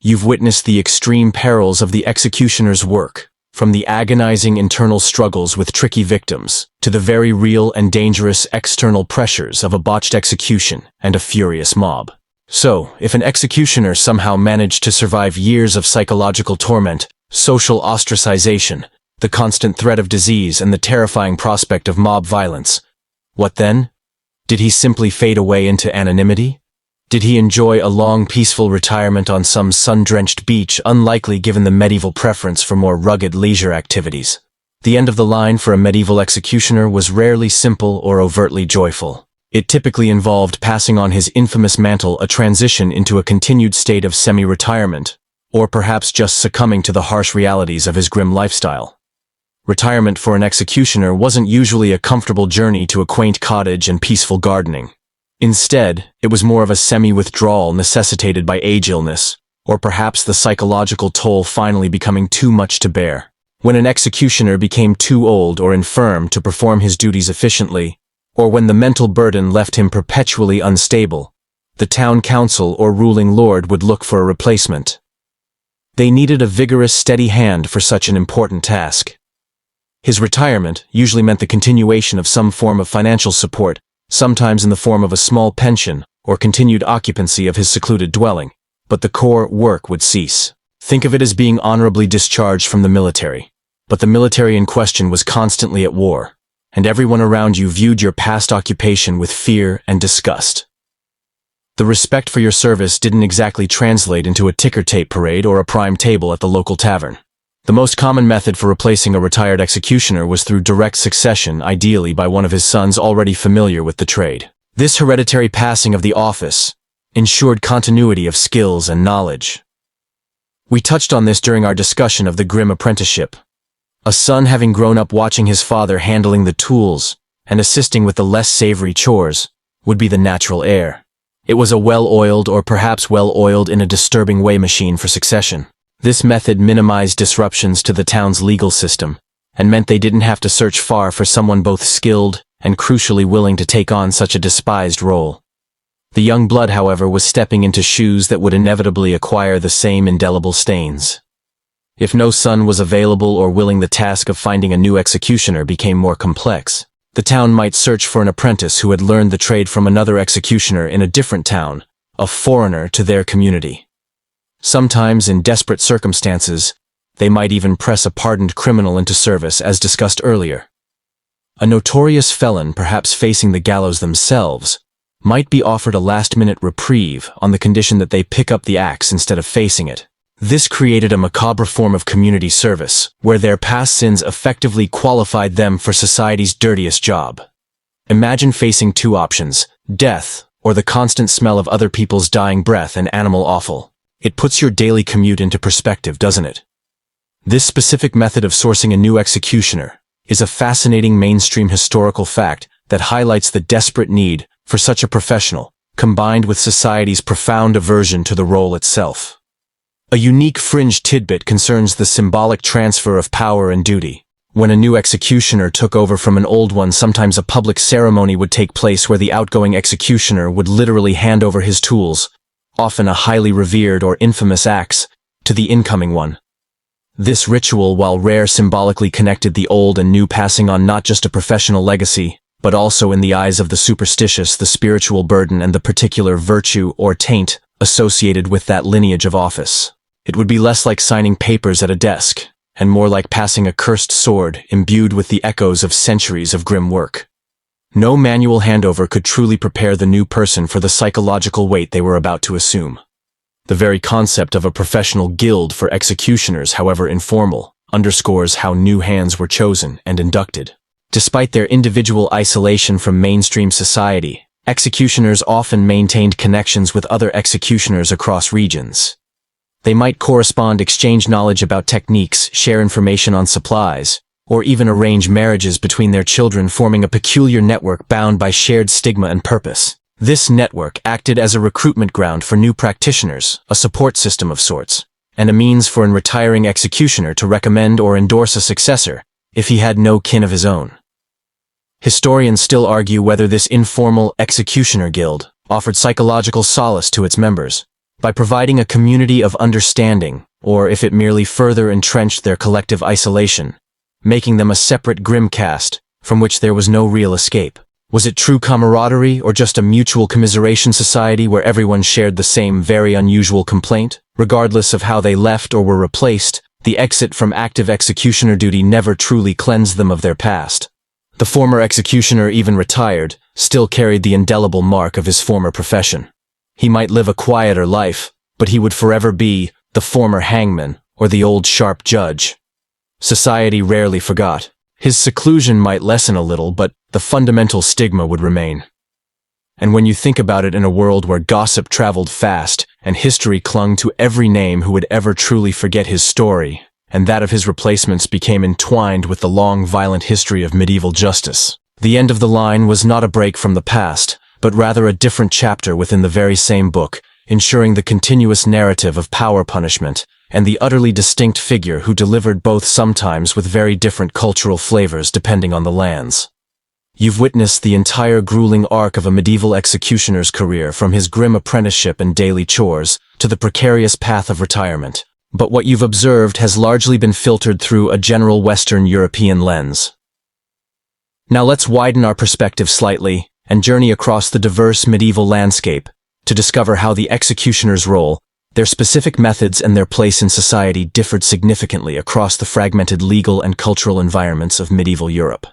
You've witnessed the extreme perils of the executioner's work, from the agonizing internal struggles with tricky victims, to the very real and dangerous external pressures of a botched execution and a furious mob. So, if an executioner somehow managed to survive years of psychological torment, social ostracization, the constant threat of disease, and the terrifying prospect of mob violence, what then? Did he simply fade away into anonymity? Did he enjoy a long, peaceful retirement on some sun-drenched beach, unlikely given the medieval preference for more rugged leisure activities? The end of the line for a medieval executioner was rarely simple or overtly joyful. It typically involved passing on his infamous mantle, a transition into a continued state of semi-retirement, or perhaps just succumbing to the harsh realities of his grim lifestyle. Retirement for an executioner wasn't usually a comfortable journey to a quaint cottage and peaceful gardening. Instead, it was more of a semi-withdrawal necessitated by age illness, or perhaps the psychological toll finally becoming too much to bear. When an executioner became too old or infirm to perform his duties efficiently, or when the mental burden left him perpetually unstable, the town council or ruling lord would look for a replacement. They needed a vigorous, steady hand for such an important task. His retirement usually meant the continuation of some form of financial support, sometimes in the form of a small pension or continued occupancy of his secluded dwelling, but the core work would cease. Think of it as being honorably discharged from the military. But the military in question was constantly at war, and everyone around you viewed your past occupation with fear and disgust. The respect for your service didn't exactly translate into a ticker tape parade or a prime table at the local tavern. The most common method for replacing a retired executioner was through direct succession, ideally by one of his sons already familiar with the trade. This hereditary passing of the office ensured continuity of skills and knowledge. We touched on this during our discussion of the grim apprenticeship. A son having grown up watching his father handling the tools and assisting with the less savory chores would be the natural heir. It was a well-oiled or perhaps well-oiled in a disturbing way machine for succession. This method minimized disruptions to the town's legal system and meant they didn't have to search far for someone both skilled and crucially willing to take on such a despised role. The young blood, however, was stepping into shoes that would inevitably acquire the same indelible stains. If no son was available or willing, the task of finding a new executioner became more complex. The town might search for an apprentice who had learned the trade from another executioner in a different town, a foreigner to their community. Sometimes, in desperate circumstances, they might even press a pardoned criminal into service, as discussed earlier. A notorious felon, perhaps facing the gallows themselves, might be offered a last-minute reprieve on the condition that they pick up the axe instead of facing it. This created a macabre form of community service, where their past sins effectively qualified them for society's dirtiest job. Imagine facing two options: death, or the constant smell of other people's dying breath and animal offal. It puts your daily commute into perspective, doesn't it? This specific method of sourcing a new executioner is a fascinating mainstream historical fact that highlights the desperate need for such a professional, combined with society's profound aversion to the role itself. A unique fringe tidbit concerns the symbolic transfer of power and duty. When a new executioner took over from an old one, sometimes a public ceremony would take place where the outgoing executioner would literally hand over his tools, often a highly revered or infamous axe, to the incoming one. This ritual, while rare, symbolically connected the old and new, passing on not just a professional legacy, but also, in the eyes of the superstitious, the spiritual burden and the particular virtue or taint associated with that lineage of office. It would be less like signing papers at a desk, and more like passing a cursed sword imbued with the echoes of centuries of grim work. No manual handover could truly prepare the new person for the psychological weight they were about to assume. The very concept of a professional guild for executioners, however informal, underscores how new hands were chosen and inducted. Despite their individual isolation from mainstream society, executioners often maintained connections with other executioners across regions. They might correspond, exchange knowledge about techniques, share information on supplies, or even arrange marriages between their children, forming a peculiar network bound by shared stigma and purpose. This network acted as a recruitment ground for new practitioners, a support system of sorts. and a means for an retiring executioner to recommend or endorse a successor if he had no kin of his own. Historians still argue whether this informal executioner guild offered psychological solace to its members by providing a community of understanding, or if it merely further entrenched their collective isolation, making them a separate grim caste from which there was no real escape. Was it true camaraderie or just a mutual commiseration society where everyone shared the same very unusual complaint? Regardless of how they left or were replaced, the exit from active executioner duty never truly cleansed them of their past. The former executioner, even retired, still carried the indelible mark of his former profession. He might live a quieter life, but he would forever be the former hangman or the old sharp judge. Society rarely forgot. His seclusion might lessen a little, but the fundamental stigma would remain. And when you think about it, in a world where gossip traveled fast and history clung to every name who would ever truly forget his story, and that of his replacements became entwined with the long, violent history of medieval justice, the end of the line was not a break from the past, but rather a different chapter within the very same book, ensuring the continuous narrative of power punishment and the utterly distinct figure who delivered both, sometimes with very different cultural flavors depending on the lands. You've witnessed the entire grueling arc of a medieval executioner's career, from his grim apprenticeship and daily chores to the precarious path of retirement. But what you've observed has largely been filtered through a general Western European lens. Now let's widen our perspective slightly and journey across the diverse medieval landscape to discover how the executioner's role, their specific methods, and their place in society differed significantly across the fragmented legal and cultural environments of medieval Europe.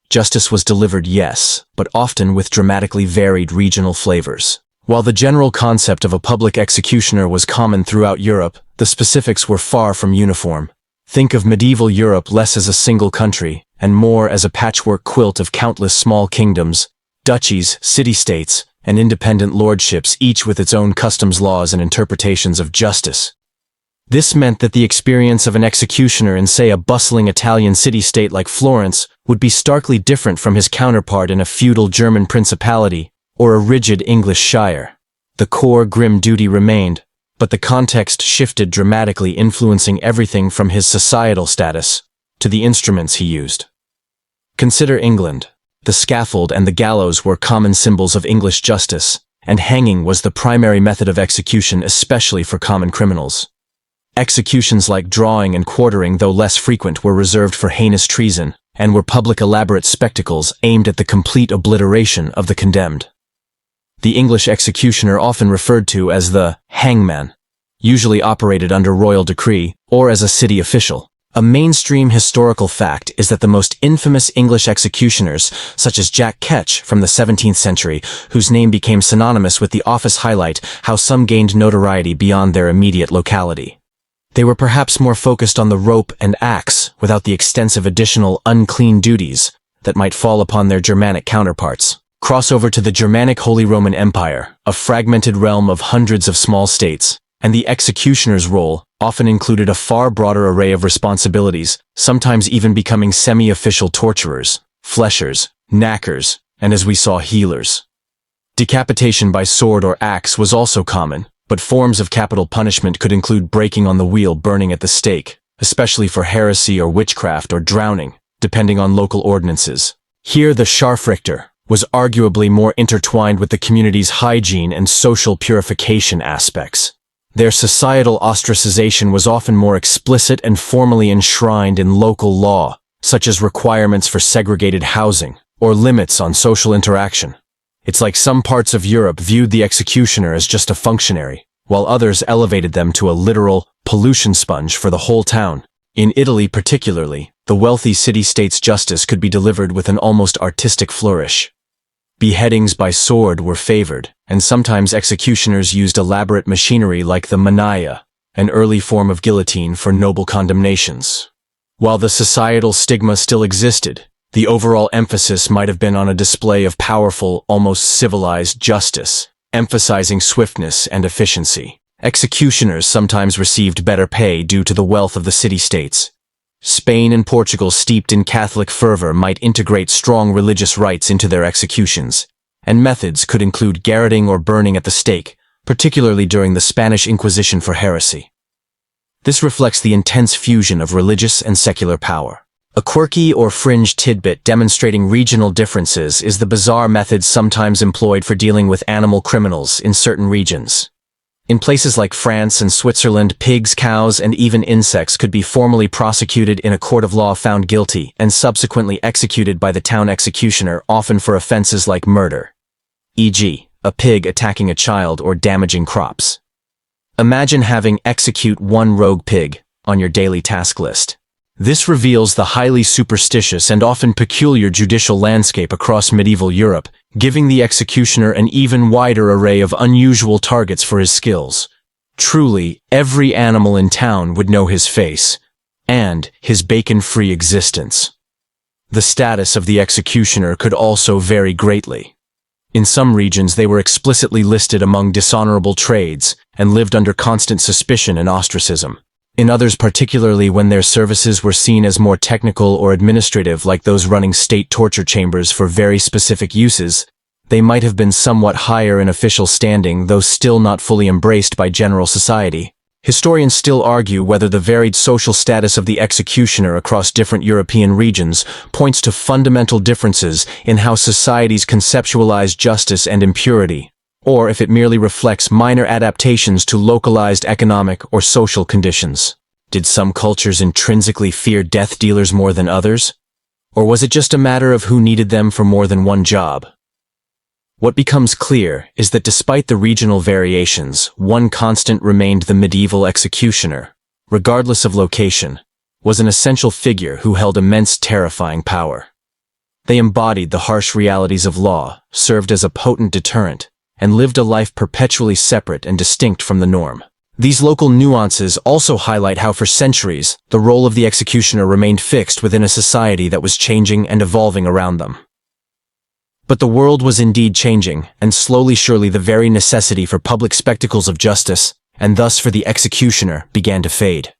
Justice was delivered, yes, but often with dramatically varied regional flavors. While the general concept of a public executioner was common throughout Europe, the specifics were far from uniform. Think of medieval Europe less as a single country, and more as a patchwork quilt of countless small kingdoms, duchies, city-states, and independent lordships, each with its own customs, laws, and interpretations of justice. This meant that the experience of an executioner in, say, a bustling Italian city-state like Florence would be starkly different from his counterpart in a feudal German principality or a rigid English shire. The core grim duty remained, but the context shifted dramatically, influencing everything from his societal status to the instruments he used. Consider England. The scaffold and the gallows were common symbols of English justice, and hanging was the primary method of execution, especially for common criminals. Executions like drawing and quartering, though less frequent, were reserved for heinous treason, and were public elaborate spectacles aimed at the complete obliteration of the condemned. The English executioner, often referred to as the hangman, usually operated under royal decree or as a city official. A mainstream historical fact is that the most infamous English executioners, such as Jack Ketch from the 17th century, whose name became synonymous with the office, highlight how some gained notoriety beyond their immediate locality. They were perhaps more focused on the rope and axe, without the extensive additional unclean duties that might fall upon their Germanic counterparts. Cross over to the Germanic Holy Roman Empire, a fragmented realm of hundreds of small states, and the executioner's role often included a far broader array of responsibilities, sometimes even becoming semi-official torturers, fleshers, knackers, and, as we saw, healers. Decapitation by sword or axe was also common, but forms of capital punishment could include breaking on the wheel, burning at the stake, especially for heresy or witchcraft, or drowning, depending on local ordinances. Here the Scharfrichter was arguably more intertwined with the community's hygiene and social purification aspects. Their societal ostracization was often more explicit and formally enshrined in local law, such as requirements for segregated housing or limits on social interaction. It's like some parts of Europe viewed the executioner as just a functionary, while others elevated them to a literal pollution sponge for the whole town. In Italy particularly, the wealthy city-state's justice could be delivered with an almost artistic flourish. Beheadings by sword were favored, and sometimes executioners used elaborate machinery like the mannaia, an early form of guillotine, for noble condemnations. While the societal stigma still existed, the overall emphasis might have been on a display of powerful, almost civilized justice, emphasizing swiftness and efficiency. Executioners sometimes received better pay due to the wealth of the city-states. Spain and Portugal, steeped in Catholic fervor, might integrate strong religious rites into their executions, and methods could include garroting or burning at the stake, particularly during the Spanish Inquisition for heresy. This reflects the intense fusion of religious and secular power. A quirky or fringe tidbit demonstrating regional differences is the bizarre methods sometimes employed for dealing with animal criminals in certain regions. In places like France and Switzerland, pigs, cows, and even insects could be formally prosecuted in a court of law, found guilty, and subsequently executed by the town executioner, often for offenses like murder, e.g., a pig attacking a child or damaging crops. Imagine having execute one rogue pig on your daily task list. This reveals the highly superstitious and often peculiar judicial landscape across medieval Europe, giving the executioner an even wider array of unusual targets for his skills. Truly, every animal in town would know his face, and his bacon-free existence. The status of the executioner could also vary greatly. In some regions they were explicitly listed among dishonorable trades and lived under constant suspicion and ostracism. In others, particularly when their services were seen as more technical or administrative, like those running state torture chambers for very specific uses, they might have been somewhat higher in official standing, though still not fully embraced by general society. Historians still argue whether the varied social status of the executioner across different European regions points to fundamental differences in how societies conceptualize justice and impurity, or if it merely reflects minor adaptations to localized economic or social conditions. Did some cultures intrinsically fear death dealers more than others? Or was it just a matter of who needed them for more than one job? What becomes clear is that despite the regional variations, one constant remained: the medieval executioner, regardless of location, was an essential figure who held immense terrifying power. They embodied the harsh realities of law, served as a potent deterrent, and lived a life perpetually separate and distinct from the norm. These local nuances also highlight how for centuries, the role of the executioner remained fixed within a society that was changing and evolving around them. But the world was indeed changing, and slowly surely the very necessity for public spectacles of justice, and thus for the executioner, began to fade.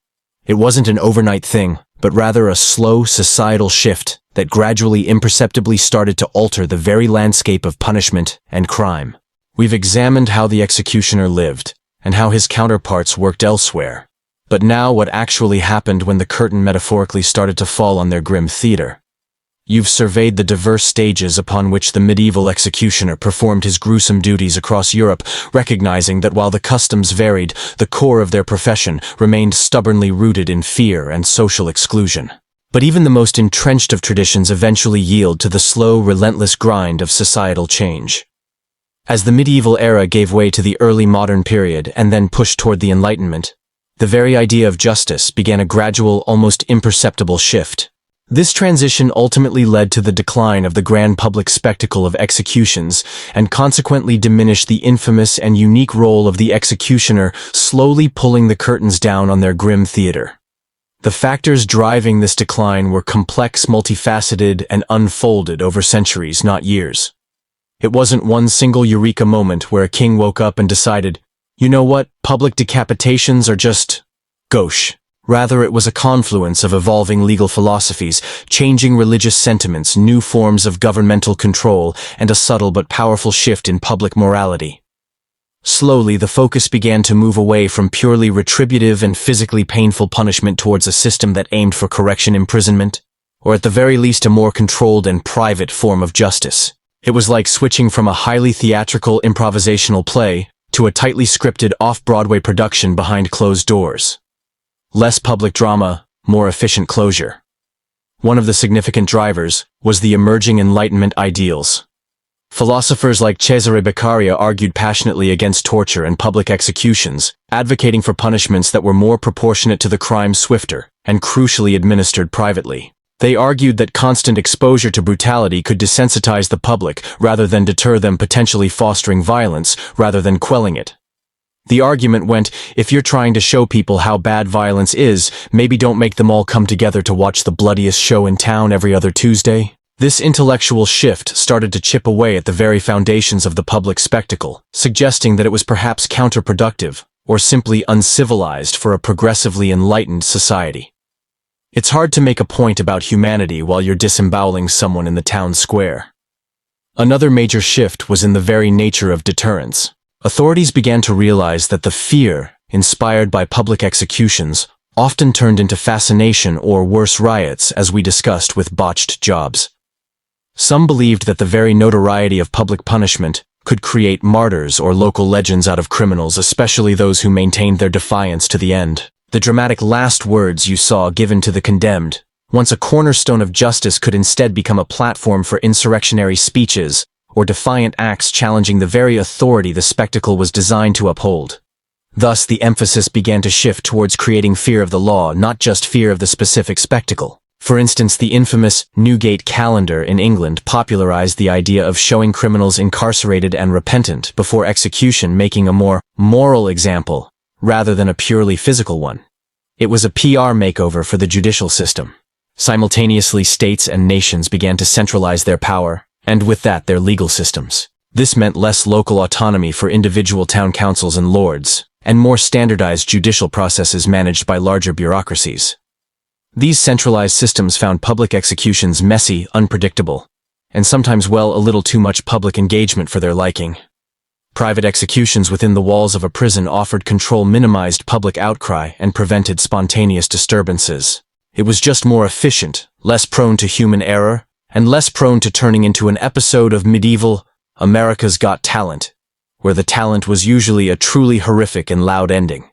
It wasn't an overnight thing, but rather a slow societal shift that gradually imperceptibly started to alter the very landscape of punishment and crime. We've examined how the executioner lived, and how his counterparts worked elsewhere. But now what actually happened when the curtain metaphorically started to fall on their grim theater? You've surveyed the diverse stages upon which the medieval executioner performed his gruesome duties across Europe, recognizing that while the customs varied, the core of their profession remained stubbornly rooted in fear and social exclusion. But even the most entrenched of traditions eventually yield to the slow, relentless grind of societal change. As the medieval era gave way to the early modern period and then pushed toward the Enlightenment, the very idea of justice began a gradual, almost imperceptible shift. This transition ultimately led to the decline of the grand public spectacle of executions and consequently diminished the infamous and unique role of the executioner, slowly pulling the curtains down on their grim theater. The factors driving this decline were complex, multifaceted, and unfolded over centuries, not years. It wasn't one single eureka moment where a king woke up and decided, you know what, public decapitations are just gauche. Rather, it was a confluence of evolving legal philosophies, changing religious sentiments, new forms of governmental control, and a subtle but powerful shift in public morality. Slowly, the focus began to move away from purely retributive and physically painful punishment towards a system that aimed for correction, imprisonment, or at the very least a more controlled and private form of justice. It was like switching from a highly theatrical, improvisational play to a tightly scripted off-Broadway production behind closed doors. Less public drama, more efficient closure. One of the significant drivers was the emerging Enlightenment ideals. Philosophers like Cesare Beccaria argued passionately against torture and public executions, advocating for punishments that were more proportionate to the crime, swifter, and crucially administered privately. They argued that constant exposure to brutality could desensitize the public rather than deter them, potentially fostering violence rather than quelling it. The argument went, if you're trying to show people how bad violence is, maybe don't make them all come together to watch the bloodiest show in town every other Tuesday. This intellectual shift started to chip away at the very foundations of the public spectacle, suggesting that it was perhaps counterproductive, or simply uncivilized for a progressively enlightened society. It's hard to make a point about humanity while you're disemboweling someone in the town square. Another major shift was in the very nature of deterrence. Authorities began to realize that the fear inspired by public executions often turned into fascination or worse riots, as we discussed with botched jobs. Some believed that the very notoriety of public punishment could create martyrs or local legends out of criminals, especially those who maintained their defiance to the end. The dramatic last words you saw given to the condemned, once a cornerstone of justice, could instead become a platform for insurrectionary speeches or defiant acts challenging the very authority the spectacle was designed to uphold. Thus, the emphasis began to shift towards creating fear of the law, not just fear of the specific spectacle. For instance, the infamous Newgate Calendar in England popularized the idea of showing criminals incarcerated and repentant before execution, making a more moral example rather than a purely physical one. It was a PR makeover for the judicial system. Simultaneously, states and nations began to centralize their power, and with that, their legal systems. This meant less local autonomy for individual town councils and lords, and more standardized judicial processes managed by larger bureaucracies. These centralized systems found public executions messy, unpredictable, and sometimes, well, a little too much public engagement for their liking. Private executions within the walls of a prison offered control, minimized public outcry, and prevented spontaneous disturbances. It was just more efficient, less prone to human error, and less prone to turning into an episode of medieval America's Got Talent, where the talent was usually a truly horrific and loud ending.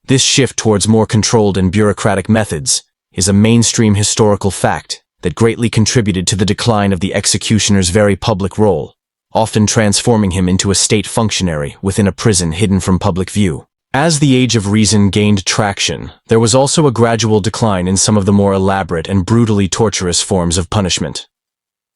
This shift towards more controlled and bureaucratic methods is a mainstream historical fact that greatly contributed to the decline of the executioner's very public role, often transforming him into a state functionary within a prison hidden from public view. As the age of reason gained traction, there was also a gradual decline in some of the more elaborate and brutally torturous forms of punishment.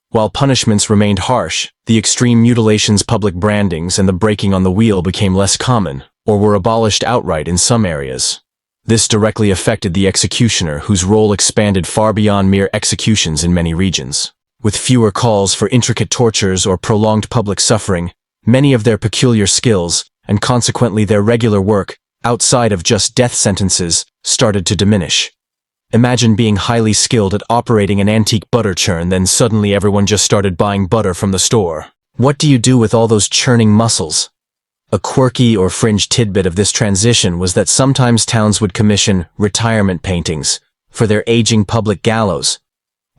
While punishments remained harsh, the extreme mutilations, public brandings, and the breaking on the wheel became less common, or were abolished outright in some areas. This directly affected the executioner, whose role expanded far beyond mere executions in many regions. With fewer calls for intricate tortures or prolonged public suffering, many of their peculiar skills, and consequently their regular work, outside of just death sentences, started to diminish. Imagine being highly skilled at operating an antique butter churn, then suddenly everyone just started buying butter from the store. What do you do with all those churning muscles? A quirky or fringe tidbit of this transition was that sometimes towns would commission retirement paintings for their aging public gallows,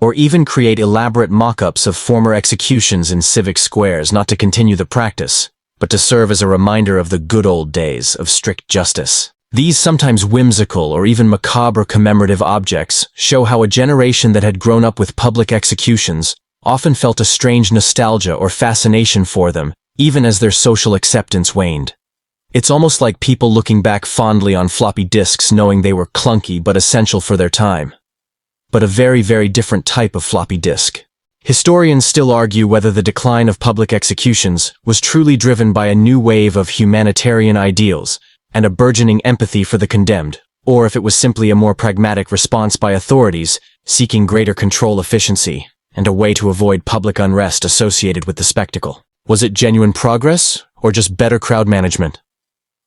or even create elaborate mock-ups of former executions in civic squares, not to continue the practice, but to serve as a reminder of the good old days of strict justice. These sometimes whimsical or even macabre commemorative objects show how a generation that had grown up with public executions often felt a strange nostalgia or fascination for them, even as their social acceptance waned. It's almost like people looking back fondly on floppy disks, knowing they were clunky but essential for their time. But a very, very different type of floppy disk. Historians still argue whether the decline of public executions was truly driven by a new wave of humanitarian ideals and a burgeoning empathy for the condemned, or if it was simply a more pragmatic response by authorities seeking greater control, efficiency, and a way to avoid public unrest associated with the spectacle. Was it genuine progress, or just better crowd management?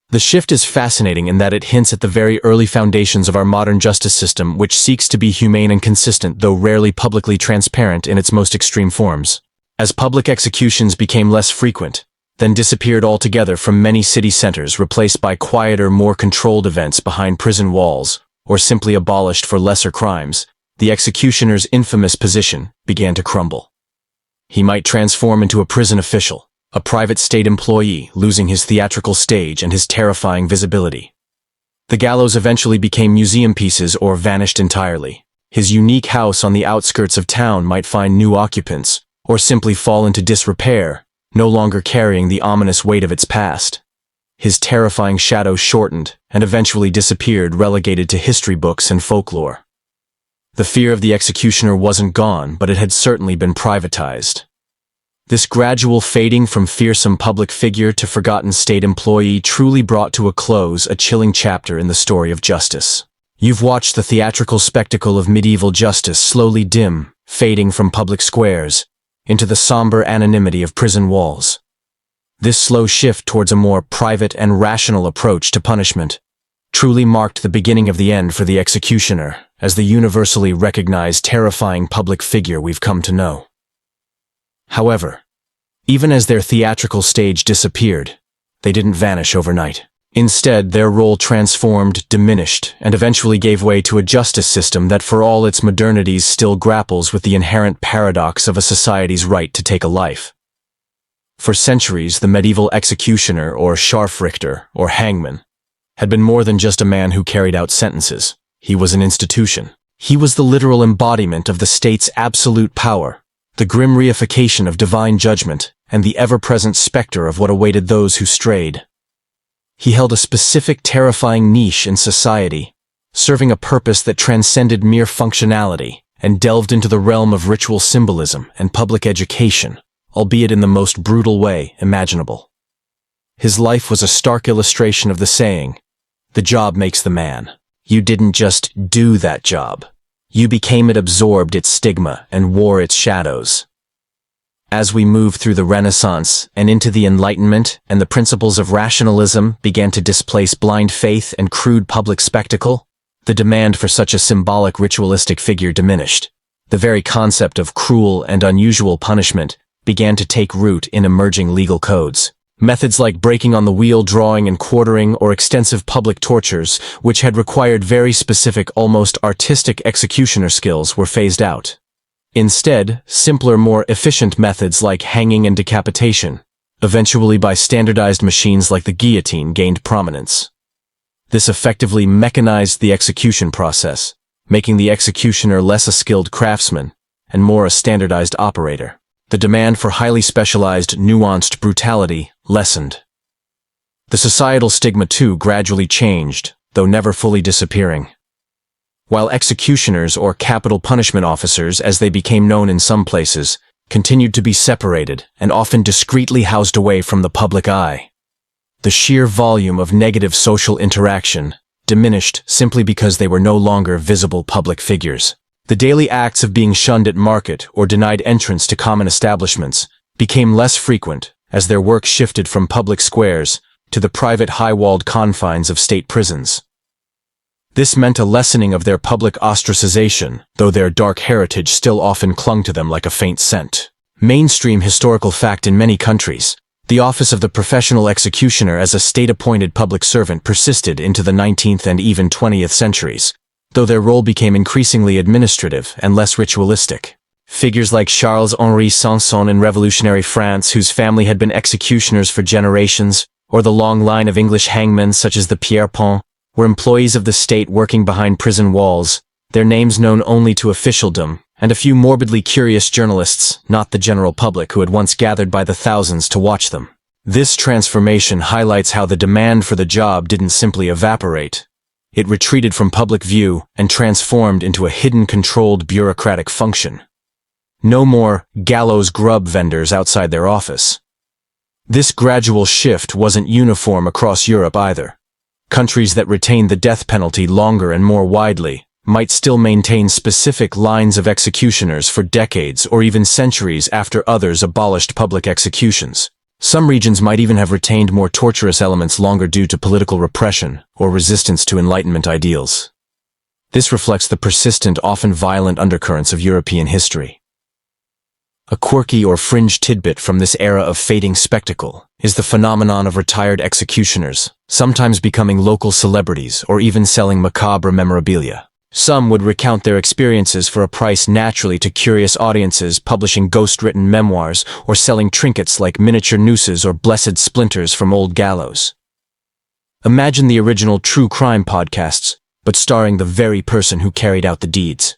The shift is fascinating in that it hints at the very early foundations of our modern justice system, which seeks to be humane and consistent, though rarely publicly transparent in its most extreme forms. As public executions became less frequent, then disappeared altogether from many city centers, replaced by quieter, more controlled events behind prison walls, or simply abolished for lesser crimes, the executioner's infamous position began to crumble. He might transform into a prison official, a private state employee, losing his theatrical stage and his terrifying visibility. The gallows eventually became museum pieces or vanished entirely. His unique house on the outskirts of town might find new occupants, or simply fall into disrepair, no longer carrying the ominous weight of its past. His terrifying shadow shortened and eventually disappeared, relegated to history books and folklore. The fear of the executioner wasn't gone, but it had certainly been privatized. This gradual fading from fearsome public figure to forgotten state employee truly brought to a close a chilling chapter in the story of justice. You've watched the theatrical spectacle of medieval justice slowly dim, fading from public squares into the somber anonymity of prison walls. This slow shift towards a more private and rational approach to punishment truly marked the beginning of the end for the executioner as the universally recognized terrifying public figure we've come to know. However, even as their theatrical stage disappeared, they didn't vanish overnight. Instead, their role transformed, diminished, and eventually gave way to a justice system that for all its modernities still grapples with the inherent paradox of a society's right to take a life. For centuries, the medieval executioner or scharfrichter, or hangman, had been more than just a man who carried out sentences. He was an institution. He was the literal embodiment of the state's absolute power, the grim reification of divine judgment, and the ever-present specter of what awaited those who strayed. He held a specific terrifying niche in society, serving a purpose that transcended mere functionality and delved into the realm of ritual symbolism and public education, albeit in the most brutal way imaginable. His life was a stark illustration of the saying, "The job makes the man." You didn't just do that job. You became it, absorbed its stigma, and wore its shadows. As we moved through the Renaissance and into the Enlightenment, and the principles of rationalism began to displace blind faith and crude public spectacle, the demand for such a symbolic ritualistic figure diminished. The very concept of cruel and unusual punishment began to take root in emerging legal codes. Methods like breaking on the wheel, drawing and quartering, or extensive public tortures, which had required very specific, almost artistic executioner skills, were phased out. Instead, simpler, more efficient methods like hanging and decapitation, eventually by standardized machines like the guillotine, gained prominence. This effectively mechanized the execution process, making the executioner less a skilled craftsman and more a standardized operator. The demand for highly specialized, nuanced brutality lessened. The societal stigma, too, gradually changed, though never fully disappearing. While executioners, or capital punishment officers as they became known in some places, continued to be separated and often discreetly housed away from the public eye, the sheer volume of negative social interaction diminished simply because they were no longer visible public figures. The daily acts of being shunned at market or denied entrance to common establishments became less frequent as their work shifted from public squares to the private high-walled confines of state prisons. This meant a lessening of their public ostracization, though their dark heritage still often clung to them like a faint scent. Mainstream historical fact: in many countries, the office of the professional executioner as a state-appointed public servant persisted into the 19th and even 20th centuries, though their role became increasingly administrative and less ritualistic. Figures like Charles-Henri Sanson in revolutionary France, whose family had been executioners for generations, or the long line of English hangmen such as the Pierrepont, were employees of the state working behind prison walls, their names known only to officialdom, and a few morbidly curious journalists, not the general public, who had once gathered by the thousands to watch them. This transformation highlights how the demand for the job didn't simply evaporate. It retreated from public view and transformed into a hidden, controlled bureaucratic function. No more gallows grub vendors outside their office. This gradual shift wasn't uniform across Europe either. Countries that retained the death penalty longer and more widely might still maintain specific lines of executioners for decades or even centuries after others abolished public executions. Some regions might even have retained more torturous elements longer due to political repression or resistance to Enlightenment ideals. This reflects the persistent, often violent undercurrents of European history. A quirky or fringe tidbit from this era of fading spectacle is the phenomenon of retired executioners, sometimes becoming local celebrities or even selling macabre memorabilia. Some would recount their experiences for a price, naturally to curious audiences, publishing ghost-written memoirs or selling trinkets like miniature nooses or blessed splinters from old gallows. Imagine the original true crime podcasts, but starring the very person who carried out the deeds.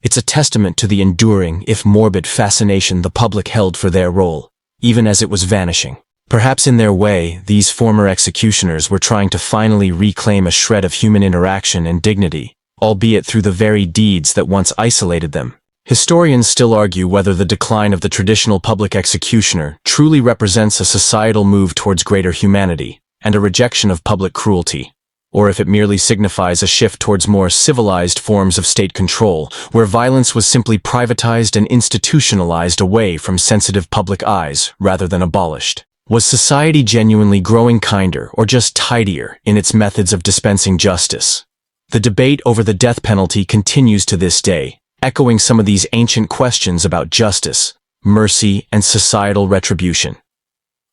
It's a testament to the enduring, if morbid, fascination the public held for their role, even as it was vanishing. Perhaps in their way, these former executioners were trying to finally reclaim a shred of human interaction and dignity, albeit through the very deeds that once isolated them. Historians still argue whether the decline of the traditional public executioner truly represents a societal move towards greater humanity and a rejection of public cruelty, or if it merely signifies a shift towards more civilized forms of state control, where violence was simply privatized and institutionalized away from sensitive public eyes rather than abolished. Was society genuinely growing kinder or just tidier in its methods of dispensing justice? The debate over the death penalty continues to this day, echoing some of these ancient questions about justice, mercy, and societal retribution.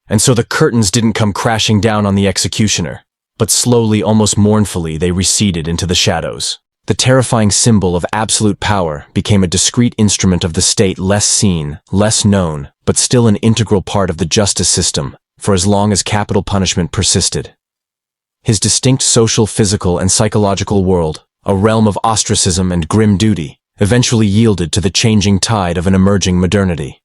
And so the curtains didn't come crashing down on the executioner, but slowly, almost mournfully, they receded into the shadows. The terrifying symbol of absolute power became a discrete instrument of the state, less seen, less known, but still an integral part of the justice system, for as long as capital punishment persisted. His distinct social, physical, and psychological world, a realm of ostracism and grim duty, eventually yielded to the changing tide of an emerging modernity.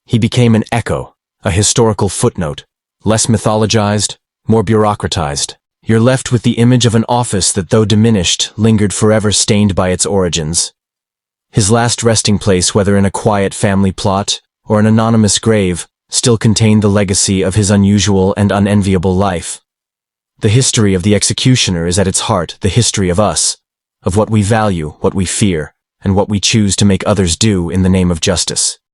He became an echo, a historical footnote, less mythologized, more bureaucratized. You're left with the image of an office that, though diminished, lingered forever, stained by its origins. His last resting place, whether in a quiet family plot or an anonymous grave, still contained the legacy of his unusual and unenviable life. The history of the executioner is at its heart the history of us, of what we value, what we fear, and what we choose to make others do in the name of justice.